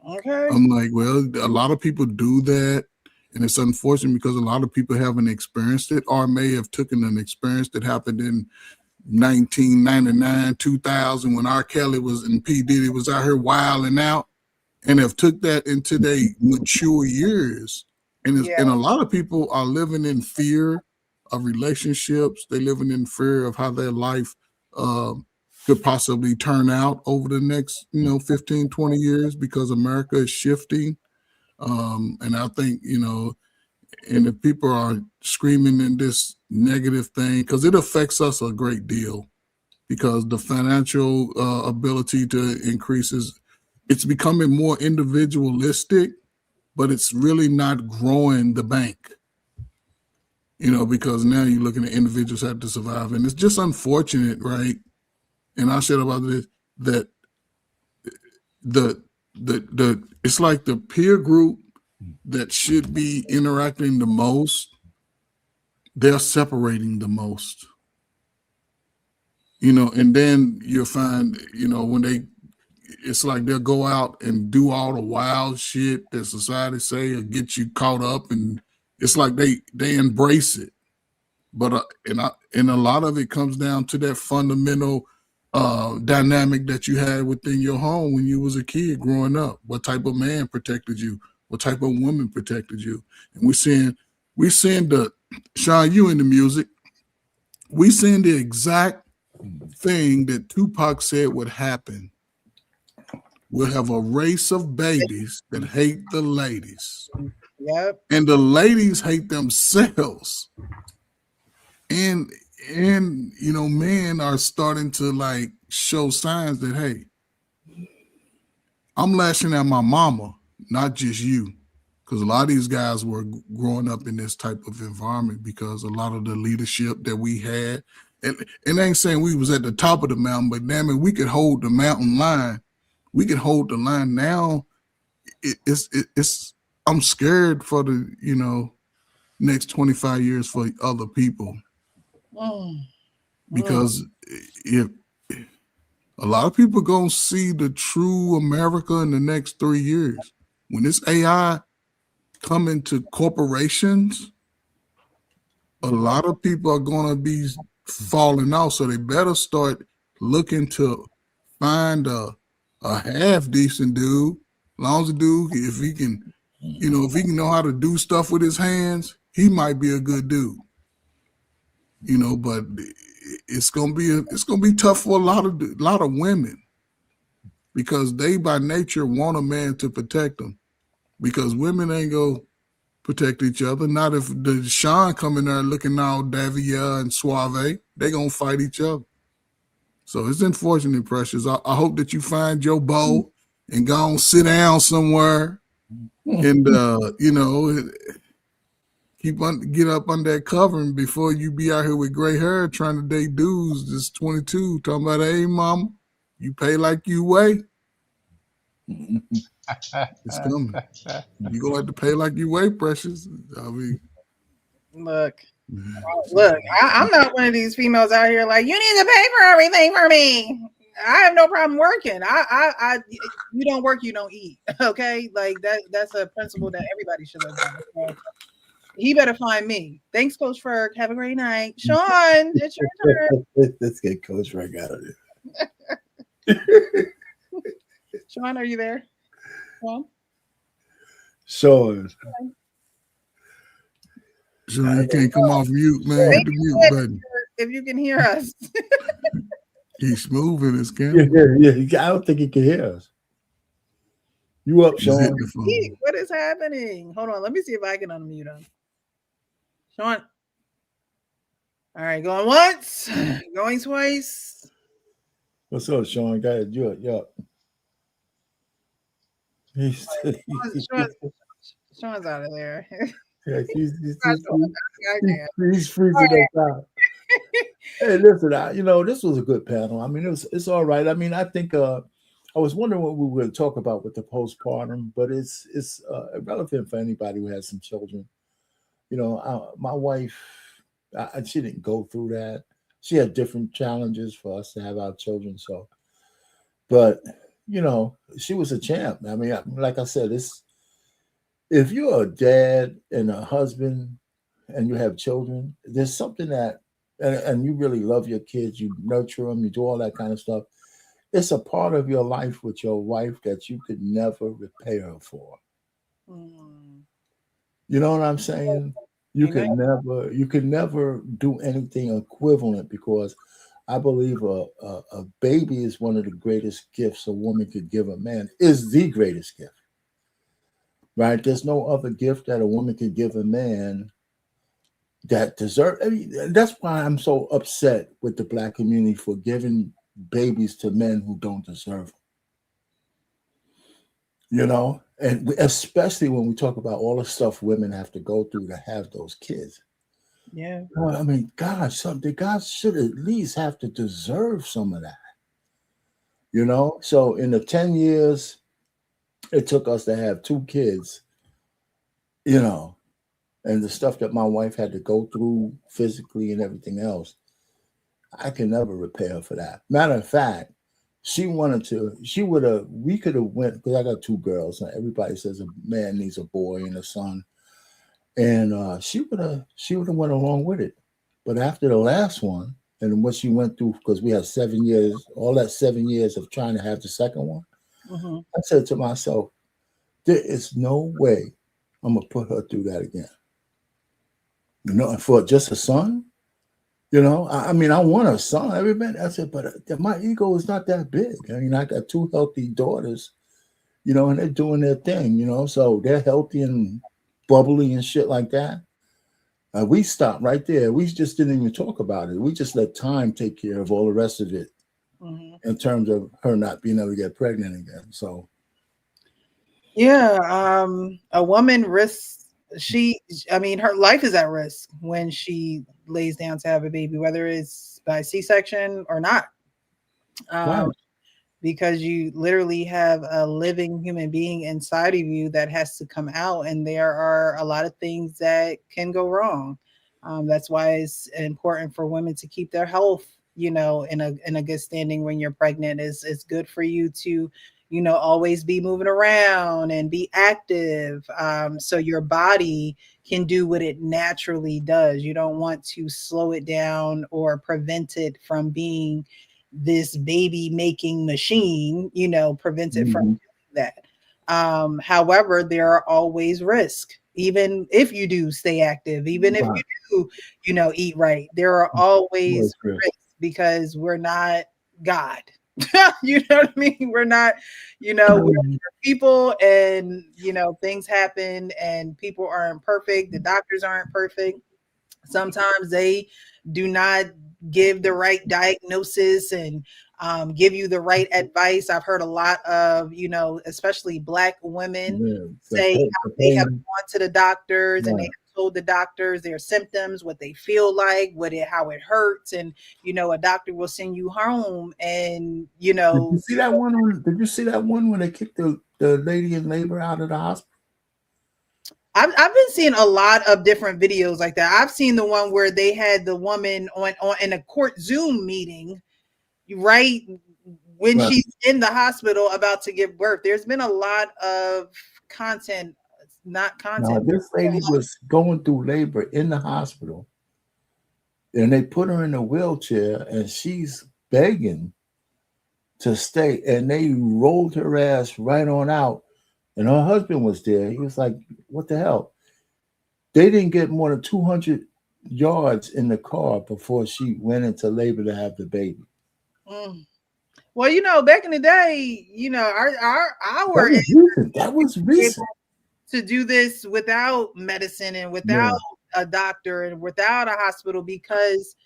Okay. I'm like, well, a lot of people do that. And it's unfortunate because a lot of people haven't experienced it or may have taken an experience that happened in 1999, 2000 when R. Kelly was and P. Diddy was out here wilding out and have took that into their mature years. And a lot of people are living in fear of relationships. They're living in fear of how their life could possibly turn out over the next, 15, 20 years because America is shifting. And I think, and if people are screaming in this negative thing, because it affects us a great deal, because the financial ability to increases, it's becoming more individualistic, but it's really not growing the bank, because now you're looking at individuals have to survive. And it's just unfortunate, right? And I said about this, that the it's like the peer group that should be interacting the most, they're separating the most. And then you'll find, when it's like they'll go out and do all the wild shit that society say or get you caught up, and it's like they embrace it. But and a lot of it comes down to that fundamental dynamic that you had within your home when you was a kid growing up. What type of man protected you? What type of woman protected you? And we're seeing the, Sean, you in the music, we seeing the exact thing that Tupac said would happen. We'll have a race of babies that hate the ladies. Yep. And the ladies hate themselves. And men are starting to like show signs that, hey, I'm lashing at my mama, not just you. Because a lot of these guys were growing up in this type of environment because a lot of the leadership that we had, and I ain't saying we was at the top of the mountain, but damn it, we could hold the mountain line. We can hold the line now. it's I'm scared for the next 25 years for other people, because if a lot of people gonna see the true America in the next 3 years when this AI come into corporations, a lot of people are gonna be falling off. So they better start looking to find a half decent dude. As long as the dude, if he can know how to do stuff with his hands, he might be a good dude. But it's gonna be tough for a lot of women, because they by nature want a man to protect them, because women ain't gonna protect each other. Not if the Sean come in there looking all Davia and Suave. They gonna fight each other. So it's unfortunate, Precious. I hope that you find your beau and go and sit down somewhere and get up under that covering before you be out here with gray hair trying to date dudes that's 22 talking about, hey, mama, you pay like you weigh. It's coming. You gonna have to pay like you weigh, Precious. I mean, look, I'm not one of these females out here like, you need to pay for everything for me. I have no problem working. You don't work, you don't eat. Okay, like that's a principle that everybody should live by. So he better find me. Thanks, Coach Ferg. Have a great night. Sean, it's your turn. Let's get Coach Ferg out of there. Sean, are you there? Sean, you can't come off mute, man. Hit the mute button. If you can hear us. He's smooth in his camera. Yeah. I don't think he can hear us. You up, Sean? What is happening? Hold on. Let me see if I can unmute him. Sean. All right, going once, going twice. What's up, Sean? Go ahead. You up. Sean's out of there. Yeah, he's freezing us out. Hey, listen, this was a good panel. I mean, it's all right. I mean, I think I was wondering what we were going to talk about with the postpartum, but it's relevant for anybody who has some children. My wife, she didn't go through that. She had different challenges for us to have our children. So, but she was a champ. I mean, like I said, if you're a dad and a husband and you have children, there's something that, and you really love your kids, you nurture them, you do all that kind of stuff. It's a part of your life with your wife that you could never repay her for. You know what I'm saying? You could never do anything equivalent, because I believe a baby is one of the greatest gifts a woman could give a man, is the greatest gift. Right? There's no other gift that a woman could give a man that deserve. I mean, that's why I'm so upset with the Black community for giving babies to men who don't deserve them. And especially when we talk about all the stuff women have to go through to have those kids. Yeah. I mean, God should at least have to deserve some of that. So in the 10 years it took us to have 2 kids, and the stuff that my wife had to go through physically and everything else, I can never repay her for that. Matter of fact, we could have went, because I got 2 girls, and everybody says a man needs a boy and a son. And she would have went along with it. But after the last one, and what she went through, because we had 7 years, all that 7 years of trying to have the second one, I said to myself, there is no way I'm going to put her through that again. And for just a son, I mean, I want a son. Everybody, I said, but my ego is not that big. I mean, I got 2 healthy daughters, and they're doing their thing, so they're healthy and bubbly and shit like that. We stopped right there. We just didn't even talk about it. We just let time take care of all the rest of it, in terms of her not being able to get pregnant again. So, yeah, a woman risks. Her life is at risk when she lays down to have a baby, whether it's by C-section or not. Wow. because you literally have a living human being inside of you that has to come out, and there are a lot of things that can go wrong. That's why it's important for women to keep their health, in a good standing when you're pregnant. It's good for you to, always be moving around and be active, so your body can do what it naturally does. You don't want to slow it down or prevent it from being this baby making machine, prevent it from doing that. However, there are always risks. Even if you do stay active, even if you do, eat right, there are always risks because we're not God. You know what I mean? We're not, we're people, and things happen and people aren't perfect. The doctors aren't perfect. Sometimes they do not give the right diagnosis and give you the right advice. I've heard a lot of, especially Black women say how they have gone to the doctors and they have told the doctors their symptoms, what they feel like, how it hurts, and a doctor will send you home, and Did you see that one? Did you see that one when they kicked the lady in labor out of the hospital? I've been seeing a lot of different videos like that. I've seen the one where they had the woman on in a court Zoom meeting, right when she's in the hospital about to give birth. There's been a lot of content, not content. Now, this lady was going through labor in the hospital, and they put her in a wheelchair, and she's begging to stay, and they rolled her ass right on out. And her husband was there. He was like, what the hell? They didn't get more than 200 yards in the car before she went into labor to have the baby. Well, back in the day, that was recent. To do this without medicine and without a doctor and without a hospital, because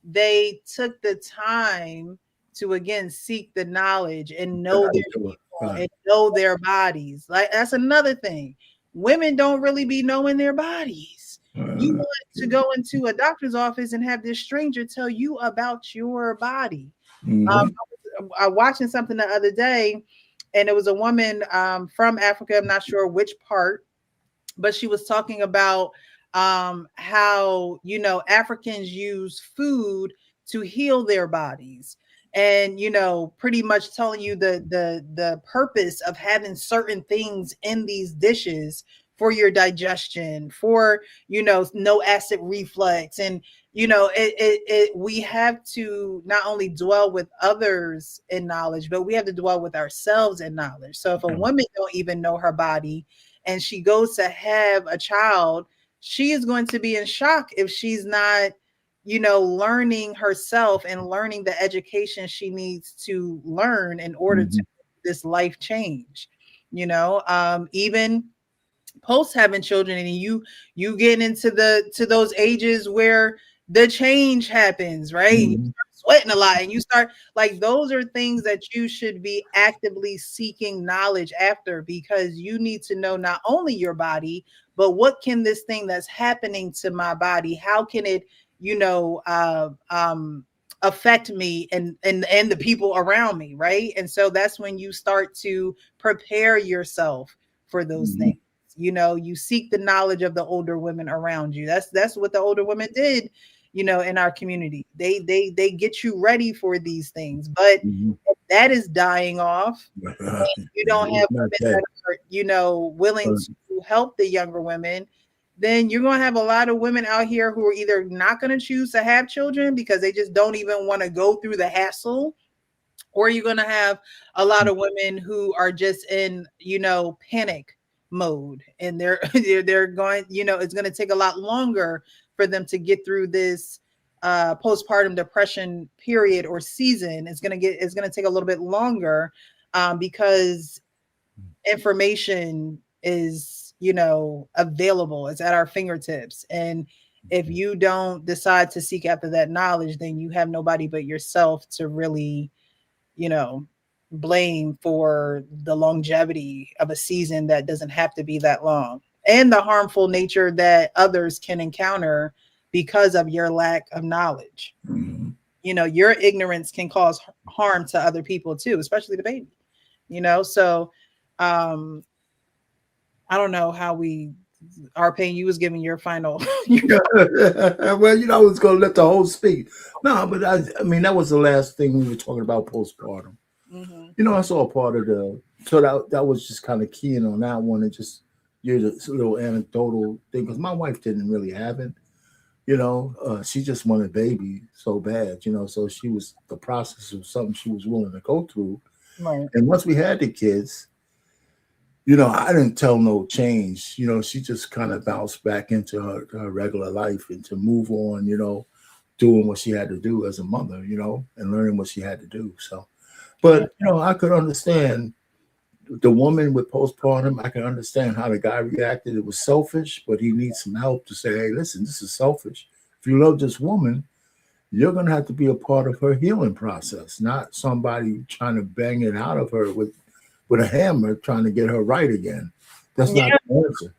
they took the time to, again, seek the knowledge and know their people and know their bodies. Like, that's another thing. Women don't really be knowing their bodies. You want to go into a doctor's office and have this stranger tell you about your body. I was watching something the other day, and it was a woman from Africa. I'm not sure which part, but she was talking about how, Africans use food to heal their bodies. And, pretty much telling you the purpose of having certain things in these dishes for your digestion, for, no acid reflux. And, we have to not only dwell with others in knowledge, but we have to dwell with ourselves in knowledge. So if a woman don't even know her body and she goes to have a child, she is going to be in shock if she's not, learning herself and learning the education she needs to learn in order to this life change. Even post having children, and you get into those ages where the change happens, right? You start sweating a lot, and you start, like, those are things that you should be actively seeking knowledge after, because you need to know not only your body, but what can this thing that's happening to my body, how can it affect me and the people around me, right? And so that's when you start to prepare yourself for those things. You seek the knowledge of the older women around you. That's what the older women did, in our community. They get you ready for these things. But if that is dying off, you don't have women that are, willing to help the younger women, then you're going to have a lot of women out here who are either not going to choose to have children because they just don't even want to go through the hassle, or you're going to have a lot of women who are just in, panic mode, and they're going, it's going to take a lot longer for them to get through this postpartum depression period or season. It's going to take a little bit longer because information is, available. It's at our fingertips. And if you don't decide to seek after that knowledge, then you have nobody but yourself to really, blame for the longevity of a season that doesn't have to be that long, and the harmful nature that others can encounter because of your lack of knowledge. your ignorance can cause harm to other people too, especially the baby. So I don't know how Arpain, you was giving your final. Well, I was going to let the whole speak. No, but I mean, that was the last thing we were talking about, postpartum. I saw a part of so that was just kind of keying on that one, and just this little anecdotal thing, because my wife didn't really have it. She just wanted a baby so bad, so she was the process of something she was willing to go through. Right. And once we had the kids, I didn't tell no change. She just kind of bounced back into her regular life and to move on, doing what she had to do as a mother, and learning what she had to do. So, but, I could understand the woman with postpartum. I can understand how the guy reacted. It was selfish, but he needs some help to say, hey, listen, this is selfish. If you love this woman, you're going to have to be a part of her healing process, not somebody trying to bang it out of her with a hammer, trying to get her right again. That's not the answer.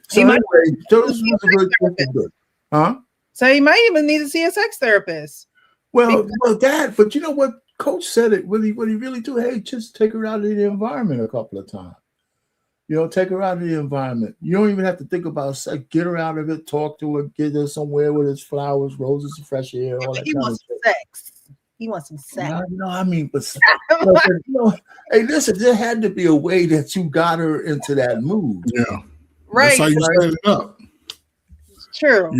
So anyway, those was good. Huh? So he might even need to see a sex therapist. Well, but you know what? Coach said it. What he really do? Hey, just take her out of the environment a couple of times. Take her out of the environment. You don't even have to think about sex. Get her out of it. Talk to her. Get her somewhere with his flowers, roses, and fresh air. All that. He wants some sex. He wants some sex. Hey, listen. There had to be a way that you got her into that mood. Yeah, right. That's how you set it up. True.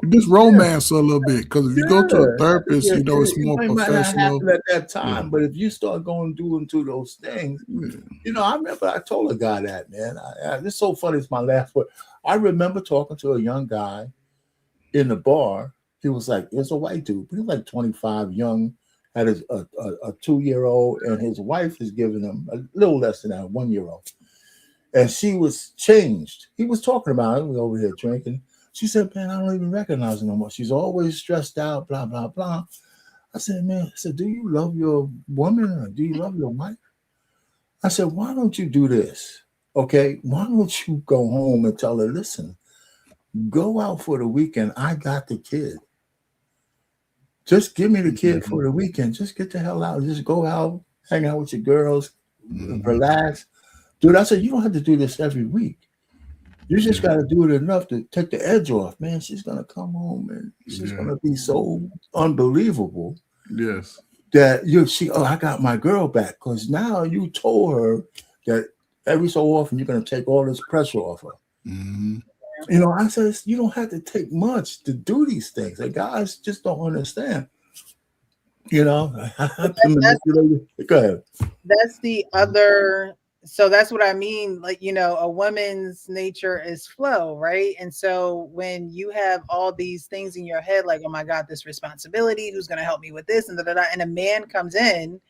Just romance a little bit, because if you go to a therapist, it's more professional at that time. But if you start doing those things, I remember I told a guy that, man. This is so funny. It's my last word. I remember talking to a young guy in the bar. He was like, it's a white dude, but he was like 25, young, had a 2-year-old, and his wife is giving him a little less than that, 1-year-old. And she was changed. He was talking about it. We were over here drinking. She said, man, I don't even recognize her no more. She's always stressed out, blah, blah, blah. I said, man, do you love your woman or do you love your wife? I said, why don't you do this? Okay, why don't you go home and tell her, listen, go out for the weekend. I got the kid. Just give me the kid for the weekend. Just get the hell out. Just go out, hang out with your girls, relax. Dude, I said, you don't have to do this every week. You just got to do it enough to take the edge off, man. She's going to come home and she's going to be so unbelievable. Yes. That I got my girl back. Because now you told her that every so often you're going to take all this pressure off her. I said, you don't have to take much to do these things. The guys just don't understand. Go ahead. That's the other. So that's what I mean. Like, a woman's nature is flow, right? And so when you have all these things in your head, like, oh my God, this responsibility, who's going to help me with this, and and a man comes in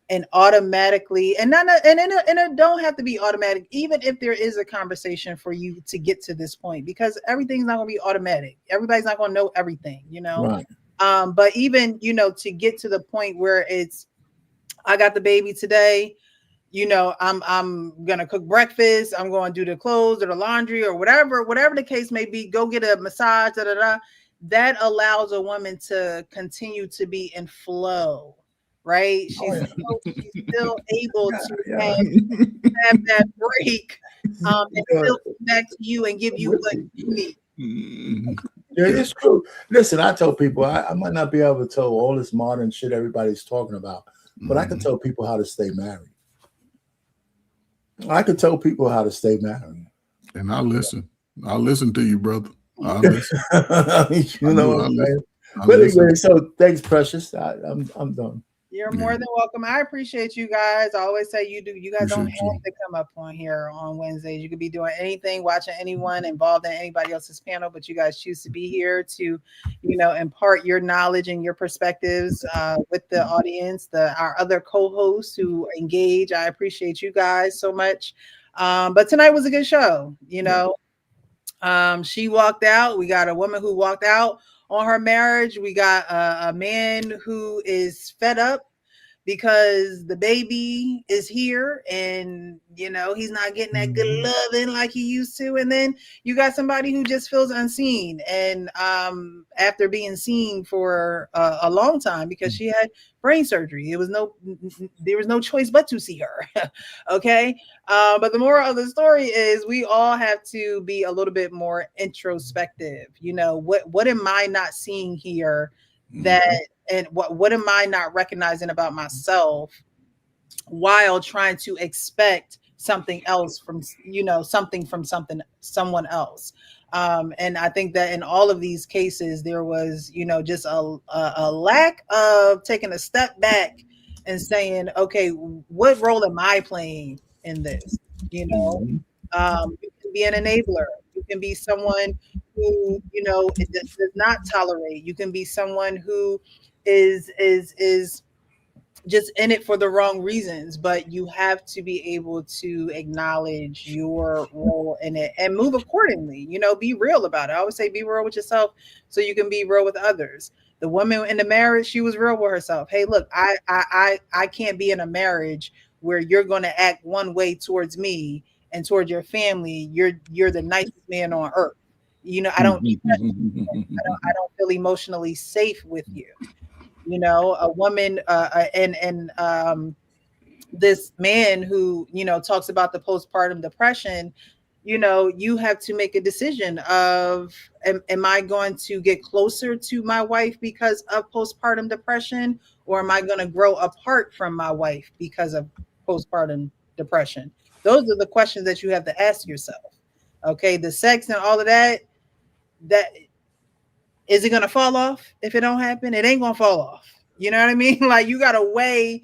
and automatically, and it don't have to be automatic, even if there is a conversation for you to get to this point, because everything's not going to be automatic. Everybody's not going to know everything, Right. But even, to get to the point where it's, I got the baby today. I'm gonna cook breakfast. I'm going to do the clothes or the laundry or whatever the case may be. Go get a massage. That allows a woman to continue to be in flow, right? She's still able to have that break, and still come back to you and give you what you need. Yeah, it's true. Listen, I tell people I might not be able to tell all this modern shit everybody's talking about, but I can tell people how to stay married. I could tell people how to stay married. And I'll listen. I'll listen to you, brother. I'll listen. What I'm saying? But anyway, so thanks, Precious. I'm done. You're more than welcome. I appreciate you guys. I always say you guys don't have to come up on here on Wednesdays. You could be doing anything, watching anyone involved in anybody else's panel, but you guys choose to be here to, impart your knowledge and your perspectives with the audience, our other co-hosts who engage. I appreciate you guys so much. But tonight was a good show. She walked out. We got a woman who walked out on her marriage. We got a man who is fed up because the baby is here and, you know, he's not getting that good loving like he used to. And then you got somebody who just feels unseen. And after being seen for a long time because she had brain surgery, there was no choice but to see her. Okay. But the moral of the story is we all have to be a little bit more introspective. You know, what am I not seeing here that, and what am I not recognizing about myself while trying to expect something else from, you know, something from someone else. And I think that in all of these cases, there was, you know, just a lack of taking a step back and saying, okay, what role am I playing in this? You know, you can be an enabler. You can be someone who, you know, it does not tolerate. You can be someone who is just in it for the wrong reasons, but you have to be able to acknowledge your role in it and move accordingly. You know, be real about it. I always say be real with yourself so you can be real with others. The woman in the marriage, she was real with herself. Hey, look, I can't be in a marriage where you're going to act one way towards me and towards your family. You're the nicest man on earth. You know, I don't feel emotionally safe with you. You know, a woman and this man who, you know, talks about the postpartum depression, you know, you have to make a decision of, am I going to get closer to my wife because of postpartum depression, or am I going to grow apart from my wife because of postpartum depression? Those are the questions that you have to ask yourself. Okay, the sex and all of that is it going to fall off if it don't happen? It ain't going to fall off. You know what I mean? Like you got to weigh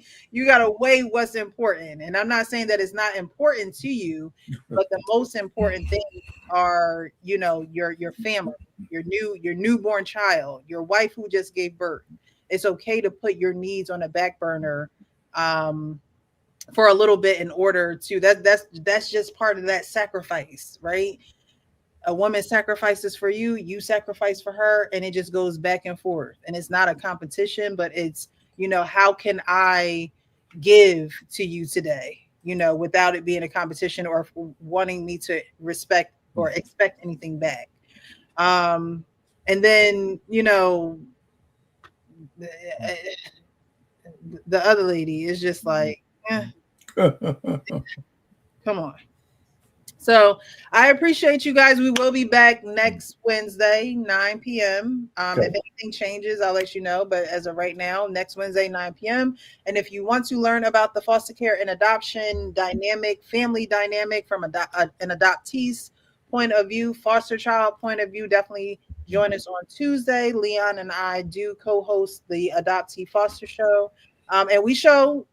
what's important. And I'm not saying that it's not important to you, but the most important things are, you know, your family, your newborn child, your wife who just gave birth. It's okay to put your needs on the back burner for a little bit in order to that's just part of that sacrifice, right? A woman sacrifices for you, you sacrifice for her, and it just goes back and forth. And it's not a competition, but it's, you know, how can I give to you today, you know, without it being a competition or wanting me to respect or expect anything back. And then, you know, the other lady is just like, come on. So I appreciate you guys. We will be back next Wednesday, 9 p.m. If anything changes, I'll let you know. But as of right now, next Wednesday, 9 p.m. And if you want to learn about the foster care and adoption dynamic, family dynamic from an adoptee's point of view, foster child point of view, definitely join us on Tuesday. Leon and I do co-host the Adoptee Foster Show. And we show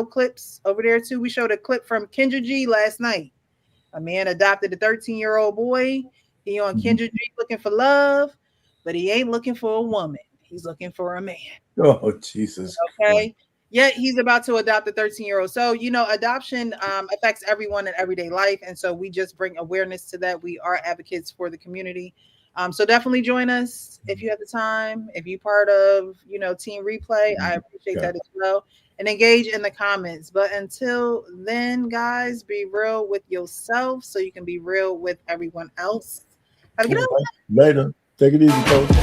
clips over there too. We showed a clip from Kendra G last night. A man adopted a 13-year-old boy. He on Kendra G looking for love, but he ain't looking for a woman. He's looking for a man. Oh, Jesus. Okay. Yet he's about to adopt a 13-year-old. So, you know, adoption affects everyone in everyday life. And so we just bring awareness to that. We are advocates for the community. So definitely join us if you have the time. If you're part of, you know, Team Replay, I appreciate that as well. And engage in the comments. But until then, guys, be real with yourself so you can be real with everyone else. Have a good night. Later. Take it easy, folks.